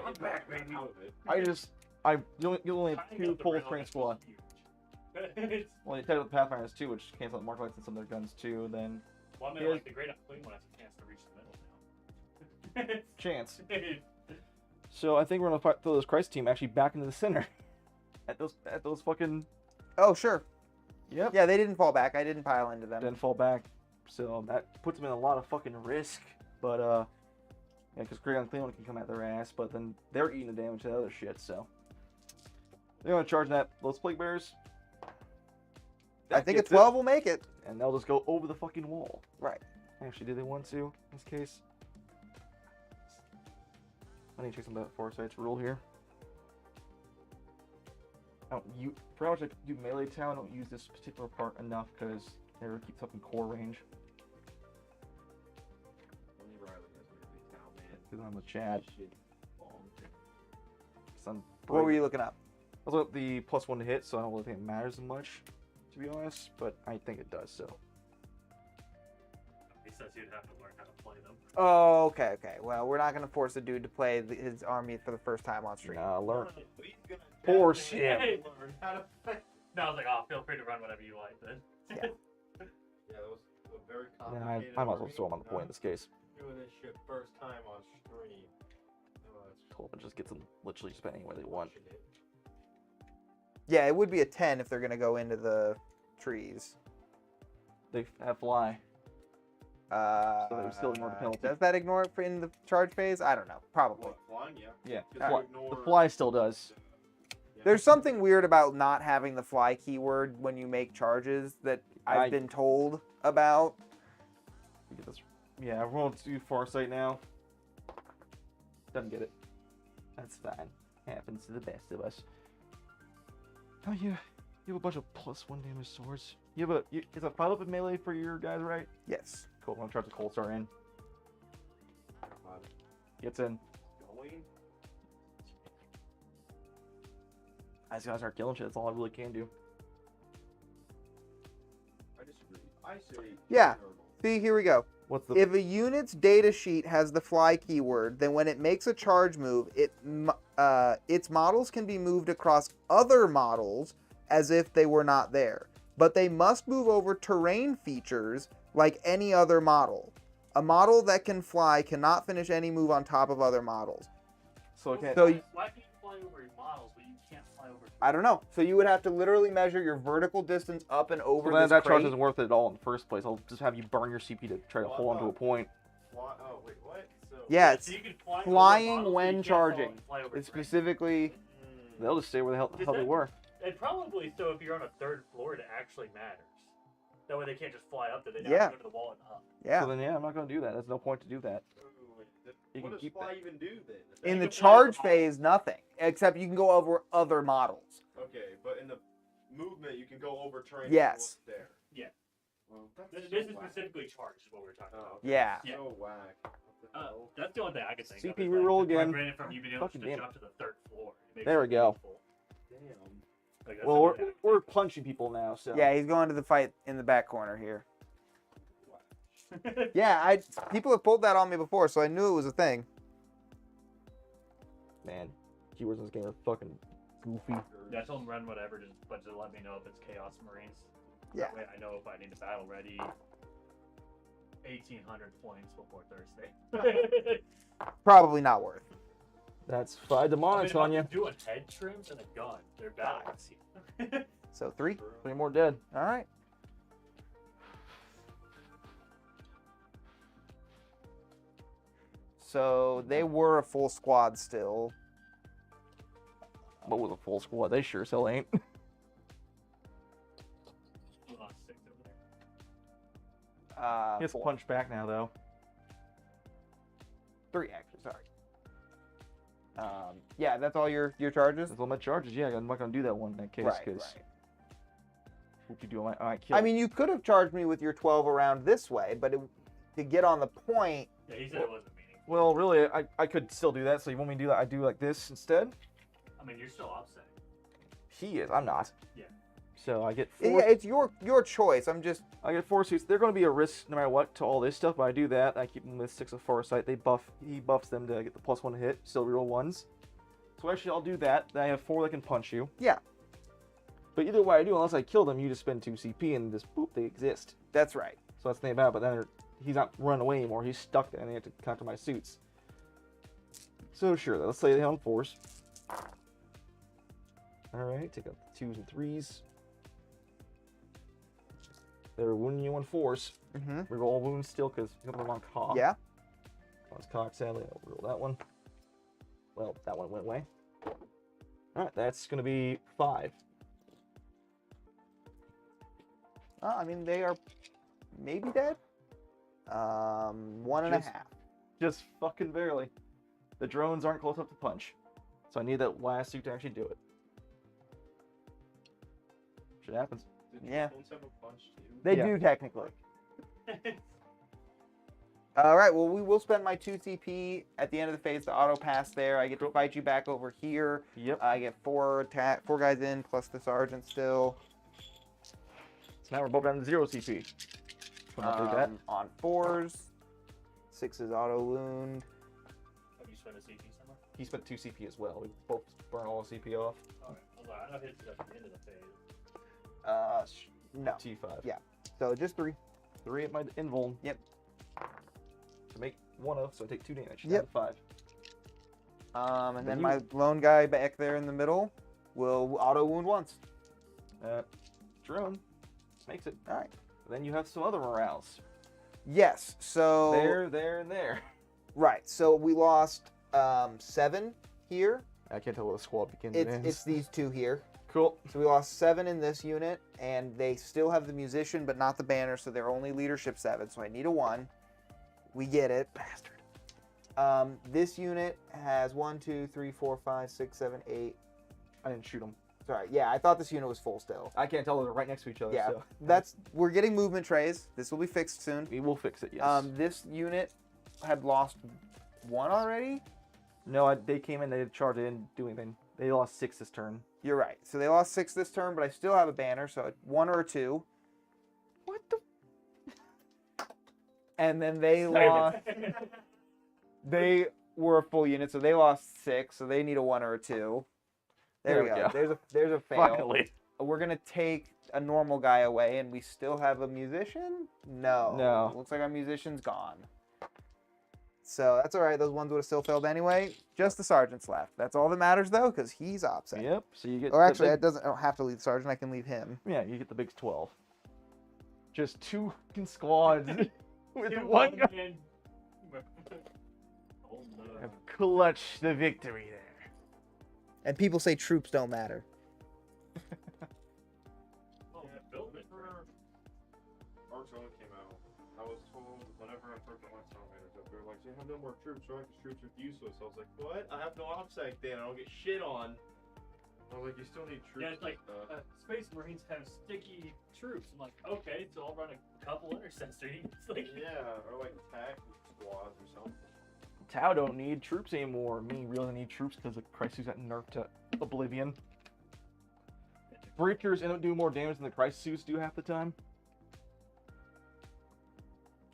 I'm back, baby. you only have Tying 2 up the full railhead strength is squad. huge. It's- Well, you tied up the Pathfinders too, which cancel out mark lights and some of their guns too, then well, I mean, Yeah. like the Great Unclean one has a chance to reach the middle now. chance. So I think we're gonna throw this Christ team actually back into the center. at those fucking Oh, sure. Yep. Yeah, they didn't fall back. I didn't pile into them. Then fall back. So that puts them in a lot of fucking risk. But yeah, because Great Unclean One can come at their ass, but then they're eating the damage to the other shit, so they're gonna charge those plague bearers. I think a gets it, 12 will make it. and they'll just go over the fucking wall. Right. Actually, do they want to in this case? I need to check some of that Farsight's rule here. For how much I do melee town, I don't use this particular part enough because it never keeps up in core range. on the chat. What were you looking up? I was looking up the +1 to hit, so I don't really think it matters much, to be honest. But I think it does. So. He says you'd have to learn how to play them. Oh, okay. Well, we're not gonna force a dude to play his army for the first time on stream. Nah, learn. He's gonna Force definitely him. learn how to play. No, I was like, oh, feel free to run whatever you like then. Yeah, that was a very Nah, complicated. I might as well army. throw him on the point in this case. Doing this shit first time on stream. Coleman just gets them literally just about anywhere they want. Yeah, it would be a 10 if they're gonna go into the trees. They have fly. So they would still ignore the penalty. Does that ignore it in the charge phase? I don't know. Probably. What, flying? Yeah. Yeah, Because the fly still does. There's something weird about not having the fly keyword when you make charges that I've been told about. Yeah, we're going to do Farsight now. Doesn't get it. That's fine. Happens to the best of us. Oh yeah, you have a bunch of +1 damage swords. You have is a 5 up in melee for your guys, right? Yes. Cool. I'm gonna try to cold start in. Gets in. Going? I just gotta start killing shit. That's all I really can do. I disagree. I say. Yeah. Nurgle. See, here we go. What's the? If a unit's data sheet has the fly keyword, then when it makes a charge move, its models can be moved across other models as if they were not there. But they must move over terrain features like any other model. A model that can fly cannot finish any move on top of other models. So okay. So Why can you fly over your models, but you can't fly over? I don't know. So you would have to literally measure your vertical distance up and over So this that charge crate. isn't worth it at all in the first place. I'll just have you burn your CP to try to hold on to a point. Oh wait, what? So. Yeah, it's So you can fly over flying models, but when you can't charging. fly over It's terrain. specifically. They'll just stay where the hell Is they that- were. And probably so if you're on a third floor, it actually matters. That way they can't just fly up there. They Yeah. have to go to the wall and up. Yeah. So then yeah, I'm not gonna do that. There's no point to do that. You What can does keep fly that. even do then? In the can fly over charge models. phase, nothing. Except you can go over other models. Okay, but in the movement, you can go over terrain. Yes. There. Yeah. Well, that's This so is whack. specifically charge, is what we're talking about. Oh, okay. Yeah. Yeah. So whack. What the hell? That's the only thing I can think of. CP is, reroll like, again. Granted, from you being able to Fucking just damn jump to the third floor. It makes There we it go. painful. Damn. Like, that's Well, the we're, only thing I can we're think punching people now, so. Yeah, he's going to the fight in the back corner here. of. Yeah, people have pulled that on me before, so I knew it was a thing. Man, keywords in this game are fucking goofy. Yeah, I told him run whatever, but just let me know if it's Chaos Marines. Yeah. That way I know if I need to battle ready 1,800 points before Thursday. Probably not worth. That's 5 I mean, demonics if on I'm you. just doing head trims and a gun, they're bad. So 3. 3 more dead. All right. So they were a full squad still. But with a full squad, they sure as hell ain't. We lost 6 over there. He has to 4. punch back now, though. 3 actually. Sorry. Yeah, that's all your charges. That's all my charges. Yeah, I'm not gonna do that one in that case, Right. because Right. what you do, I kill. I mean, you could have charged me with your 12 around this way, but to get on the point. Yeah, he said it wasn't meaningful. well, really, I could still do that. So you want me to do that? I do like this instead. I mean, you're still offsetting. He is. I'm not. Yeah. So I get Yeah, 4. it's your choice. I'm just. I get 4 suits. They're going to be a risk no matter what to all this stuff, but I do that. I keep them with 6 of Farsight. He buffs them to get the +1 to hit, still reroll 1s. So actually, I'll do that. Then I have 4 that can punch you. Yeah. But either way I do, unless I kill them, you just spend 2 CP and just boop, they exist. That's right. So that's the thing about it. But then he's not running away anymore. He's stuck there, and they have to counter my suits. So sure, let's say they on 4s. All right, take out the 2s and 3s. They're wounding you on 4s. Mm-hmm. Reroll wounds still because you got them on cock. Yeah. That's cock, sadly. I'll roll that one. Well, that one went away. Alright, that's going to be 5. I mean, they are maybe dead. 1.5. Just fucking barely. The drones aren't close enough to punch. So I need that last suit to actually do it. Shit happens. Did Yeah. drones have a punch too? They Yeah. do technically. All right, well, we will spend my 2 CP at the end of the phase to auto pass there. I get to fight you back over here. Yep. I get 4 guys in plus the sergeant still. So now we're both down to 0 CP. That. On 4s. 6 is auto wound. Have you spent a CP somewhere? He spent 2 CP as well. We both burn all CP off. Alright. I know his is at the end of the phase. No. T5. Yeah. So just 3. 3 at my invuln. Yep. To make 1 of, so I take 2 damage. Yep. Down to 5. And then my lone guy back there in the middle will auto wound once. Drone makes it. All right. Then you have some other morales. Yes. So There, and there. right. So we lost 7 here. I can't tell what the squad begins and ends. It's these 2 here. Cool. So we lost 7 in this unit, and they still have the musician, but not the banner, so they're only leadership 7. So I need a 1. We get it, bastard. This unit has 1, 2, 3, 4, 5, 6, 7, 8. I didn't shoot him. Sorry, yeah, I thought this unit was full still. I can't tell they're right next to each other. Yeah, So. we're getting movement trays. This will be fixed soon. We will fix it. Yes. This unit had lost 1 already. No, they came in. They didn't charge. They didn't do anything. They lost 6 this turn. You're right. So they lost 6 this turn, but I still have a banner, so 1 or 2. What the? And then they lost. They were a full unit, so they lost 6. So they need a 1 or a 2. There we go. There's a fail. Finally. We're gonna take a normal guy away, and we still have a musician. No. Looks like our musician's gone. So that's all right. Those ones would have still failed anyway. Just the sergeant's left. That's all that matters, though, because he's opposite. Yep. So you get. Or actually, I don't have to leave the sergeant. I can leave him. Yeah, you get the big 12. Just 2 squads with 1 guy. Have clutched the victory there. And people say troops don't matter. Arks only came out. I was told whenever I took my songwriters up, they were like, "You have no more troops, right? Because troops are useless." I was like, "What? I have no OPSEC then. I don't get shit on." I was like, "You still need troops." Yeah, it's like Space Marines have sticky troops. I'm like, okay, so I'll run a couple intercessors. It's like, yeah, or like attack squads or something. Tau don't need troops anymore. Me really need troops because the Crisis got nerfed to oblivion. Breakers end up doing more damage than the Crisis suits do half the time.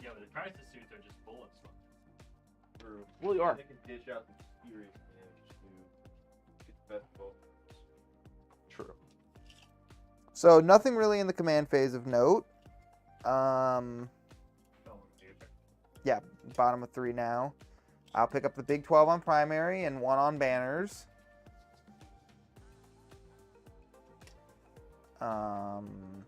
yeah, but the crisis suits are just bullets. True. Well, they are. They can dish out some serious damage to get the best of both. True. So nothing really in the command phase of note. Yeah, bottom of 3 now. I'll pick up the big 12 on primary and 1 on banners. And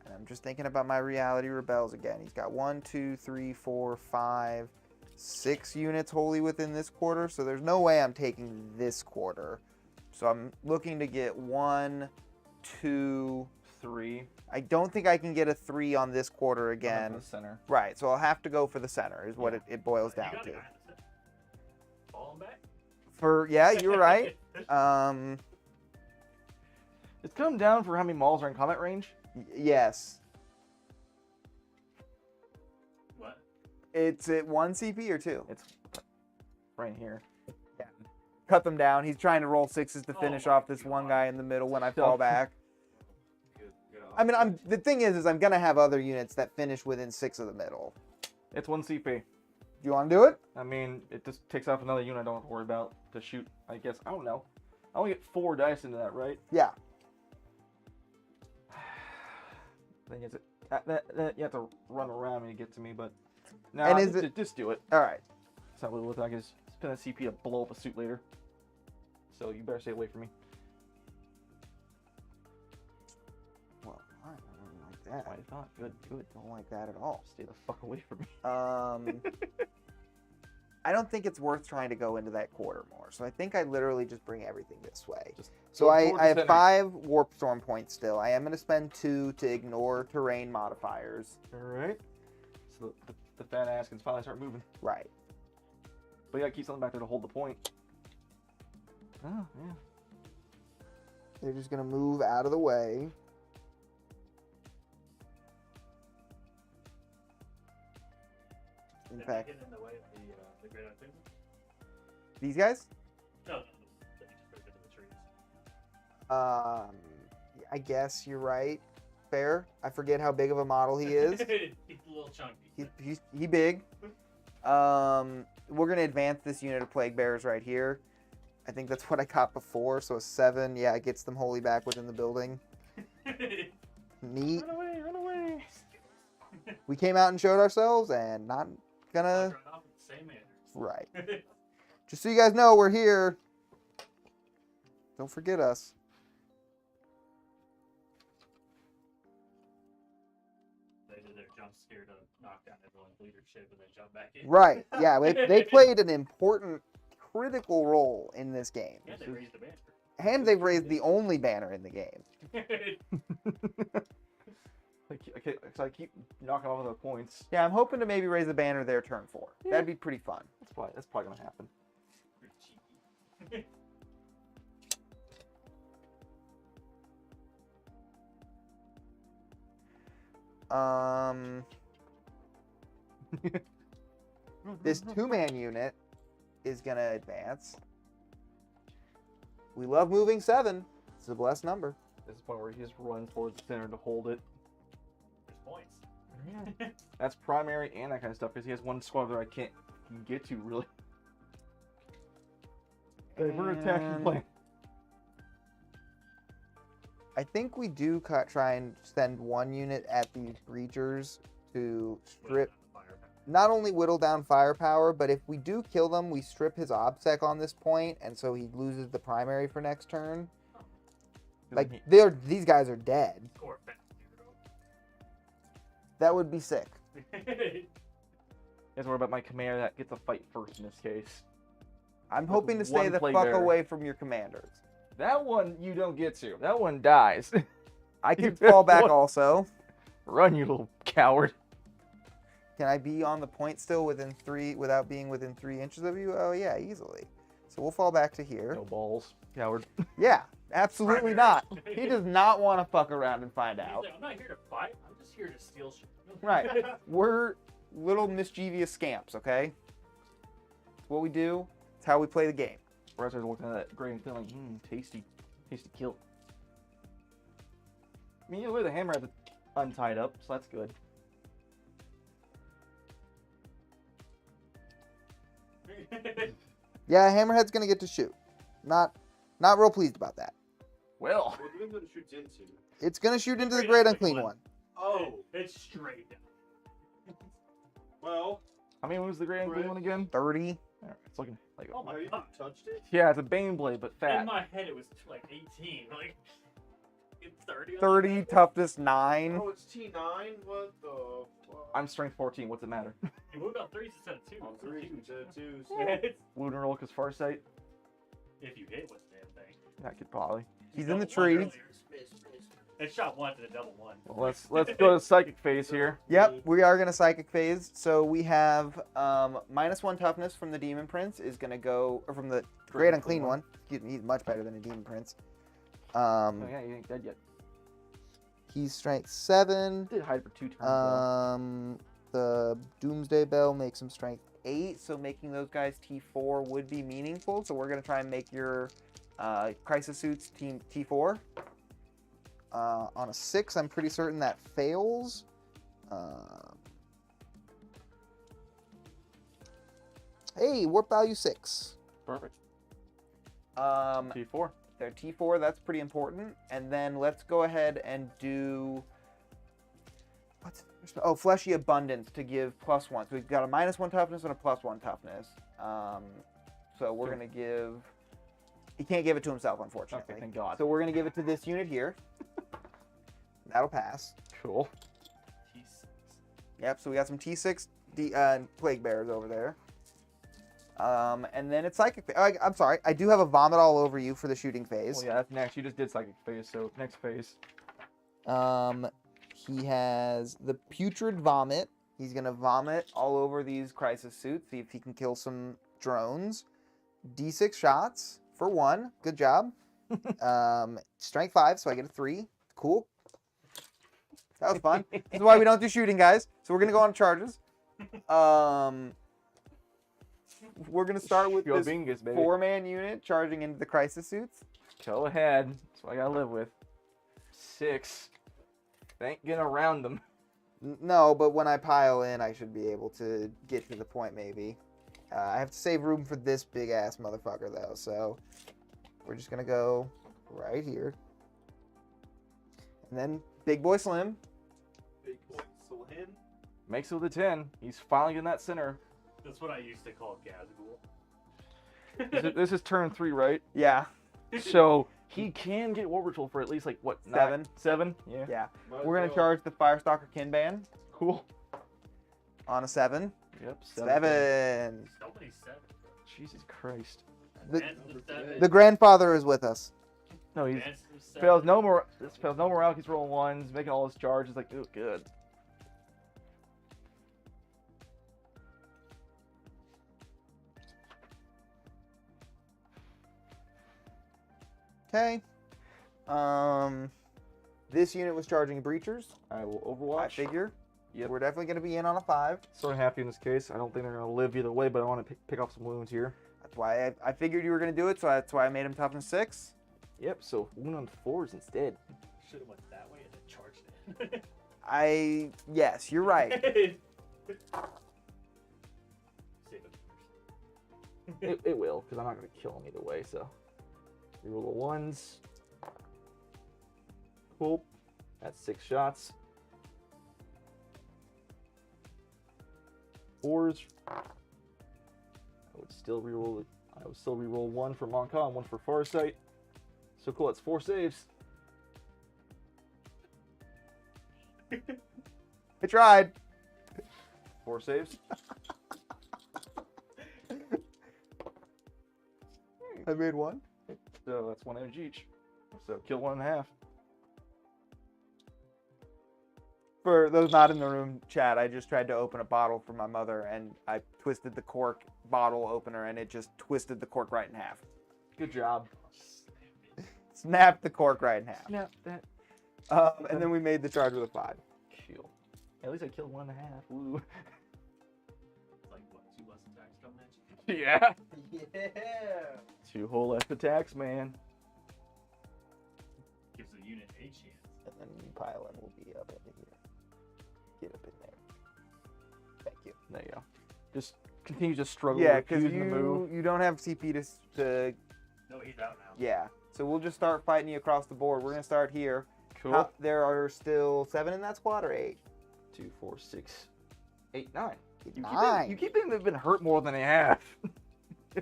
I'm just thinking about my reality rebels again. He's got 1, 2, 3, 4, 5, 6 units wholly within this quarter, so there's no way I'm taking this quarter. So I'm looking to get 1, 2, 3. I don't think I can get a 3 on this quarter again. The center. Right, so I'll have to go for the center is what it boils down to. Falling back? Yeah, you're right. It's come down for how many mauls are in combat range. Yes. What? It's at 1 CP or 2? It's right here. Yeah. Cut them down. He's trying to roll 6s to finish off this one guy in the middle when I fall back. I mean, the thing is I'm gonna have other units that finish within 6 of the middle. It's 1 CP. Do you want to do it? I mean, it just takes off another unit I don't have to worry about to shoot, I guess. I don't know. I only get 4 dice into that, right? Yeah. Then you have to run around when you get to me, but no, And just do it. All right. It's not really worth it. I can just spend a CP to blow up a suit later. So you better stay away from me. Well, I don't like that. Why not? Good. Don't like that at all. Stay the fuck away from me. I don't think it's worth trying to go into that quarter more. So I think I literally just bring everything this way. Just so go I towards the have center. 5 warp storm points still. I am going to spend 2 to ignore terrain modifiers. Alright. So the fat ass can finally start moving. Right. But you gotta keep something back there to hold the point. Oh, yeah. They're just going to move out of the way. Did fact. they get in the way of the Great Unclean? These guys? No, that you just put into the trees. I guess you're right. Fair. I forget how big of a model he is. He's a little chunky. He big. We're gonna advance this unit of plaguebearers right here. I think that's what I caught before. So a 7, yeah, it gets them wholly back within the building. Neat. Run away, run away. We came out and showed ourselves, and not gonna. Right off in the same manner. Right. Just so you guys know, we're here. Don't forget us. They did their jump scare to knock down everyone's leadership and then jump back in. Right. Yeah. They played an important, critical role in this game. Yeah, they raised the banner. And they've raised the only banner in the game. I keep knocking off their points. Yeah, I'm hoping to maybe raise the banner their turn 4. Yeah. That'd be pretty fun. That's probably gonna happen. Pretty cheeky. This 2-man unit is gonna advance. We love moving 7. It's a blessed number. This is the point where he just runs towards the center to hold it. There's points. That's primary and that kind of stuff because he has one squad that I can't get to really. We're attacking And plan. I think we do try and send one unit at these breachers to strip. Not only whittle down firepower, but if we do kill them, we strip his obsec on this point, and so he loses the primary for next turn. Like these guys are dead. That would be sick. That's worry about my commander that gets a fight first in this case. I'm hoping to stay one the fuck plaguebearer. away from your commanders. That one you don't get to. That one dies. I can fall back also. Run, you little coward. Can I be on the point still within 3 without being within 3 inches of you? Oh yeah, easily. So we'll fall back to here. No balls, coward. Yeah, absolutely not. He does not want to fuck around and find He's out. like, I'm not here to fight. I'm just here to steal shit. Right. We're little mischievous scamps, okay? It's what we do. It's how we play the game. Whereas I was looking at that gray and thin, like, tasty. Tasty kill. I mean, either way, the hammer has it untied up, so that's good. Yeah, Hammerhead's gonna get to shoot. Not real pleased about that. Well, What do you think it shoots into? It's gonna shoot into the Great Unclean one. Oh, It's straight down. well. how many moves the gray and blue one again? 30. Alright, it's looking like. Oh my Have you god. touched it? Yeah, it's a Bane blade, but fat. In my head, it was like 18. Like, it's 30. 30, toughness 9. Oh, it's T9? What the fuck? I'm strength 14. What's it matter? You moved on 3s instead of 2. On 3 instead of 2s. It's- Lunar roll because Farsight. if you hit with the damn thing. That could probably. He's in the Double one tree. earlier. It shot 1 to the double 1. Well, let's go to psychic phase here. Yep, we are gonna Psychic Phase. So we have -1 toughness from the Demon Prince is gonna go, or from the Great Unclean one. Excuse me, he's much better than a Demon Prince. Oh, yeah, you ain't dead yet. He's strength 7. Did hide for 2 turns. though. The Doomsday Bell makes him strength 8, so making those guys T4 would be meaningful. So we're gonna try and make your Crisis Suits team T4. On a 6, I'm pretty certain that fails. Hey, warp value 6. Perfect. Um, T4. They're T4, that's pretty important. And then let's go ahead and do... Fleshy Abundance to give +1. So we've got a -1 toughness and a +1 toughness. So we're Sure. going to give... He can't give it to himself, unfortunately. Okay, thank God. So we're going to give it to this unit here. That'll pass. Cool. T6. Yep, so we got some T6 Plague Bearers over there. And then it's Psychic Phase. I'm sorry, I do have a Vomit All Over You for the shooting phase. Well, yeah, that's next. You just did psychic phase, so next phase. He has the Putrid Vomit. He's going to vomit all over these Crisis Suits, see if he can kill some drones. D6 shots for 1. Good job. Strength 5, so I get a 3. Cool. That was fun. This is why we don't do shooting, guys. So we're going to go on charges. We're gonna start with Go this Bingus, baby. 4-man unit charging into the crisis suits. Go ahead. That's what I gotta live with. 6. Ain't getting around them. No, but when I pile in, I should be able to get to the point, maybe. I have to save room for this big-ass motherfucker, though, so we're just going to go right here. And then Big Boy Slim. Big boy Slim. Makes it with a 10. He's finally in that center. That's what I used to call Gazgul. This is turn 3, right? Yeah, So he can get War Ritual for at least, like, what, 7. 9? 7? Yeah. Yeah. Might as We're going to well. charge the Firestalker Kinban Cool. on a 7. Yep. 7. So many sevens, bro. Jesus Christ. The- Advance to 7. The grandfather is with us. No, he's Advance to 7. fails no more. This fails no morale. He's rolling 1s, making all his charges. Like, ooh, good. Okay. This unit was charging breachers. I will I Overwatch. figure. Yep. We're definitely going to be in on a 5. So happy in this case. I don't think they're going to live either way, but I want to pick off some wounds here. That's why I figured you were going to do it, so that's why I made him toughness 6. Yep, so wound on 4s instead. Should have went that way and then charged it. Yes, you're right. Save it It will, because I'm not going to kill him either way, so. Reroll the 1s. Cool. That's 6 shots. 4s. I would still reroll it. I would still reroll 1 for Monka and 1 for Farsight. So cool, that's 4 saves. I tried. 4 saves. I made 1. So that's 1 damage each. So kill 1.5. For those not in the room, chat, I just tried to open a bottle for my mother, and I twisted the cork bottle opener, and it just twisted the cork right in half. Good job. Snapped the cork right in half. Snap that. And then we made the charge with a 5. Kill. At least I killed 1.5. Woo. like what? 2 less attacks coming at you? Yeah. Yeah. 2 whole left attacks, man. Gives the unit a chance. And then you pile in, we'll be up in here. Get up in there. Thank you. There you go. Just continue to struggle Yeah, with because using the move. you don't have CP to No, he's out now. yeah. So we'll just start fighting you across the board. We're gonna start here. Cool. There are still 7 in that squad or 8? 2, 4, 6, 8, 9. You 9. keep thinking they've been hurt more than they have.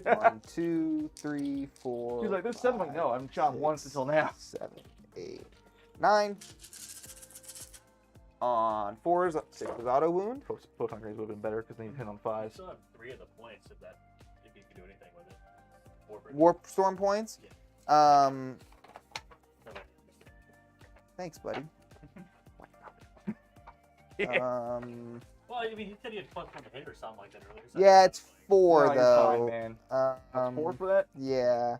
1, 2, 3, 4. He's like, there's 7. Like, no, I'm shot once until now. 7, 8, 9. On 4s, 6 is auto wound. Photon grenades would have been better because they hit on You 5s. still have 3 of the points if you can do anything with it. Warbrick. Warp storm points. No, wait. Thanks, buddy. Yeah. Well, I mean, he said he had +1 to hit or something like that earlier. so Yeah, that's it's fine. 4 No, you're fine, though. man. That's 4 for that? Yeah.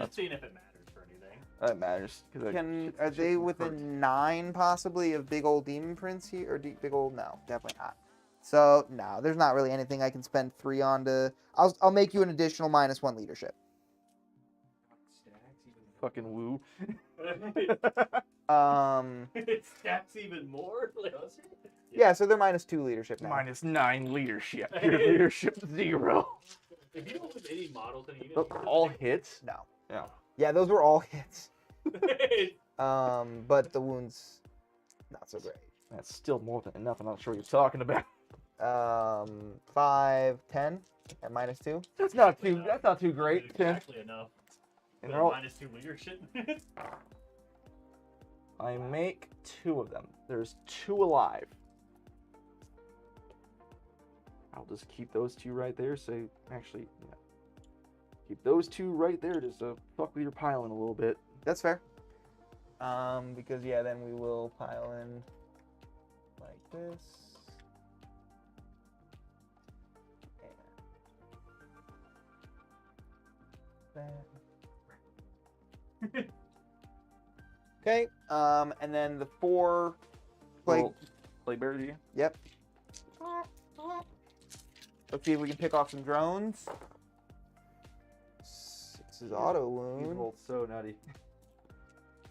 Just seeing if it matters for anything. That matters. Are they within 9 possibly of big old demon prince here, or big old? No, definitely not. So no, there's not really anything I can spend 3 on to. I'll make you an additional -1 leadership. Fucking woo. It stacks even more? Like, Yeah, so they're -2 leadership now. -9 leadership. Your leadership 0. If you don't put any models in a unit, Those are all hits? No. Yeah. Yeah, those were all hits. hit. But the wounds, not so great. That's still more than enough. I'm not sure what you're talking about. 5, 10 at -2. That's not too great. Exactly enough. And But they're all, -2 leadership. I make 2 of them. There's 2 alive. I'll just keep those 2 right there. So actually, yeah. Keep those 2 right there just to fuck with your piling a little bit. That's fair. Because yeah, then we will pile in like this. Okay. And then the 4 plague. plaguebearers you. Yep. Let's see if we can pick off some drones. 6 is auto These wound. rolled so nutty.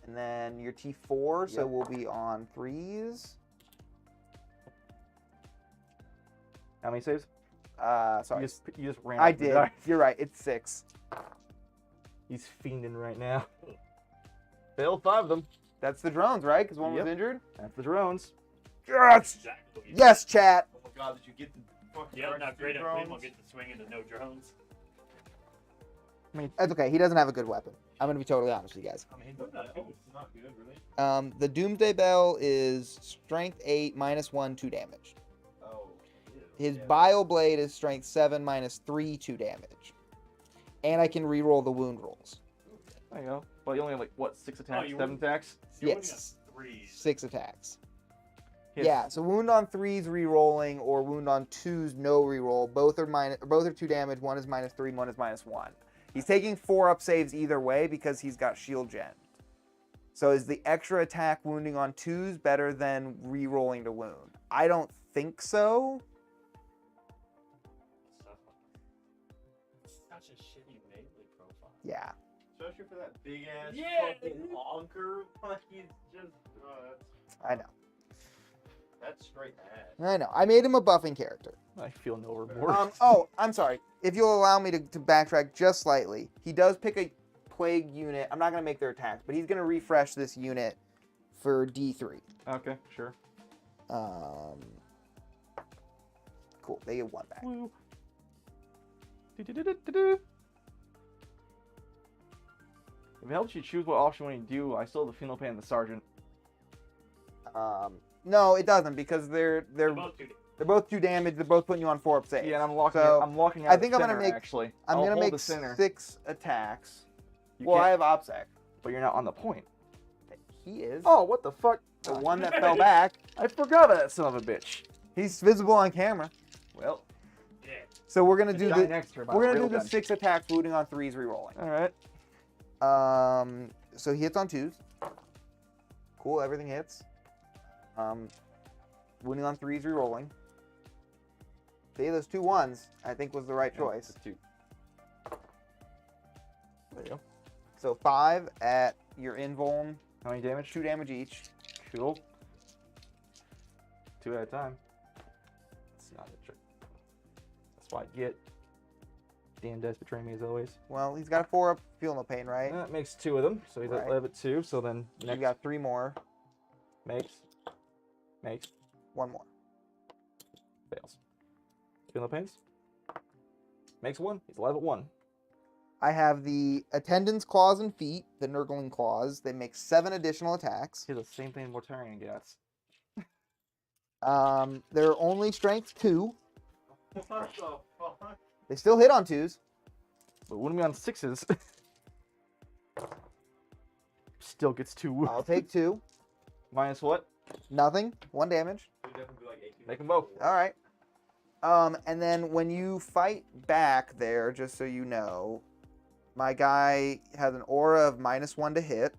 And then your T4, so Yep. we'll be on 3s. How many saves? Sorry. You just ran. I off the did. die. You're right. It's 6. He's fiending right now. Failed 5 of them. That's the drones, right? Because one Yep. was injured. That's the drones. Yes. Exactly what you Yes, chat. Oh my god, did you get the fucking Yeah, correct not great. drones? Cleveland get to swing into no drones. That's okay. He doesn't have a good weapon. I'm gonna be totally honest with you guys. I mean, Not not good. good. Not good, really. The Doomsday Bell is strength 8, -1, 2 damage. Oh. Ew. His Yeah. Bile Blade is strength 7, -3, 2 damage. And I can reroll the wound rolls. There you go. But you only have like what, 6 attacks, you 7 wouldn't- attacks? You're winning Yes. on 3s. 6 attacks. Hits. Yeah, so wound on 3s re-rolling or wound on 2s no reroll. Both are 2 damage. One is -3, one is -1. He's taking 4 up saves either way because he's got shield gen. So is the extra attack wounding on 2s better than re-rolling to wound? I don't think so. Such a shitty melee profile. Yeah. Especially for that big ass Yeah, fucking dude. honker. Like he's just. I know. That's straight ass. I know. I made him a buffing character. I feel no remorse. Oh, I'm sorry. If you'll allow me to backtrack just slightly, he does pick a plague unit. I'm not going to make their attacks, but he's going to refresh this unit for D3. Okay, sure. Cool. They get 1 back. Woo. Do-do-do-do-do-do. If it helps you choose what option when you do, I still have the Funeral Pain and the Sergeant. No, it doesn't because they're Both 2D. both 2 damage. They're both putting you on 4 up saves. Yeah, and I'm locking. So, I'm locking out. I think the I'm gonna center, make- Actually, I'm I'll going to hold make the center. 6 attacks. You Well, I can't- have OPSEC. but you're not on the point. He is. Oh, what the fuck? The one that fell back. I forgot about that son of a bitch. He's visible on camera. Well, Yeah. So we're going to do die the next turn by we're going to rail do the gun. 6 attacks looting on 3s rerolling. All right. So he hits on 2s. Cool, everything hits. Wounding on 3s rerolling. See, those 2 1s, I think was the right choice. It's 2. There you go. So 5 at your invuln, How many damage? 2 damage each. Cool. 2 at a time. It's not a trick. That's what I get. Dan does betray me as always. Well, he's got a 4 up, feel no pain, right? That makes 2 of them, so he's Right. at 2. So then You next got 3 more, makes 1 more. fails. Feel no pains. Makes 1. He's alive at 1. I have the Attendant's Claws and Feet, the Nurgling Claws. They make 7 additional attacks. He's the same thing Mortarion gets. They're only strength 2. What the fuck? They still hit on 2s. But wouldn't be on 6s. Still gets 2. I'll take 2. Minus what? Nothing. 1 damage. It'd definitely be like 18. Make 'em both. All right. And then when you fight back there, just so you know, my guy has an aura of -1 to hit.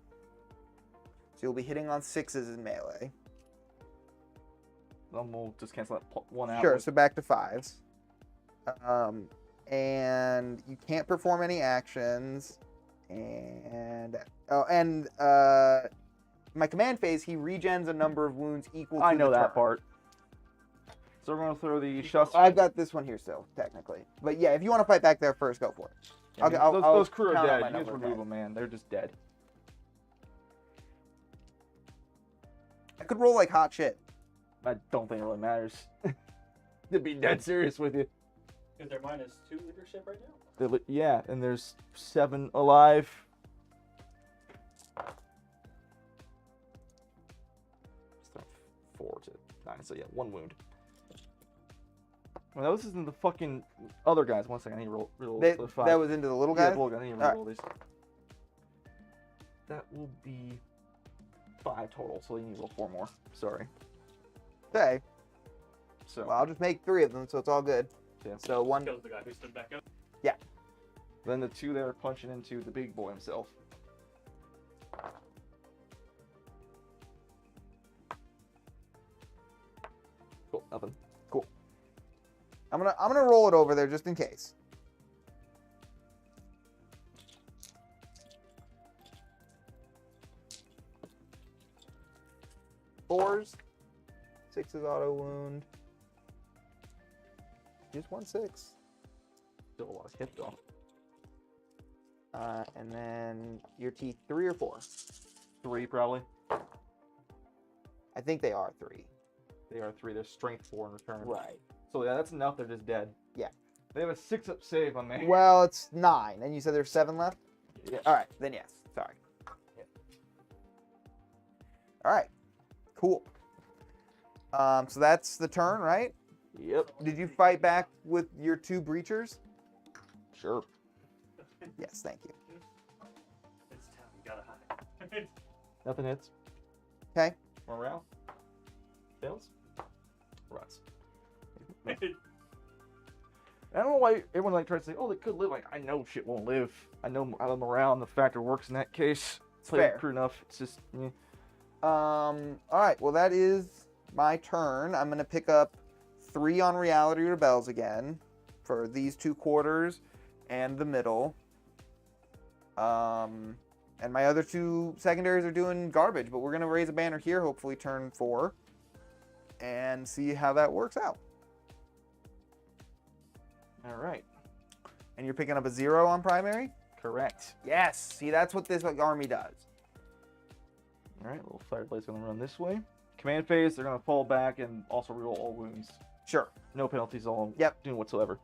So you'll be hitting on 6s in melee. Then we'll just cancel that 1 out. Sure, so back to 5s. And you can't perform any actions. And my command phase, he regens a number of wounds equal to I know the that turn. part. So we're gonna throw the shots. I've got this one here still, technically. But yeah, if you want to fight back there first, go for it. Yeah, Okay, I'll those crew are count on dead. my You just number, remove okay. them, man. They're just dead. I could roll like hot shit. I don't think it really matters. To be dead serious with you. Because they're -2 leadership right now. Yeah, and there's 7 alive. 4 to 9, so yeah, 1 wound. Well, this isn't the fucking other guys. 1 second, I need to roll the 5. That was into the little Yeah, guys? the little guy. I need to Alright. roll these. That will be 5 total, so you need to roll 4 more. Sorry. Okay. So, Well, I'll just make 3 of them, so it's all good. yeah. So one. Kills the guy who stood back up. Then the 2 there punching into the big boy himself. Cool. Nothing. I'm gonna roll it over there just in case. Fours. 6 is auto wound. Just 1 6. Still a lot of hit though. And then your teeth 3 or 4. 3 probably. I think they are 3. They are 3. They're strength 4 in return. Right. So yeah, that's enough. They're just dead. Yeah. They have a 6-up save on me. Well, it's 9, and you said there's 7 left. Yeah. All right, then yes. Sorry. Yeah. All right. Cool. So that's the turn, right? Yep. Did you fight back with your 2 breachers? Sure. Yes, thank you. It's town. You gotta hide. Nothing hits. Okay. Morale. Fails. Ruts. I don't know why everyone like tries to say, "Oh, they could live." Like, I know shit won't live. I know how the morale and the factor works in that case. It's Played fair. it true enough. It's just, All right. Well, that is my turn. I'm gonna pick up 3 on Reality Rebels again for these 2 quarters and the middle. And my other 2 secondaries are doing garbage, but we're gonna raise a banner here, hopefully turn 4, and see how that works out. all right. And you're picking up a 0 on primary? Correct. Yes. See, that's what this army does. All right. Little fireblade's gonna run this way. Command phase. They're gonna fall back and also reroll all wounds. Sure. No penalties. All. Yep. Doing whatsoever.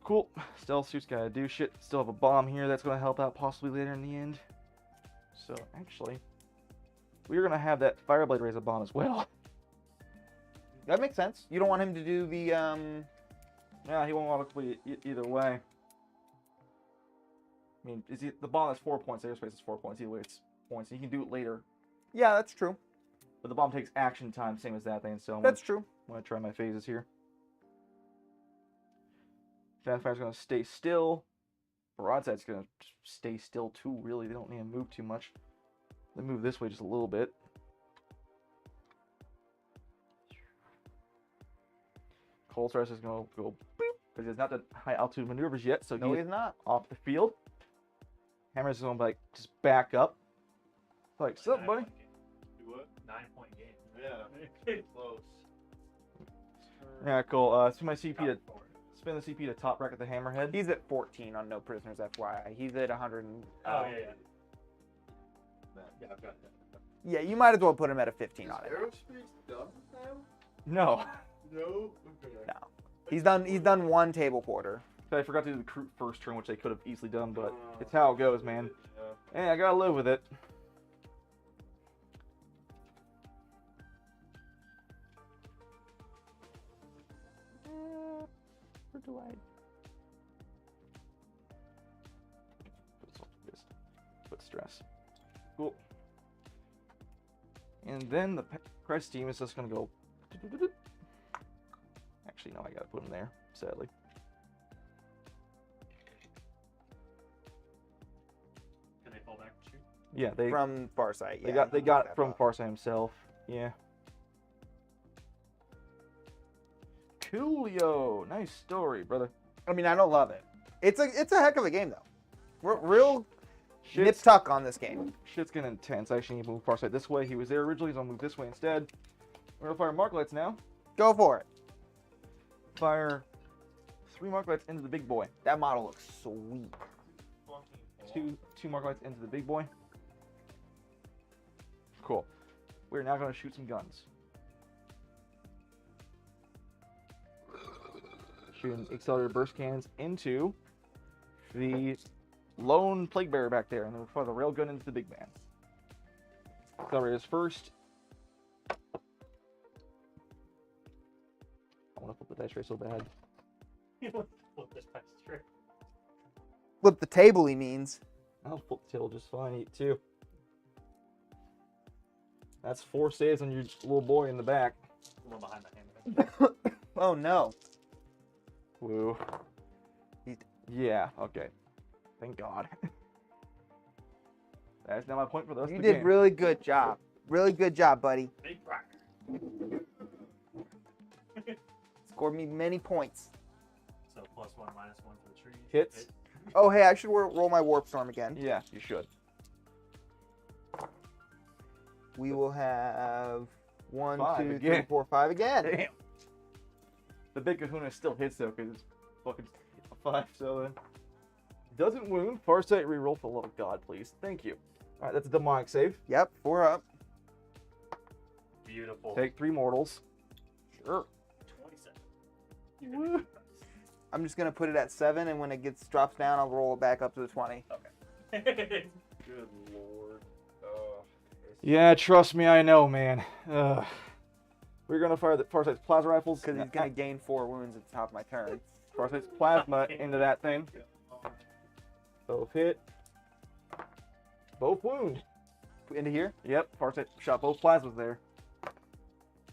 Cool. Stealth suit's gotta do shit. Still have a bomb here that's gonna help out possibly later in the end. So actually, we're gonna have that fireblade raise a bomb as well. That makes sense. You don't want him to do the Yeah, he won't want to complete either way. I mean, the bomb is 4 points. Airspace is 4 points. Either way, it's points. You can do it later, Yeah, that's true. but the bomb takes action time, same as that thing. So That's true. I'm gonna try my phases here. Fanfire's gonna stay still. Broadside's gonna stay still too. Really, they don't need to move too much. They move this way just a little bit. Cold Stress is gonna go boop because he's not done high altitude maneuvers yet, so No, he's he's not. off the field. Hammer's gonna like just back up. Like, what's up, buddy? Do what? 9-point game. Yeah. Close. Yeah, cool. Spin my CP to spin the CP to top bracket the hammerhead. He's at 14 on no prisoners, FYI. He's at 100. Oh, yeah. Yeah, I've got that. Yeah, you might as well put him at a 15 on it. Aerospace done now? No, No. Okay. No. He's done 1 table quarter. I forgot to do the recruit first turn, which I could have easily done, but it's how it goes, man. Yeah. Hey, I gotta live with it. Where do I? Put stress. Cool. And then the Christ team is just gonna go. Actually, no, I gotta put him there. Sadly. Can they fall back and shoot? Yeah, they From Farsight. they Yeah, got he it that from up. Farsight himself. Yeah. Coolio, nice story, brother. I mean, I don't love it. It's a heck of a game though. We're real nip Shit's, tuck on this game. shit's getting intense. I actually need to move Farsight this way. He was there originally, so I'll move this way instead. We're gonna fire mark lights now. Go for it. Fire 3 mark lights into the big boy. That model looks sweet. Two mark lights into the big boy. Cool. We're now gonna shoot some guns. Shooting accelerated burst cannons into the lone plague bearer back there, and then we'll fire the railgun into the big man. Accelerators first. I want to flip the dice tray so bad. Flip this dice tray. Flip the table, he means. I'll flip the tail just fine. Eat 2. That's 4 saves on your little boy in the back. The one behind the hammer. Oh no. Woo. Yeah, okay. Thank God. That's now my point for the rest You of the did game. really good job. Really good job, buddy. Big cracker. Scored me many points. So +1, -1 for the trees. Hits. Oh, hey, I should roll my Warp Storm again. Yeah, you should. We will have 1, 5 2, again. 3, 4, 5 again. Damn. The big kahuna still hits though, because it's fucking a 5, so then. Doesn't wound. Farsight reroll for the love of God, please. Thank you. Alright, that's a demonic save. Yep, 4 up. Beautiful. Take 3 mortals. Sure. 27. Woo. I'm just gonna put it at 7, and when it drops down, I'll roll it back up to the 20. Okay. Good lord. Yeah, trust me, I know, man. We're gonna fire the Farsight's plasma rifles Because he's gonna gain 4 wounds at the top of my turn. Farsight's plasma into that thing. Both hit. Both wound. Into here? Yep, Farsight shot both plasmas there.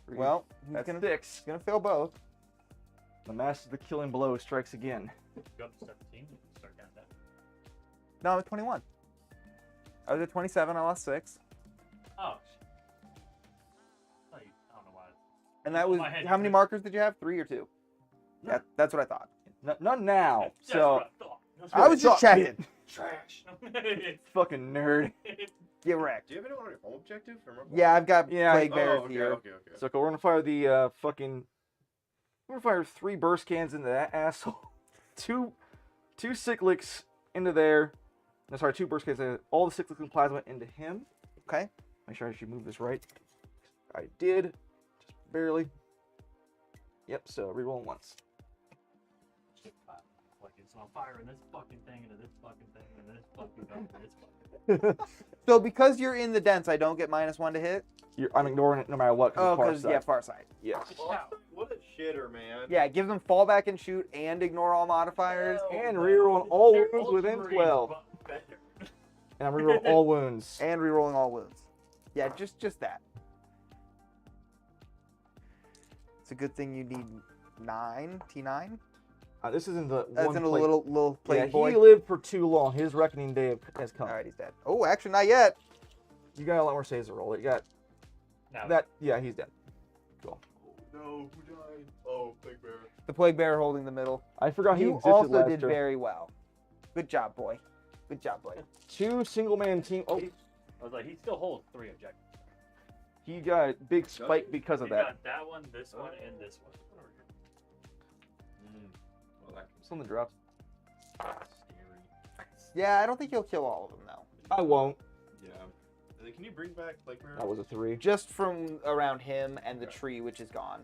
Well, he's That's gonna, 6. he's gonna fail both. The master of the killing blow strikes again. Go up to 17. Start counting down. No, I'm at 21. I was at 27, I lost 6. Oh, I don't know why. And that was, My head- how many markers did you have? 3 or 2? Yeah, that's what I thought. None now. That's So, what I thought. That's I what was just checking. trash. fucking nerd. Get wrecked. Do you have anyone on your home objective? Remember? Yeah, I've got Yeah, plague Oh, bearers okay, here. okay. So we're gonna fire the fucking. We're gonna fire 3 burst cans into that asshole. two cyclics into there. No, sorry, 2 burst cans. All the cyclics and plasma into him. Okay. Make sure I should move this right. I did, just barely. Yep. So reroll once. Like it's on fire in this fucking thing, and this fucking thing, and this fucking thing, and this fucking thing. So because you're in the dents, I don't get -1 to hit? I'm ignoring it no matter what. Oh, because because, yeah, Farsight. Yes. What a shitter, man. Yeah, give them fallback and shoot and ignore all modifiers. And reroll all They're wounds within ultramarine, 12. but better. And I'm reroll all wounds. And rerolling all wounds. Yeah, just that. It's a good thing you need 9, T9. This isn't the That's one in a plate. little plague Yeah, boy. he lived for too long. His reckoning day has come. All right, he's dead. Oh, actually, not yet. You got a lot more saves to roll. You got Now, that. Yeah, he's dead. Cool. No, who died? Oh, big bear. The plague bearer holding the middle. I forgot he You existed also last did turn. very well. Good job, boy. Good job, boy. 2 single-man team. Oh, I was like, he still holds 3 objectives. he got a big spike because of He that. got that one, this one, and this one. Well, that Something drops. Scary. Yeah, I don't think he'll kill all of them, though. I won't. yeah. Can you bring back plaguebearers? That was a 3. Just from around him and the Okay. tree, which is gone.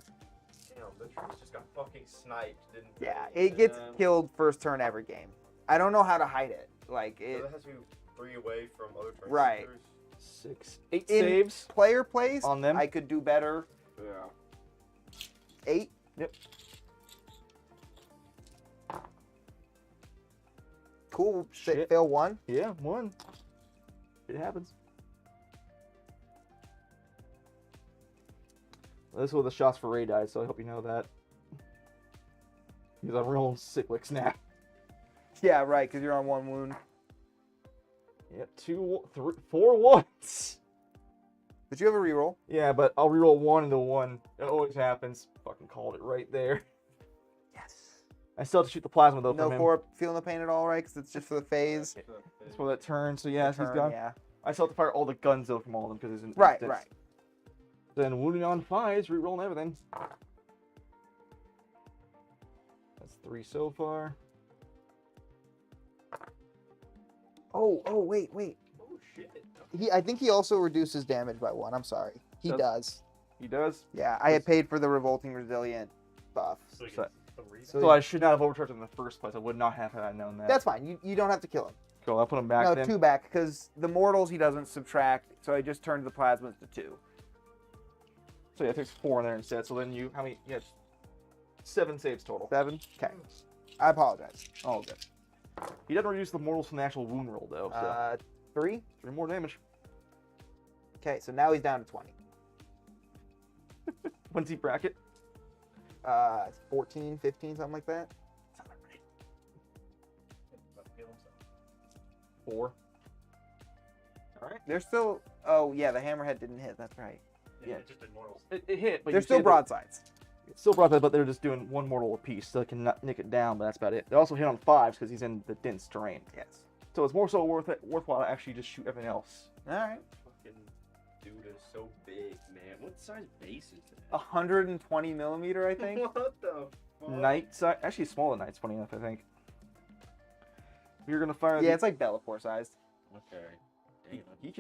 Damn, the trees just got fucking sniped, didn't they? Yeah, it gets And, killed first turn every game. I don't know how to hide it. Like, So it, that has to be 3 away from other turns. Right. 6, 8 In- saves. player plays, On them? I could do better. Yeah. 8. Yep. Cool. Shit. Fail 1. Yeah, 1. It happens. This is where the shots for Ray died, so I hope you know that. Because I'm rolling cyclics now. Yeah, right, because you're on 1 wound. Yeah, 2, 3, 4 ones. But you have a reroll. Yeah, but I'll reroll 1 into 1. It always happens. Fucking called it right there. Yes. I still have to shoot the plasma though No from him. Corp feeling the pain at all, right? Because it's just for the phase. That's for that turn. So yeah, he's Turn, gone. Yeah. I still have to fire all the guns though from all of them because it's in Right, instance. right. Then wounding on 5s, rerolling everything. That's 3 so far. Oh, wait. Oh, shit. I think he also reduces damage by 1. I'm sorry. He Does- does. He does. Yeah, I had paid for the revolting resilient buff. So he So- gets 3. So- So I should not have overcharged him in the first place. I would not have had I known that. That's fine. You don't have to kill him. cool. I'll put him back No, then. 2 back, because the mortals he doesn't subtract, so I just turned the plasmas to 2. So yeah, it takes 4 in there instead. So then you, how many? You had 7 saves total. 7? Okay. I apologize. Oh, good. He doesn't reduce the mortals from the actual wound roll though. So 3? 3 more damage. Okay, so now he's down to 20. When's he bracket? 14, 15, something like that. 4. All right. They're still... Oh, yeah, the hammerhead didn't hit. That's right. Yeah, Yeah. just immortals. It hit, but They're you still saved broadsides. Still broadside, but they're just doing one mortal apiece, so they can nick it down, but that's about it. They also hit on 5s because he's in the dense terrain. Yes. So it's more so worthwhile to actually just shoot everything else. All right. Fucking dude is so big, man. What size base is that? 120 millimeter, I think. What the fuck? Knight size, actually smaller than Knight's funny enough, I think. You're gonna fire. Yeah, it's like Bellator sized. Okay. He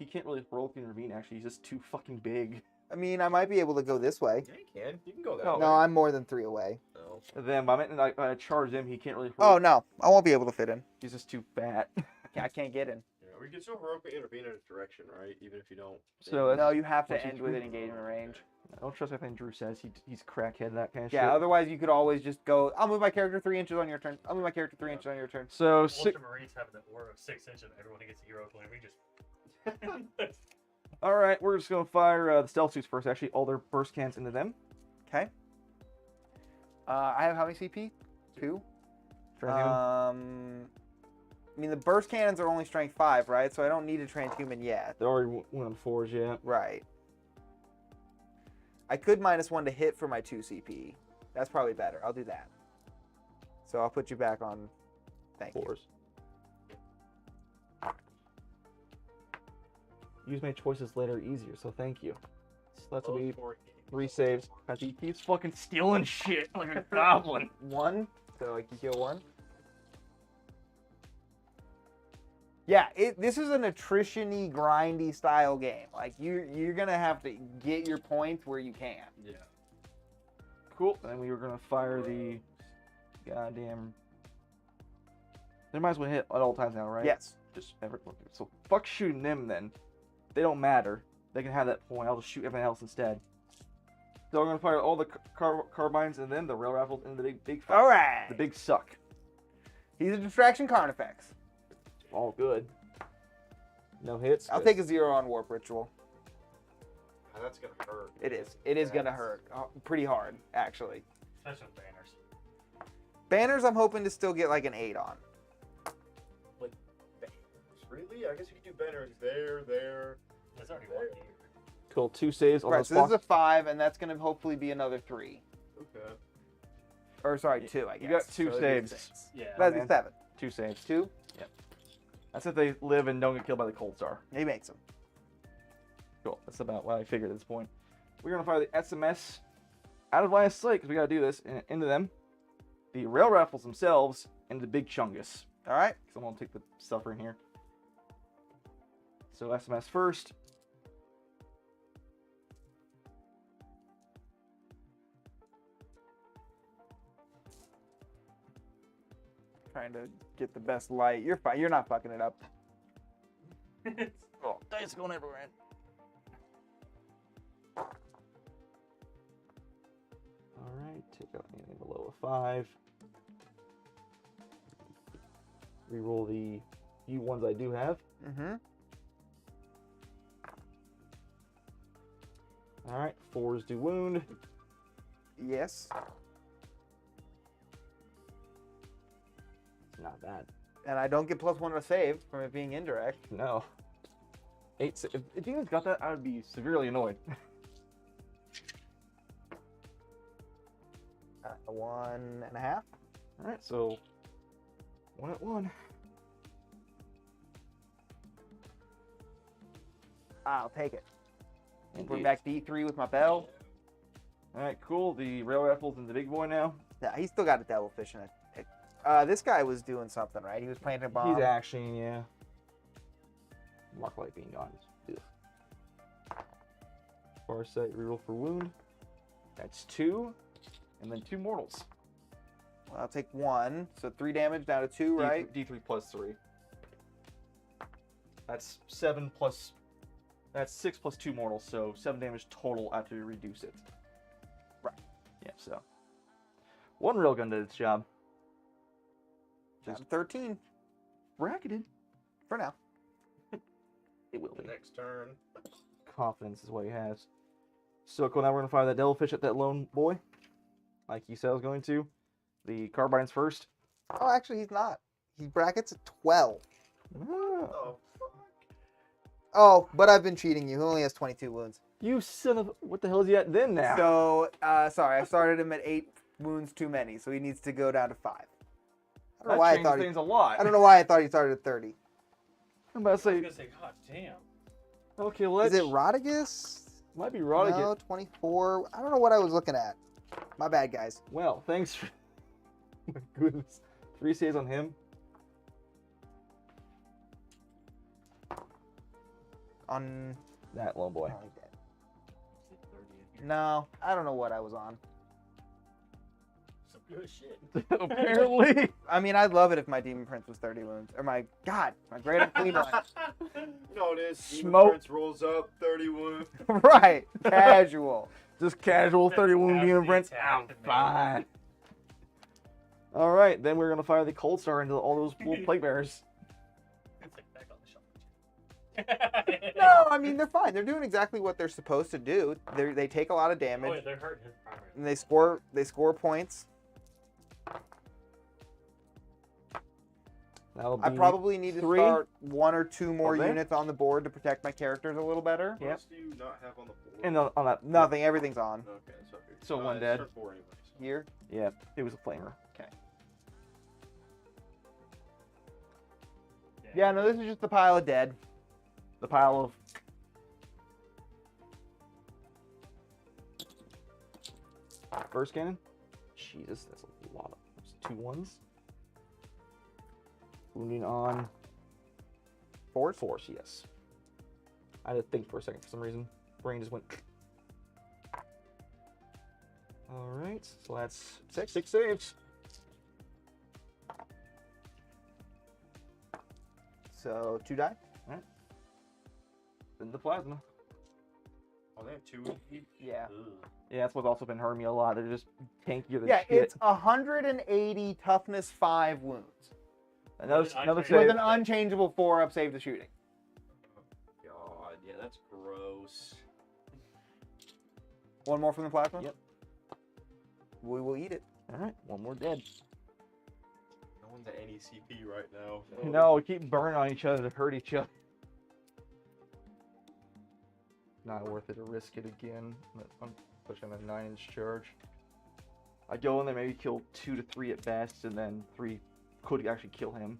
can't really heroically intervene. Actually, he's just too fucking big. I mean, I might be able to go this way. Yeah, you can. You can go that No. way. No, I'm more than 3 away. No. Then I meant like I charge him. He can't really. Oh no, I won't be able to fit in. He's just too fat. I can't get in. Yeah, we can still heroically intervene in a direction, right? Even if you don't. So that's, No, you have to Once you end with an drew- engagement range. I don't trust everything Drew says. He's crackhead, that kind of Yeah, shit. otherwise you could always just go, I'll move my character 3 inches on your turn. I'll move my character 3 inches on your turn. So six. Ultramarines have the order of 6 inches. Everyone who gets a hero claim, we just. All right, we're just gonna fire the stealth suits first. Actually, all their burst cans into them. Okay. I have how many CP? 2. I mean, the burst cannons are only strength 5, right? So I don't need a transhuman yet. They're already went on 4s, yeah. Right. I could -1 to hit for my 2 CP. That's probably better. I'll do that. So I'll put you back on. Thank you. 4s. Use my choices later easier, so thank you. So that's will be 3 saves. As he keeps fucking stealing shit like a goblin. 1. So like you kill 1. Yeah, this is an attrition-y, grindy style game. Like you're gonna have to get your points where you can. Yeah. Cool. And then we were gonna fire the goddamn. They might as well hit at all times now, right? Yes. Just ever. So fuck shooting them then. They don't matter. They can have that point. I'll just shoot everything else instead. So I'm gonna fire all the carbines and then the rail rifles into the big. All right. The big suck. He's a distraction Carnifex. All good. No hits. I'll take a 0 on Warp Ritual. Oh, that's gonna hurt. It is. It is gonna hurt. Pretty hard, actually. Especially with banners. Banners, I'm hoping to still get like an 8 on. Really? I guess you could do banners there. There's already one here. Cool. 2 saves. On Right, those so this is a spots. 5, and that's gonna hopefully be another 3. Okay. Or sorry, 2, I guess. You got 2 So it'd be saves. 6. Yeah. That'd be man. 7. 2 saves. 2? Yep. That's if they live and don't get killed by the Cold Star. He makes them. Cool. That's about what I figured at this point. We're gonna fire the SMS out of line of sight because we gotta do this into them. The rail rifles themselves into the big chungus. All right. So I'm gonna take the suffering here. So SMS first. Trying to get the best light. You're fine. You're not fucking it up. Oh, dice going everywhere. Alright, take out anything below a 5. Reroll the few ones I do have. Mm-hmm. Alright, 4s do wound. Yes. It's not bad. And I don't get +1 to save from it being indirect. No. 8. If you guys got that, I would be severely annoyed. 1.5. Alright, so 1 at 1. I'll take it. And bring Indeed. back D3 with my bell. Alright, cool. The rail rifles in the big boy now. Yeah, he's still got a devilfish in it. This guy was doing something, right? He was planting a bomb. He's actually, yeah. Mark light being gone. Ugh. Farsight reroll for wound. That's 2. And then 2 mortals. Well, I'll take 1. So 3 damage down to 2, right? D3 plus 3. That's 7 plus. That's 6 plus 2 mortals, so 7 damage total after you reduce it. Right. Yeah, so. 1 railgun did its job. Down to 13 Bracketed. for now. It will The be. next turn. Confidence is what he has. So cool, now we're going to fire that devilfish at that lone boy. Like you said I was going to. The carbines first. Oh, actually, he's not. He brackets at 12. Ah. Oh, fuck. Oh, but I've been cheating you. He only has 22 wounds. You son of... What the hell is he at then now? So, sorry, I started him at 8 wounds too many, so he needs to go down to 5. I don't know why I thought things a lot. I don't know why I thought he started at 30. I'm about to I was say... gonna say, God damn. Okay, let's... Is it Rodigus? Might be Rodigus. No, 24. I don't know what I was looking at. My bad, guys. Well, thanks for... My goodness. 3 saves on him. On... That little boy. I like that. No, I don't know what I was on. Some good shit. Apparently. I mean, I'd love it if my Demon Prince was 30 wounds. Or my Great Unclean One. You know it is. Demon Smoke. Prince rolls up, 30 wounds. Right. Casual. Just casual 30 wound Have Demon the Prince. attack, I'm man. fine. Alright, then we're going to fire the Cold Star into all those little plague bearers. It's like back on the shelf. No, I mean, they're fine. They're doing exactly what they're supposed to do. They take a lot of Oh, yeah, damage. they're hurting his primary. And they score points. That'll I be probably need to 3. start 1 or 2 more Okay. units on the board to protect my characters a little better. What Yep. else do you not have on the board? And on that. Nothing. Everything's on. Okay, so, So one it's dead. turn 4 anyway, so. Here. Yeah, it was a flamer. Yeah, no, this is just a pile of dead. The pile of... First cannon? Jesus, that's a lot of... There's 2 ones. Wounding on... Force? Force, yes. I had to think for a second for some reason. Brain just went... Alright, so that's 6 saves. So 2 die. Then the plasma. Oh, they have 2 each? Yeah. Ugh. Yeah, that's what's also been hurting me a lot. They're just tankier than Yeah, shit. it's 180 toughness 5 wounds. Another With save. an unchangeable 4-up save to shooting. God, yeah, that's gross. 1 more from the plasma? Yep. We will eat it. Alright, 1 more dead. No one's at any CP right now. No, we keep burning on each other to hurt each other. Not worth it to risk it again. I'm pushing a 9-inch charge. I go in there, maybe kill 2 to 3 at best, and then 3 could actually kill him.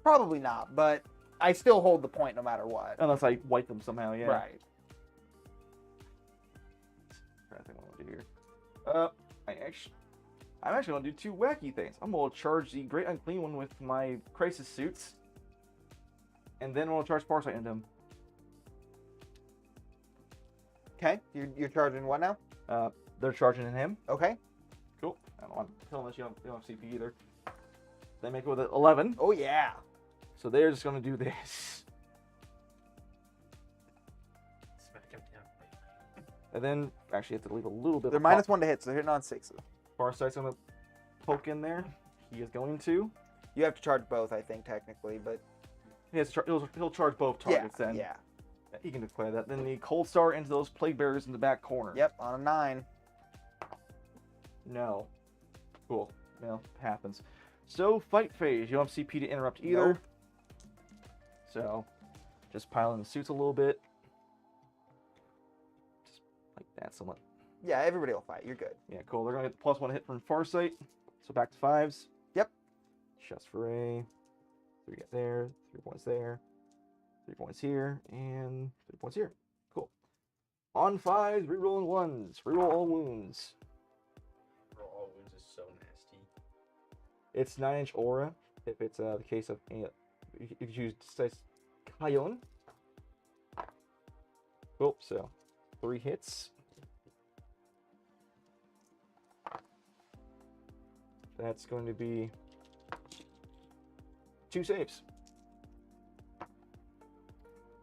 Probably not, but I still hold the point no matter what. Unless I wipe them somehow, yeah. Right. I think what I want to do here. I'm actually going to do 2 wacky things. I'm going to charge the Great Unclean One with my Crisis Suits. And then I'm going to charge Farsight into him. Okay, you're charging what now? They're charging in him. Okay. Cool. I don't want to tell unless you don't have CP either. They make it with an 11. Oh, yeah. So they're just going to do this. Smack him down. And then, actually, you have to leave a little bit They're of -1 to hit, so they're hitting on 6. Farsight's going to poke in there. He is going to. You have to charge both, I think, technically, but He has to he'll charge both targets then. yeah. He can declare that. Then the Cold Star into those plague bearers in the back corner. Yep, on a 9. No. Cool. Well, happens. So, fight phase. You don't have CP to interrupt either. Nope. So, just pile in the suits a little bit. Just like that somewhat. Yeah, everybody will fight. You're good. Yeah, cool. They're going to get the +1 hit from Farsight. So, back to 5s. Yep. Just for a 3 get there, 3 points there, 3 points here, and 3 points here. Cool. On 5s, rerolling 1s. Reroll all wounds. Bro, all wounds is so nasty. It's 9-inch aura. If it's the case of you could use size Kayon. Cool. So 3 hits. That's going to be 2 saves.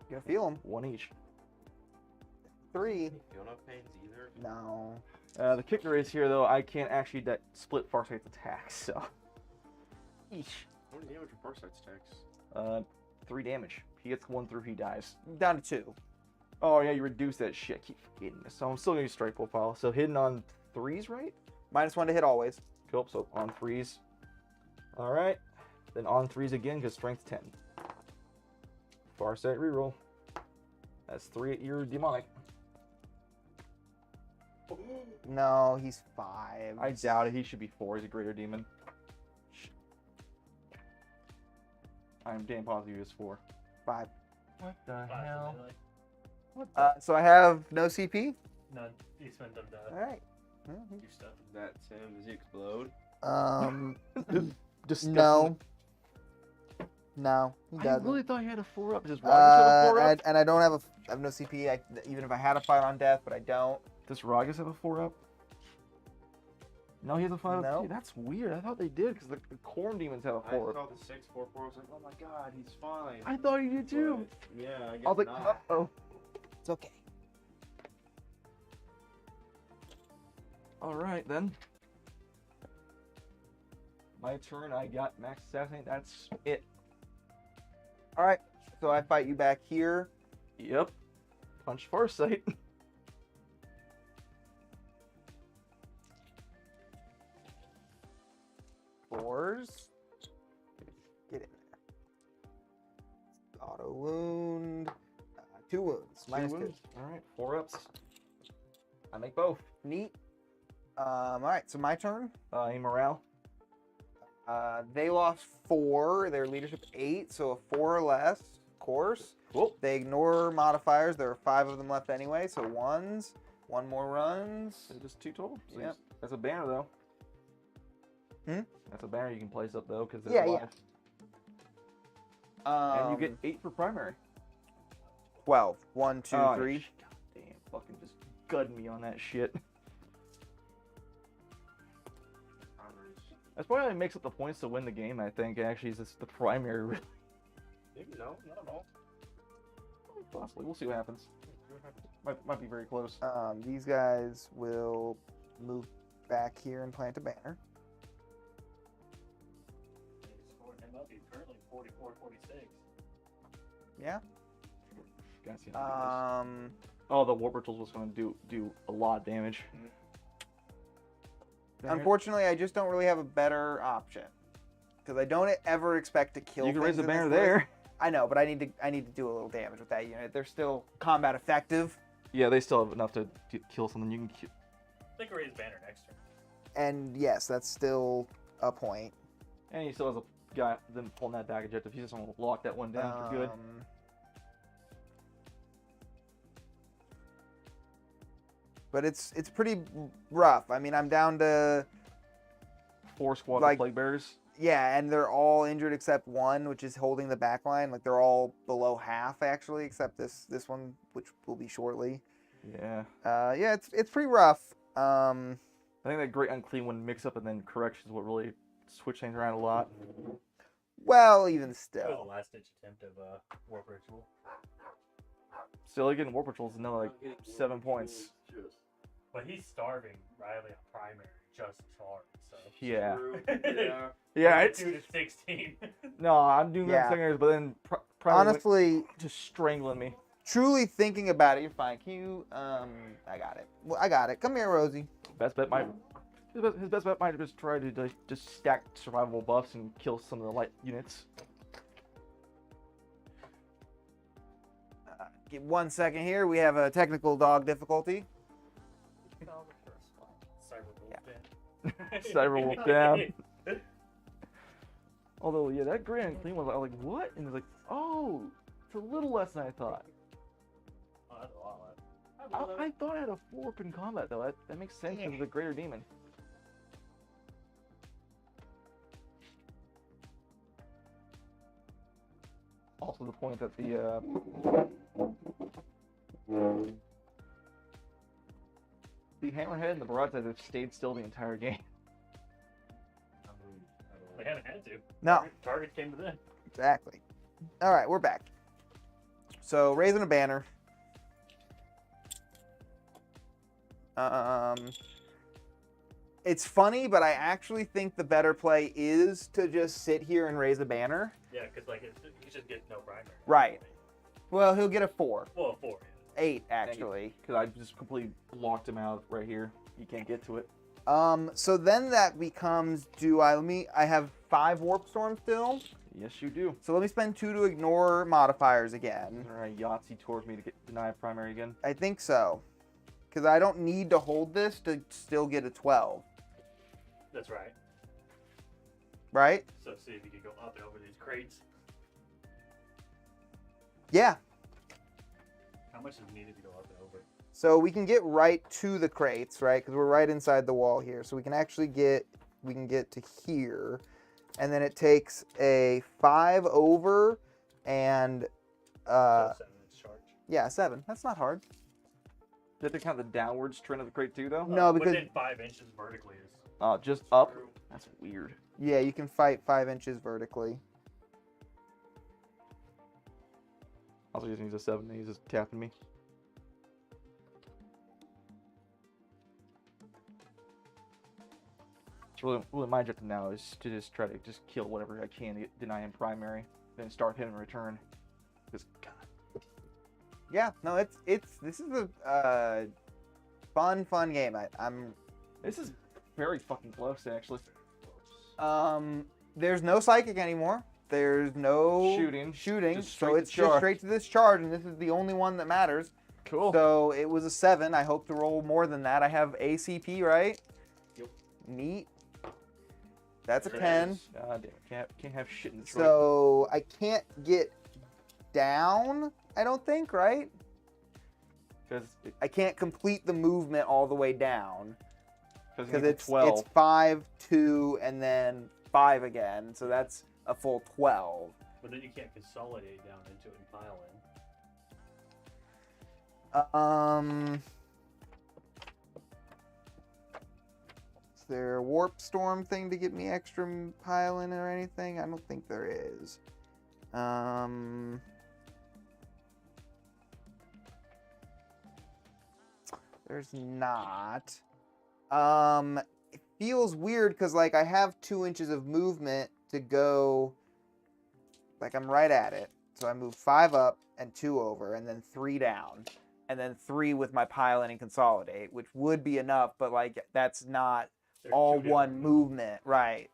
You're gonna feel them. 1 each. 3. You don't have pains either? No. The kicker is here though. I can't actually split Farsight's attacks. So. Eesh. How many damage are Farsight's attacks? 3 damage. He gets 1 through, he dies. Down to 2. Oh yeah, you reduce that shit. I keep forgetting this. So I'm still gonna use strike profile. So hidden on 3s, right? -1 to hit always. Cool. So on 3s. All right. Then on 3s again because strength 10. Farsight reroll. That's 3. You're demonic. No, he's 5. I doubt it. He should be 4. He's a greater demon. I'm damn positive he was 4. 5. What the Five, hell? like, What the? So I have no CP. none. You spent them All right. your stuff. That's him. Does he explode? Disgusting. No. No, he I doesn't. really thought he had a 4-up. Does Ragus have a 4-up? And I don't have I have no CP. Even if I had a fight on death, but I don't. Does Ragus have a 4-up? No, he has a 5-up. No. Too. That's weird. I thought they did because the Corn Demons have a I 4-up. saw the 6-4-4. I was like, oh my god, he's fine. I thought he did too. But, yeah, I guess I was like, not. uh-oh. It's okay. All right, then. My turn. I got Max Assassinate. That's it. All right. So I fight you back here. Yep. Punch Farsight. Fours. Get in there. Auto wound. 2 wounds. Minus 2. All right, 4-ups. I make both. Neat. All right. So my turn. Morale. They lost 4. Their leadership 8, so a 4 or less, of course. Cool. They ignore modifiers. There are 5 of them left anyway, so 1s. 1 more runs. So just 2 total. So Yep. That's a banner though. Hmm? That's a banner you can place up though, because Yeah, they're alive. And you get 8 for primary. 12. 1, 2, Oh, 3. God damn, fucking just gutted me on that shit. That's probably how he makes up the points to win the game, I think. Actually, is this the primary? Maybe no, not at all. Possibly. We'll see what happens. Might be very close. These guys will move back here and plant a banner. They might be currently 44, 46. Yeah. Gotta see how it goes. Um, Oh, the Warp Rituals was going to do a lot of damage. unfortunately, I just don't really have a better option because I don't ever expect to kill. You can raise things the in this banner there. list. I know, but I need to do a little damage with that unit. They're still combat effective, Yeah, they still have enough to kill something. You can kill. They can raise banner next turn. and yes, that's still a point. And he still has a guy then pulling that back objective. He's just going to lock that one down for good. But it's pretty rough. I mean, I'm down to 4 squad like- of plaguebearers. yeah, and they're all injured except one, which is holding the back line. Like they're all below half actually, except this one, which will be shortly. Yeah. Yeah, it's pretty rough. I think that great unclean one mix up and then corrections what really switch things around a lot. Well, even That was still. the last ditch attempt of Warp Ritual. Still, getting Warp Patrols is another like 7 points. But he's starving Rylee on primary, just charged, so. Yeah. Yeah. Yeah, it's 2 to 16. no. I'm doing Yeah. good singers, but then probably Honestly, just strangling me. truly thinking about it, you're fine. Can you? I got it. Well, I got it. Come here, Rosie. Best bet might. His best bet might just try to just stack survivable buffs and kill some of the light units. Give 1 second here. We have a technical dog difficulty. Cyberwolf down. Although, yeah, that Grand and Clean was, I was like, what? And it's like, oh, it's a little less than I thought. Oh, that's a lot less. I thought I had a 4-up in combat, though. That makes sense because of the Greater Demon. Also, the point that the Hammerhead and the Broadsides have stayed still the entire game. They haven't had to. No, Target came to them. exactly. All right, we're back. So raising a banner. It's funny, but I actually think the better play is to just sit here and raise a banner. Yeah, because like he should get no primary. Right. Well, he'll get a 4. Well, 4. 8, actually. Because I just completely locked him out right here. He can't get to it. So then that becomes, I have 5 Warp Storm still. Yes, you do. So let me spend 2 to ignore modifiers again. All right, Yahtzee towards me to deny a primary again. I think so. Because I don't need to hold this to still get a 12. That's right. Right? So see if you can go up and over these crates. Yeah. How much is needed to go up and over? So we can get right to the crates, right? Because we're right inside the wall here. So we can actually get to here. And then it takes a 5 over and So 7 inch charge. yeah, 7. That's not hard. Did they count the downwards trend of the crate too, though? No, because within 5 inches vertically is. Oh, just up? True. That's weird. yeah, you can fight 5 inches vertically. Also, he's using a 7. He's just tapping me. It's really my objective now is to just try to just kill whatever I can to deny him primary, then start him in return. Because God, Yeah, no, this is a fun game. this is very fucking close actually. There's no psychic anymore. There's no Shooting. Just straight so to it's just charge. straight to this charge, and this is the only one that matters. Cool. So it was a 7. I hope to roll more than that. I have ACP, right? Yep. Neat. That's a Nice. 10. God damn, can't have shit in this. Right? So I can't get down, I don't think, right? Because I can't complete the movement all the way down. Because it's 12. it's 5, 2, and then 5 again. So that's a full 12. But then you can't consolidate down into it and pile in. Is there a warp storm thing to get me extra piling or anything? I don't think there is. There's not. It feels weird because like I have 2 inches of movement to go. Like I'm right at it. So I move 5 up and 2 over and then 3 down. And then 3 with my pile in and consolidate, which would be enough, but like that's not They're all two one different movement, right?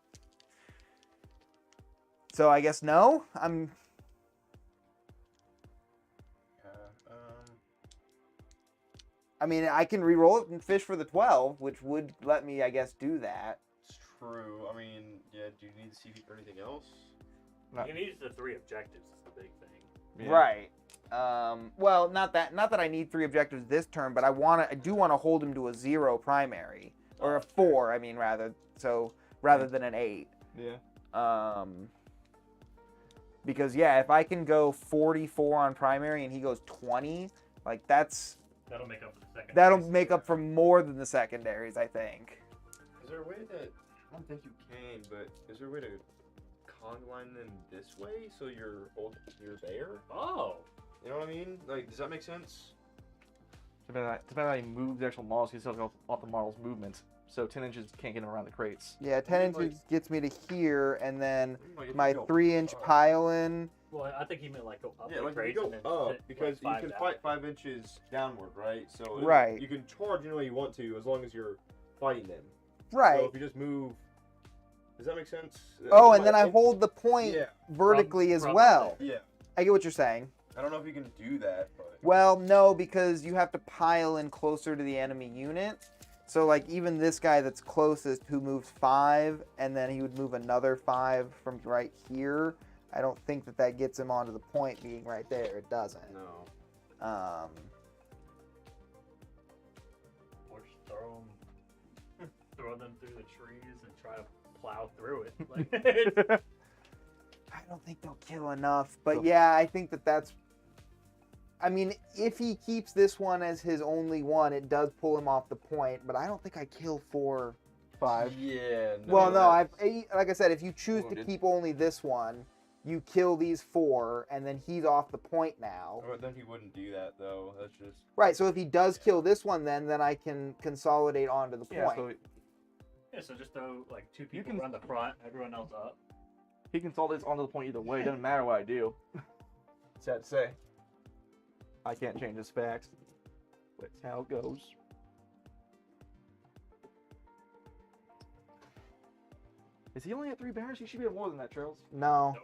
So I guess no. I'm Yeah. I mean, I can re-roll it and fish for the 12, which would let me, I guess, do that. It's true. I mean, yeah. Do you need CV or anything else? You need the 3 objectives is the big thing. Yeah. Right. Well, not that I need 3 objectives this turn, but I do want to hold him to a 0 primary or a 4. I mean, rather than an 8. Yeah. Because yeah, if I can go 44 on primary and he goes 20, like That'll make up for the second. that'll make up for more than the secondaries, I think. Is there a way that I don't think you can, but is there a way to conline them this way so you're there? Oh. You know what I mean? Like, does that make sense? Depending on how you move the actual models, you still go off the model's movements. So 10 inches can't get him around the crates. Yeah, 10 like- inches gets me to here, and then Like, if my you go 3-inch up- pile-in. Well, I think he meant like go up Yeah, the like if crates you and go then up sit, because like, you 5 can down. fight 5 inches downward, right? So Right. you can charge any way you want to as long as you're fighting them. Right. So if you just move, does that make sense? Oh, and then I hold the point Yeah. vertically as from- well. Yeah. I get what you're saying. I don't know if you can do that, but Well, no, because you have to pile in closer to the enemy unit. So, like, even this guy that's closest who moves 5, and then he would move another 5 from right here, I don't think that gets him onto the point being right there. It doesn't. no. Or just throw them through the trees and try to plow through it. Like, I don't think they'll kill enough. But yeah, I think that's... I mean, if he keeps this one as his only one, it does pull him off the point, but I don't think I kill 4, 5. Yeah. Well, no, that's- like I said, if you choose to Wounded. keep only this one, you kill these 4, and then he's off the point now. Oh, then he wouldn't do that though. That's just. Right, so if he does kill this one, then I can consolidate onto the Yeah, point. so yeah, so just throw like 2 people can- run the front, everyone else up. he consolidates onto the point either way. It doesn't matter what I do. Sad to say. I can't change his facts. That's how it goes. Is he only at 3 bears? He should be at more than that, Charles. No,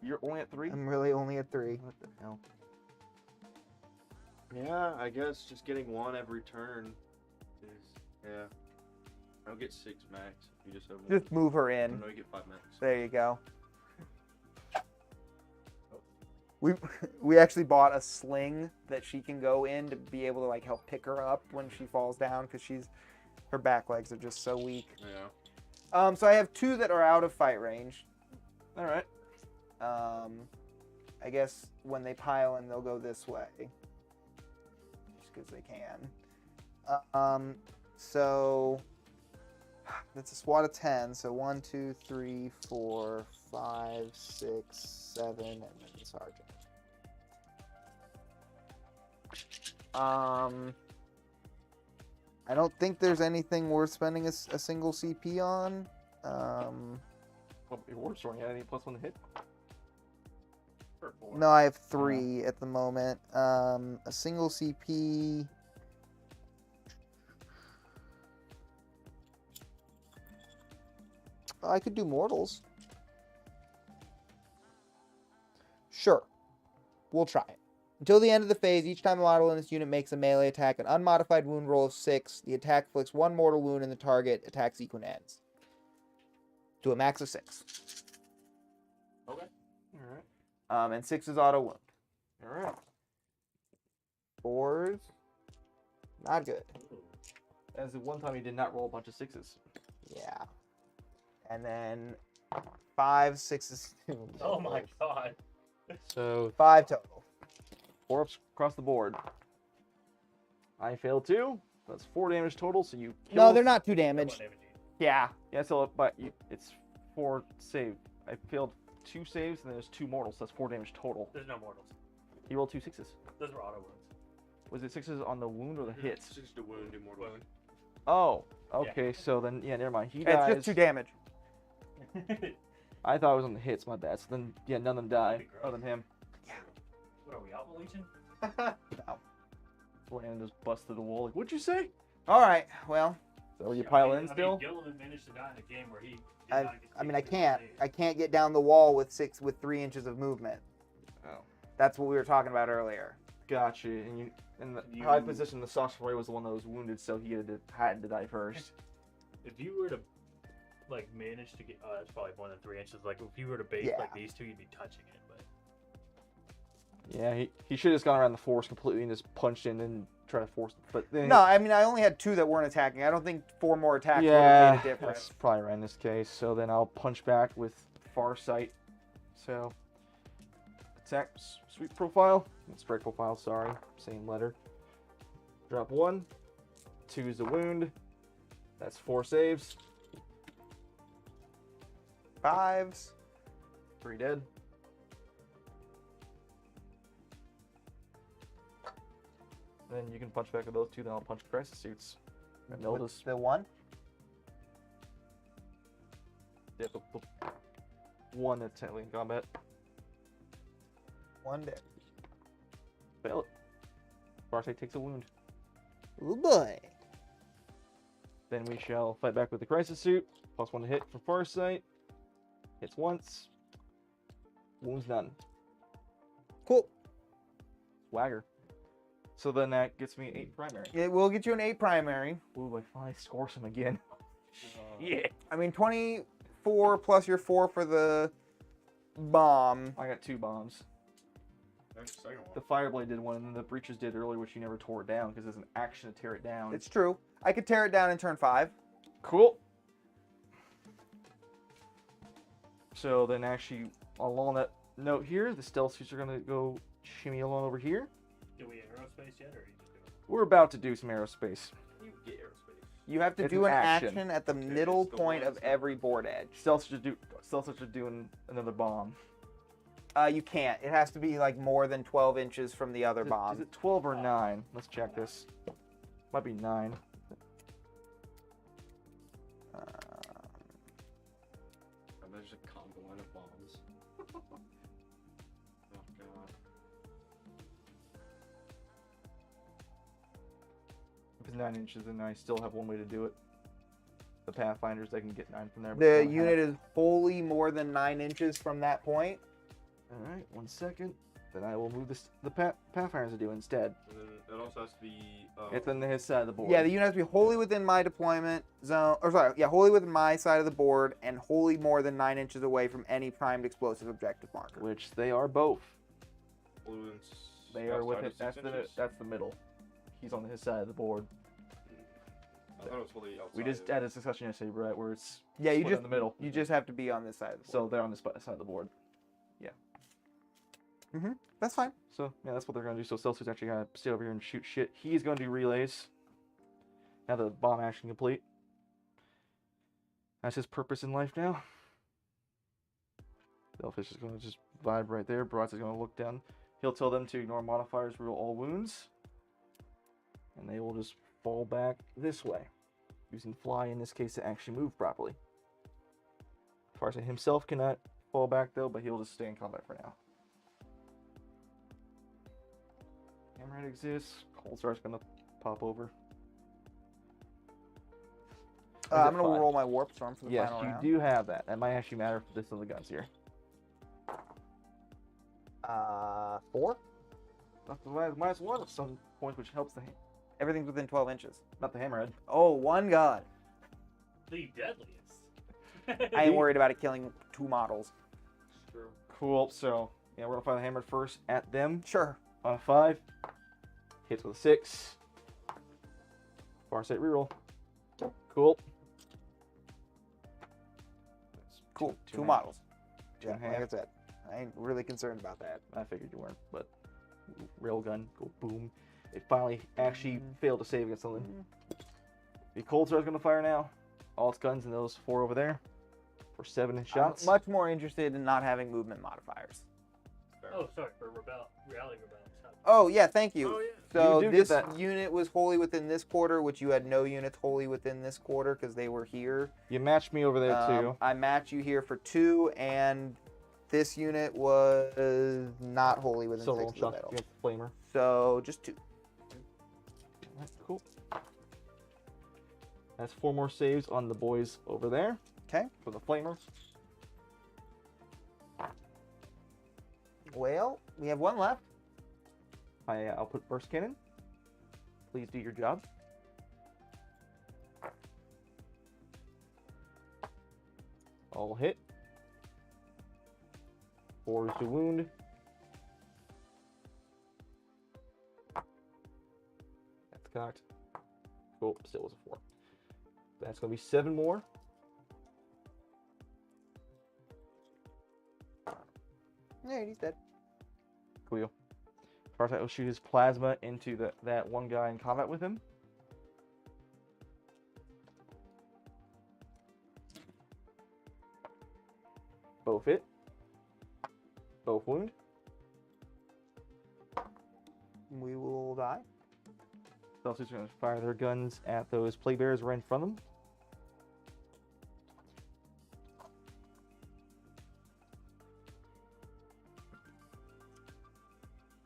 You're only at 3? I'm really only at 3. What the hell? Yeah, I guess just getting 1 every turn is, yeah. I'll get 6 max. You just have 1. Just move her in. No, you get 5 max. There you go. We actually bought a sling that she can go in to be able to like help pick her up when she falls down because her back legs are just so weak. Yeah. So I have 2 that are out of fight range. All right. I guess when they pile in, they'll go this way, just because they can. So that's a squad of 10. So 1, 2, 3, 4, 5, 6, 7, and then the sergeant. I don't think there's anything worth spending a single CP on. Well, your war story had any +1 to hit? Or 4. No, I have 3 at the moment. A single CP. I could do mortals. Sure. We'll try it. Until the end of the phase, each time a model in this unit makes a melee attack, an unmodified wound roll of 6, the attack inflicts 1 mortal wound and the target attack sequence ends. To a max of 6. Okay. All right. And 6 is auto wound. All right. 4s, not good. As the one time he did not roll a bunch of 6s. Yeah. And then 5, 6s. Oh my god. So 5 total. 4 ups across the board. I failed 2. That's 4 damage total. So you kill. No, they're not 2 One damage. damage. Yeah. Yeah, so but it's 4 save. I failed 2 saves and then there's 2 mortals. So that's 4 damage total. There's no mortals. He rolled 2 6s. Those were auto wounds. Was it 6s on the wound or the hits? It's just a wound, immortal. Wound. Oh, okay. So then yeah, never mind. He It's dies. just 2 damage. I thought it was on the hits. My bad. So then yeah, none of them die That'd be gross. other than him. What are we, Alpha Legion? Landon just busted the wall. Like, what'd you say? All right. Well, So you Yeah, pile I in mean, still? Gilliland managed to die in a game where he did I not get I mean, I taken can't. with I can't get down the wall with 3 inches of movement. Oh. That's what we were talking about earlier. Gotcha. And you in the You- high position, the Sasha was the one that was wounded, so he had to die first. If you were to like manage to get, that's probably more than 3 inches. Like if you were to base Yeah. like these two, you'd be touching it. But Yeah, he should have just gone around the force completely and just punched in and try to force. But then No, I mean, I only had 2 that weren't attacking. I don't think 4 more attacks would yeah, have made a difference. that's probably right in this case. So then I'll punch back with Farsight. So attack sweep profile, strike profile. Sorry, same letter. Drop 1. 2 is the wound. That's 4 saves. 5s. 3 dead. Then you can punch back with those 2. Then I'll punch crisis suits. And they'll just The 1. yeah, the 1 that's technically in combat. 1 dead. Fail it. Farsight takes a wound. Oh boy. Then we shall fight back with the crisis suit. +1 to hit for Farsight. Hits once. Wounds none. Cool. Swagger. So then that gets me 8 primary. It will get you an 8 primary. Ooh, I finally score some again. yeah, I mean, 24 plus your 4 for the bomb. I got 2 bombs. There's the second The one. Fireblade did one, and then the Breaches did earlier, which you never tore it down because there's an action to tear it down. It's true. I could tear it down in turn 5. Cool. So then actually, along that note here, the stealth suits are going to go shimmy along over here. do we aerospace yet, or are you just doing? We're about to do some aerospace. You get aerospace. You have to It's do an an action. action at the Okay, middle it's the point ones of that- every board edge. Stealth suits are doing another bomb. You can't. It has to be like more than 12 inches from the other Is bomb. it 12 or 9? Let's check this. Might be 9. And there's a combo line of bombs. Oh god. If it's 9 inches, then I still have one way to do it. the Pathfinders, they can get 9 from there. but The they don't unit have- is wholly more than 9 inches from that point. All right, 1 second. Then I will move this the Pathfinders to do instead. And then it also has to be. It's on his side of the board. Yeah, the unit has to be wholly within my deployment zone. Or sorry, yeah, wholly within my side of the board and wholly more than 9 inches away from any primed explosive objective marker. Which they are both. blue and They are with outside it. of 6 inches? That's the middle. He's on his side of the board. I thought it was fully outside. We just of- had a discussion yesterday, right, where it's Yeah, you split just in the middle. you just have to be on this side of the board. So they're on this side of the board. That's fine. So yeah, that's what they're gonna do. So Celsius actually gonna stay over here and shoot shit. He's gonna do relays. Now the bomb action complete. That's his purpose in life now. The Elfish is gonna just vibe right there. Broadside's gonna look down. He'll tell them to ignore modifiers, rule all wounds, and they will just fall back this way, using fly in this case to actually move properly. Farsight himself cannot fall back though, but he'll just stay in combat for now. Hammerhead exists. Cold Star's gonna pop over. I'm gonna roll my warp storm for the Yes, final you round. do have that. That might actually matter for this of the guns here. 4. That's the -1 at some points, which helps the Everything's within 12 inches. not the hammerhead. Oh, one god. The deadliest. I ain't worried about it killing 2 models. It's true. Cool. So yeah, we're gonna fire the hammer first at them Sure. on a 5. Hits with a 6. Farsight reroll. Cool. That's Cool. two 2 and a half. models. Two Yeah, and a like I half. said, I ain't really concerned about that. I figured you weren't, but railgun, go boom. It finally actually failed to save against something. The Cold Star's gonna fire now. All its guns and those 4 over there for 7 shots. I'm much more interested in not having movement modifiers. Fair. Oh, sorry, for reality rebel. Oh, yeah, thank you. Oh, yeah. So You do get this that. unit was wholly within this quarter, which you had no units wholly within this quarter because they were here. You matched me over there too. I match you here for 2, and this unit was not wholly within So 6 roll of the shots middle. against the flamer. So just 2. Alright, cool. That's 4 more saves on the boys over there. Okay. For the flamer. Well, we have 1 left. I'll put burst cannon. Please do your job. All hit. 4 is to wound. That's cocked. Cool, still was a 4. That's gonna be 7 more. Yeah, he's dead. Cool. Farsight will shoot his plasma into that one guy in combat with him. Both hit. Both wound. We will die. Celsius are going to fire their guns at those plaguebearers right in front of them.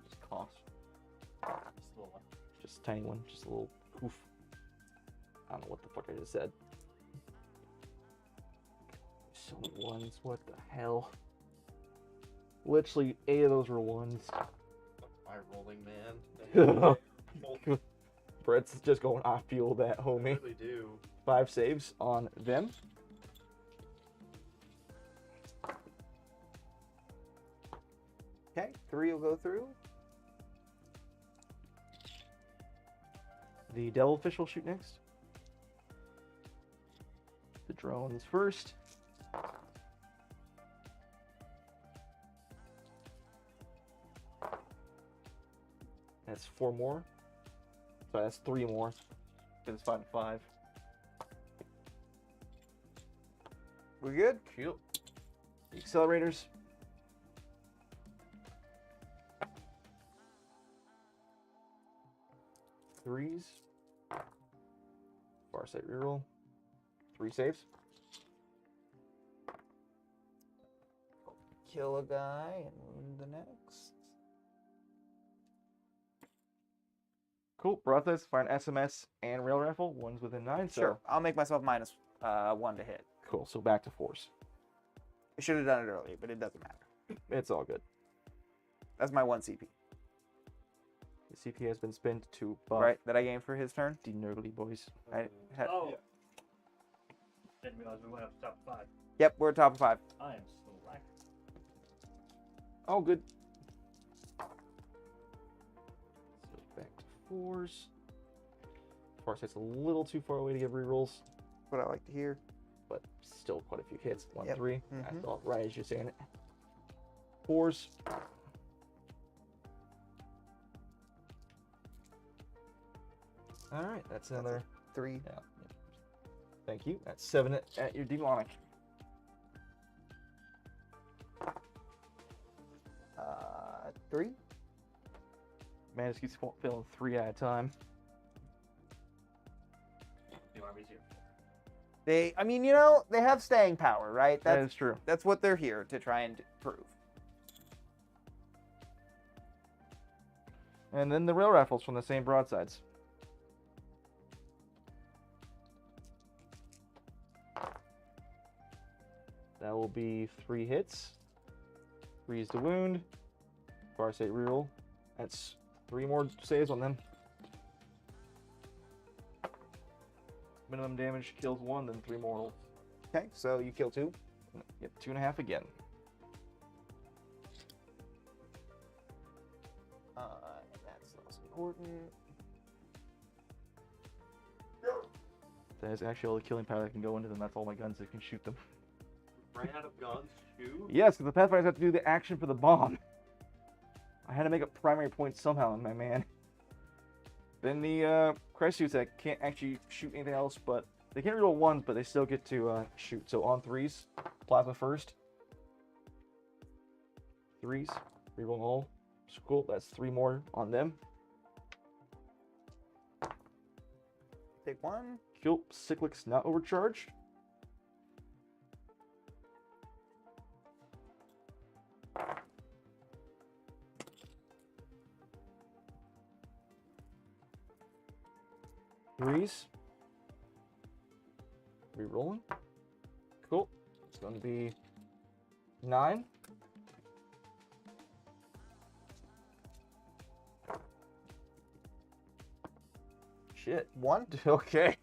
Just cost. Just a little one. Just a tiny one. Just a little poof. I don't know what the fuck I just said. So many ones. What the hell? Literally 8 of those were ones. Eye rolling, man. Brett's just going, I feel that, I homie. really do. 5 saves on them. Okay, 3 will go through. The Devilfish will shoot next. The drones first. That's 4 more. So that's 3 more. It's 5 and 5. We good? Cool. The accelerators. Threes. Farsight reroll. 3 saves. Kill a guy and wound the next. Cool. Broadsides, fire an SMS and rail rifle. One's within 9. So Sure, I'll make myself 1 to hit. Cool. So back to force. I should have done it earlier, but it doesn't matter. It's all good. That's my 1 CP. The CP has been spent to buff Right, that I gained for his turn. the Nurgle boys. I had, Oh. Yeah. Didn't realize we went up to top 5. Yep, we're top of 5. I am so lack. Oh, good. So back to 4s. Farsight's a little too far away to give rerolls, What I like to hear. but still quite a few hits. 1, Yep. 3. I Mhm. thought right as you're saying it. 4s. All right, that's another. 3. Yeah. Thank you. That's 7 at your demonic. 3. Man, just keeps failing 3 at a time. The army's here. They have staying power, right? That is true. That's what they're here to try and prove. And then the rail rifles from the same broadsides. That will be 3 hits. 3 is the wound. Farsight reroll. That's 3 more saves on them. Minimum damage kills 1, then 3 mortals. Okay, so you kill 2. Yep, 2.5 again. That's less important. That is actually all the killing power that can go into them. That's all my guns that can shoot them. Ran out of guns, too? Yes, because the Pathfinders have to do the action for the bomb. I had to make a primary point somehow, my man. Then the Christ suits that can't actually shoot anything else, but they can't reroll 1s, but they still get to shoot. So on 3s, plasma first. 3s, reroll all. So cool, that's 3 more on them. Take 1. Cool, Cyclic's not overcharged. Threes. Rerolling. Cool. It's going to be 9. Shit. 1. Okay.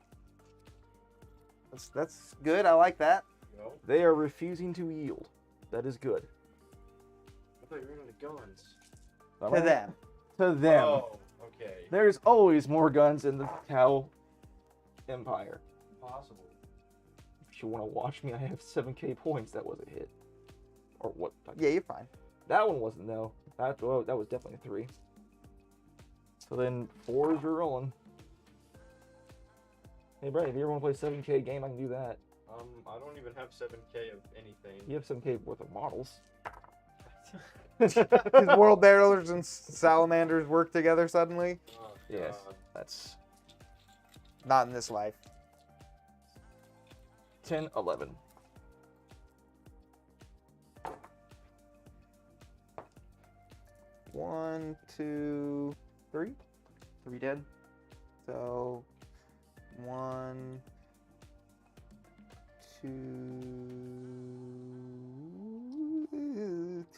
That's good. I like that. No. They are refusing to yield. That is good. I thought you ran out of guns. To them. To them. Oh, okay. There's always more guns in the Tau Empire. Possible. If you want to watch me, I have 7k points. That was a hit. Or what? Yeah, you're fine. That one wasn't, though. That was definitely a 3. So then 4s are rolling. Hey, Brad, if you ever want to play 7k game, I can do that. I don't even have 7k of anything. You have 7k worth of models. These world bearers and salamanders work together suddenly. Oh, Yes, God. that's Not in this life. 10, 11. One, 2, 3. 3 dead. So 1,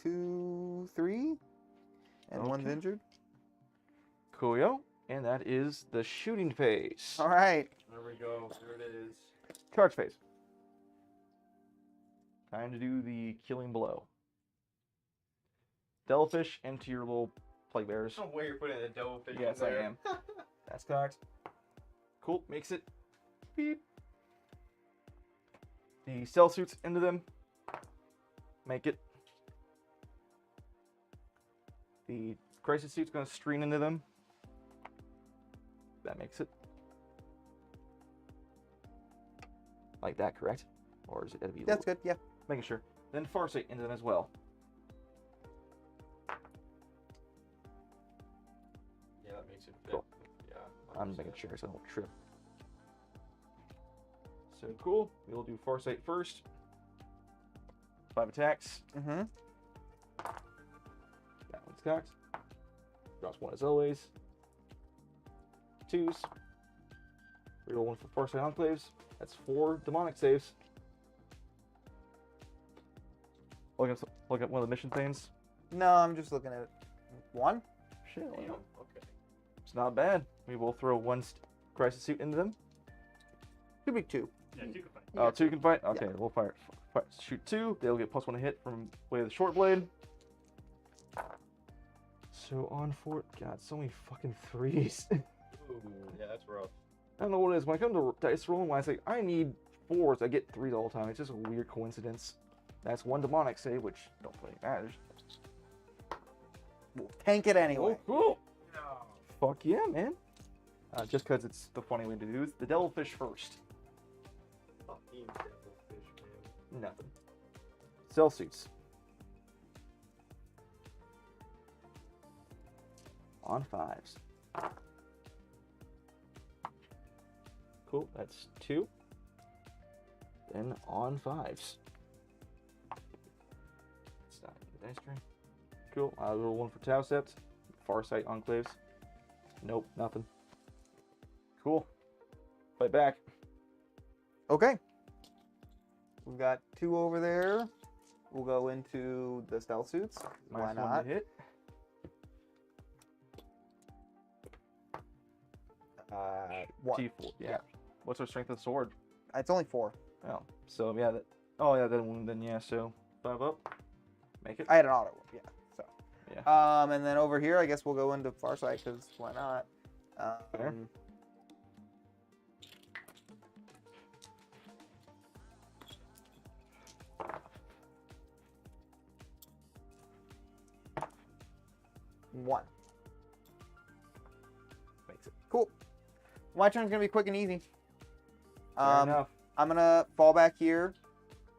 2, 3, and one's Okay. injured. Coolio. And that is the shooting phase. All right. There we go. There it is. Charge phase. Time to do the killing blow. Devilfish into your little plague bearers. No way you're putting a devilfish in Yes, I there. am. That's cocked. Cool. Makes it. Beep. The cell suits into them. Make it. The crisis suit's going to stream into them. That makes it. Like that, correct? Or is it going to be? That's good. Yeah. Making sure. Then Farsight into them as well. Yeah, that makes it fit. Cool. Yeah. I'm making sure so I don't trip. So cool. We'll do Farsight first. 5 attacks. Mm-hmm. That one's cocked. Drops 1 as always. 2s. Reroll 1 for Farsight Enclaves. That's 4 demonic saves. Look at one of the mission things. No, I'm just looking at one. Shit, Damn, okay. it's not bad. We will throw 1 crisis suit into them. Could be 2. Yeah, 2 can fight. Oh, 2 can fight? Okay, we'll shoot 2. They'll get +1 to hit from way of the short blade. So on 4, God, so many fucking 3s. Ooh, yeah, that's rough. I don't know what it is. When I come to dice rolling, when I say I need 4s, I get 3s all the time. It's just a weird coincidence. That's 1 demonic save, which don't really matters. We'll tank it anyway. Oh, cool. No. Fuck yeah, man. Just because it's the funny way to do it. The devilfish first. Fucking devilfish, man. Nothing. Cell suits. On 5s. Cool, that's 2. Then on 5s. It's not in the dice tray. Cool, I'll roll 1 for Taucept. Farsight Enclaves. Nope, nothing. Cool. Fight back. Okay. We've got 2 over there. We'll go into the stealth suits. Why -1 not? to hit. One. T4. Yeah. Yeah. What's our strength of the sword? It's only 4. Oh, so yeah. Oh yeah, then yeah. So 5 up. Make it. I had an auto. Yeah. So. Yeah. And then over here, I guess we'll go into Farsight because why not? Fair. One. Makes it. Cool. My turn's gonna be quick and easy. Fair enough. I'm gonna fall back here.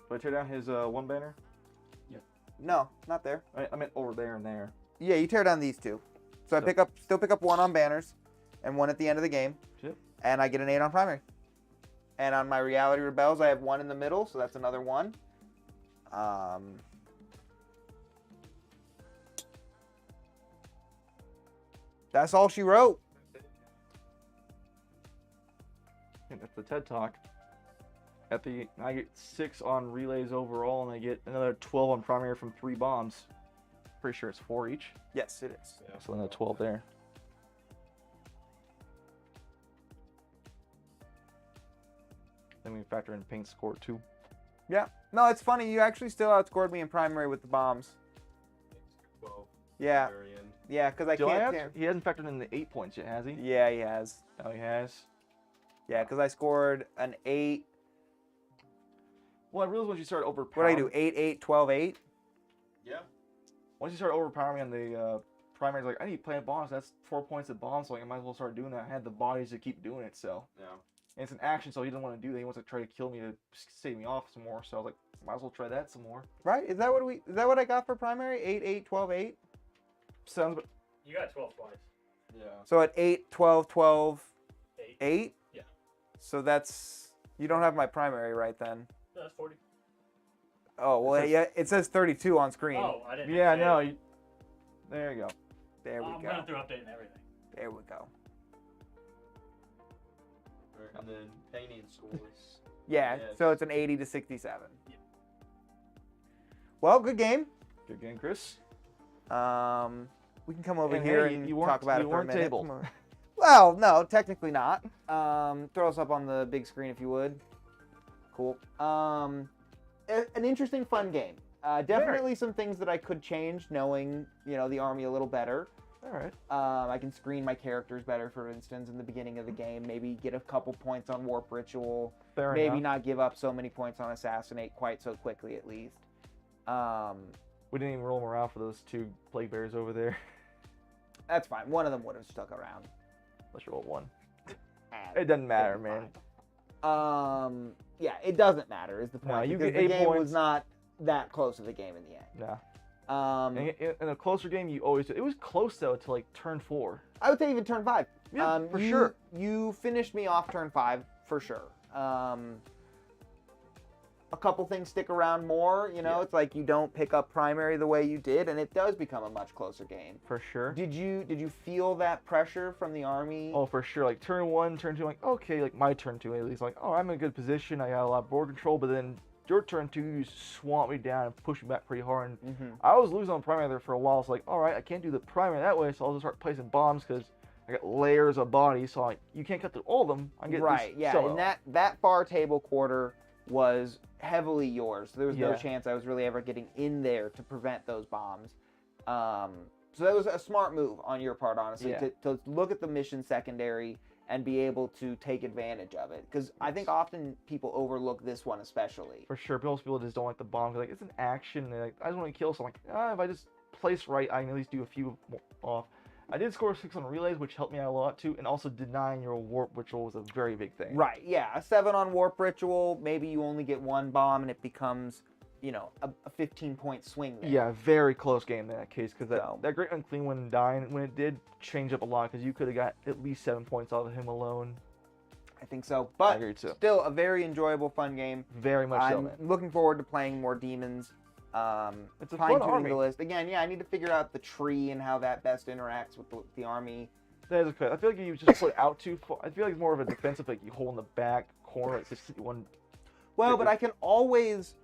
Do I tear down his 1 banner? No, not there. I meant over there and there. Yeah, you tear down these 2. So I still pick up 1 on banners, and 1 at the end of the game. Shit. And I get an 8 on primary. And on my reality rebels, I have 1 in the middle, so that's another 1. That's all she wrote. I think that's the TED Talk. I get 6 on relays overall, and I get another 12 on primary from 3 bombs. Pretty sure it's 4 each. Yes, it is. Yeah. So another 12 there. Then we factor in paint score too. Yeah. No, it's funny. You actually still outscored me in primary with the bombs. 12. Yeah. Very end. Yeah, because I can't. He hasn't factored in the 8 points yet, has he? Yeah, he has. Oh, he has. Yeah, because I scored an 8. Well, I realized once you start What overpowering. did I do? 8, 8, 12, 8? Yeah. Once you start overpowering on the primary, like I need plant bombs. That's 4 points of bombs, so like, I might as well start doing that. I had the bodies to keep doing it, so. Yeah. And it's an action, so he doesn't want to do that. He wants to try to kill me to save me off some more. So I was like, might as well try that some more. Right? Is that what I got for primary? 8, 8, 12, 8? Sounds. But You got 12 twice. Yeah. So at 8, 12, 12, 8. 8? Yeah. So that's... You don't have my primary right then. No, that's 40. Oh, well, says- yeah, it says 32 on screen. Oh, I didn't. yeah, say no. it. There you go. There we I'm go. running through update and everything. There we go. Alright, and then painting scores. Yeah, Yes. so it's an 80 to 67. Yeah. Well, good game. Good game, Chris. We can come over And here hey, and you talk weren't- about it you for a weren't minute. tabled. Come over. Well, no, technically not. Throw us up on the big screen if you would. Cool. An interesting, fun game. Definitely some things that I could change, knowing the army a little better. All right. I can screen my characters better, for instance, in the beginning of the game. Maybe get a couple points on Warp Ritual. Fair Maybe enough. not give up so many points on Assassinate quite so quickly, at least. We didn't even roll them around for those 2 plaguebearers over there. That's fine. One of them would have stuck around. Let's roll 1. And It doesn't matter, it'd be man. fine. Yeah, it doesn't matter is the point. No, you because get the 8 game points. was not that close to the game in the end. Nah. In a closer game, you always do. It was close though to like turn 4. I would say even turn 5. Yeah, for sure. You finished me off turn 5 for sure. a couple things stick around more. You know, it's like you don't pick up primary the way you did, and it does become a much closer game. For sure. Did you feel that pressure from the army? Oh, for sure. Like turn 1, turn 2, like okay, like my turn 2 at least, like oh, I'm in a good position. I got a lot of board control, but then your turn 2, you swamp me down and push me back pretty hard. And I was losing on primary there for a while. So like, all right, I can't do the primary that way, so I'll just start placing bombs because I got layers of bodies. So like, you can't cut through all of them. I get right. Yeah, and that far table quarter was heavily yours. There was no chance I was really ever getting in there to prevent those bombs. So that was a smart move on your part, honestly, to look at the mission secondary and be able to take advantage of it. Because I think often people overlook this one especially. For sure. Most people just don't like the bomb. Like, it's an action. Like, I just want to kill, so I'm like, if I just place right, I can at least do a few off. I did score 6 on relays, which helped me out a lot too, and also denying your warp ritual was a very big thing. Right, yeah. A 7 on warp ritual, maybe you only get 1 bomb and it becomes, you know, a 15-point swing there. Yeah, very close game in that case, because that Great Unclean One dying, when it did change up a lot, because you could have got at least 7 points off of him alone. I think so, but still a very enjoyable, fun game. Very much so, man. I'm looking forward to playing more demons. It's a fun army. The list. Again, I need to figure out the tree and how that best interacts with the army. That is okay. I feel like you just put out too far. I feel like it's more of a defensive, like you hold in the back corner, like just one. Well, but I can always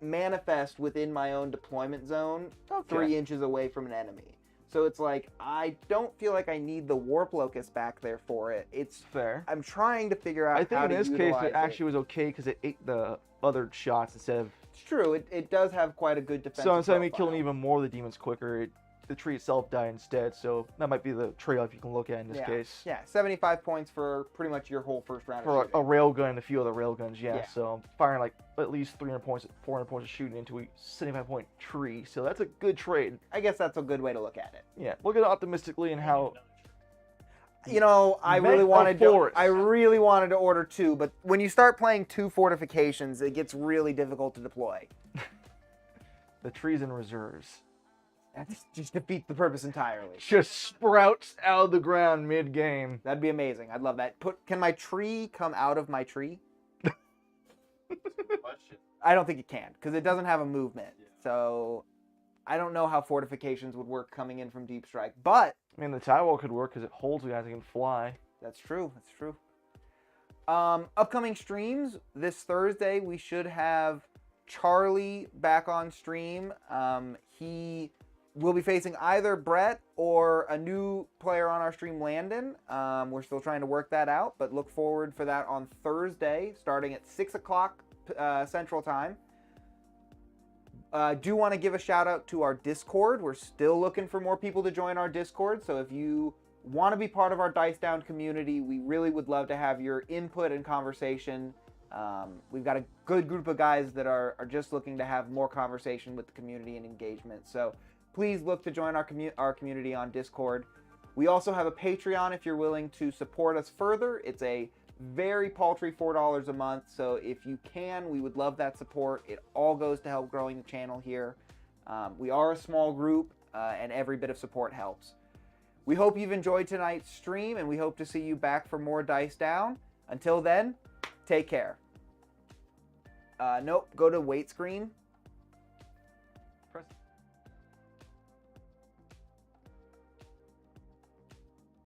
manifest within my own deployment zone 3 inches away from an enemy. So it's like, I don't feel like I need the warp locust back there for it. It's fair. I'm trying to figure out I think how in to this case utilize it actually was okay because it ate the other shots instead of... It's true. It does have quite a good defensive So instead of me profile. killing even more of the demons quicker, the tree itself died instead. So that might be the trade-off you can look at in this case. Yeah, 75 points for pretty much your whole first round for of shooting. a railgun and a few other railguns, So I'm firing like at least 300 points, 400 points of shooting into a 75-point tree. So that's a good trade. I guess that's a good way to look at it. Yeah, look at it optimistically and how... You know, I really wanted to order 2, but when you start playing 2 fortifications, it gets really difficult to deploy. The trees and reserves. That just defeats the purpose entirely. Just sprouts out of the ground mid-game. That'd be amazing. I'd love that. Can my tree come out of my tree? I don't think it can, because it doesn't have a movement. Yeah. So I don't know how fortifications would work coming in from Deep Strike, but... I mean, the Tywall could work because it holds you guys and can fly. That's true. That's true. Upcoming streams, this Thursday, we should have Charlie back on stream. He will be facing either Brett or a new player on our stream, Landon. We're still trying to work that out, but look forward for that on Thursday, starting at 6 o'clock Central Time. Do want to give a shout out to our Discord. We're still looking for more people to join our Discord, so if you want to be part of our Dice Down community, we really would love to have your input and conversation. We've got a good group of guys that are just looking to have more conversation with the community and engagement. So please look to join our community on Discord. We also have a Patreon if you're willing to support us further. It's a very paltry $4 a month. So if you can, we would love that support. It all goes to help growing the channel here. We are a small group and every bit of support helps. We hope you've enjoyed tonight's stream, and we hope to see you back for more Dice Down. Until then, take care. Nope, go to wait screen.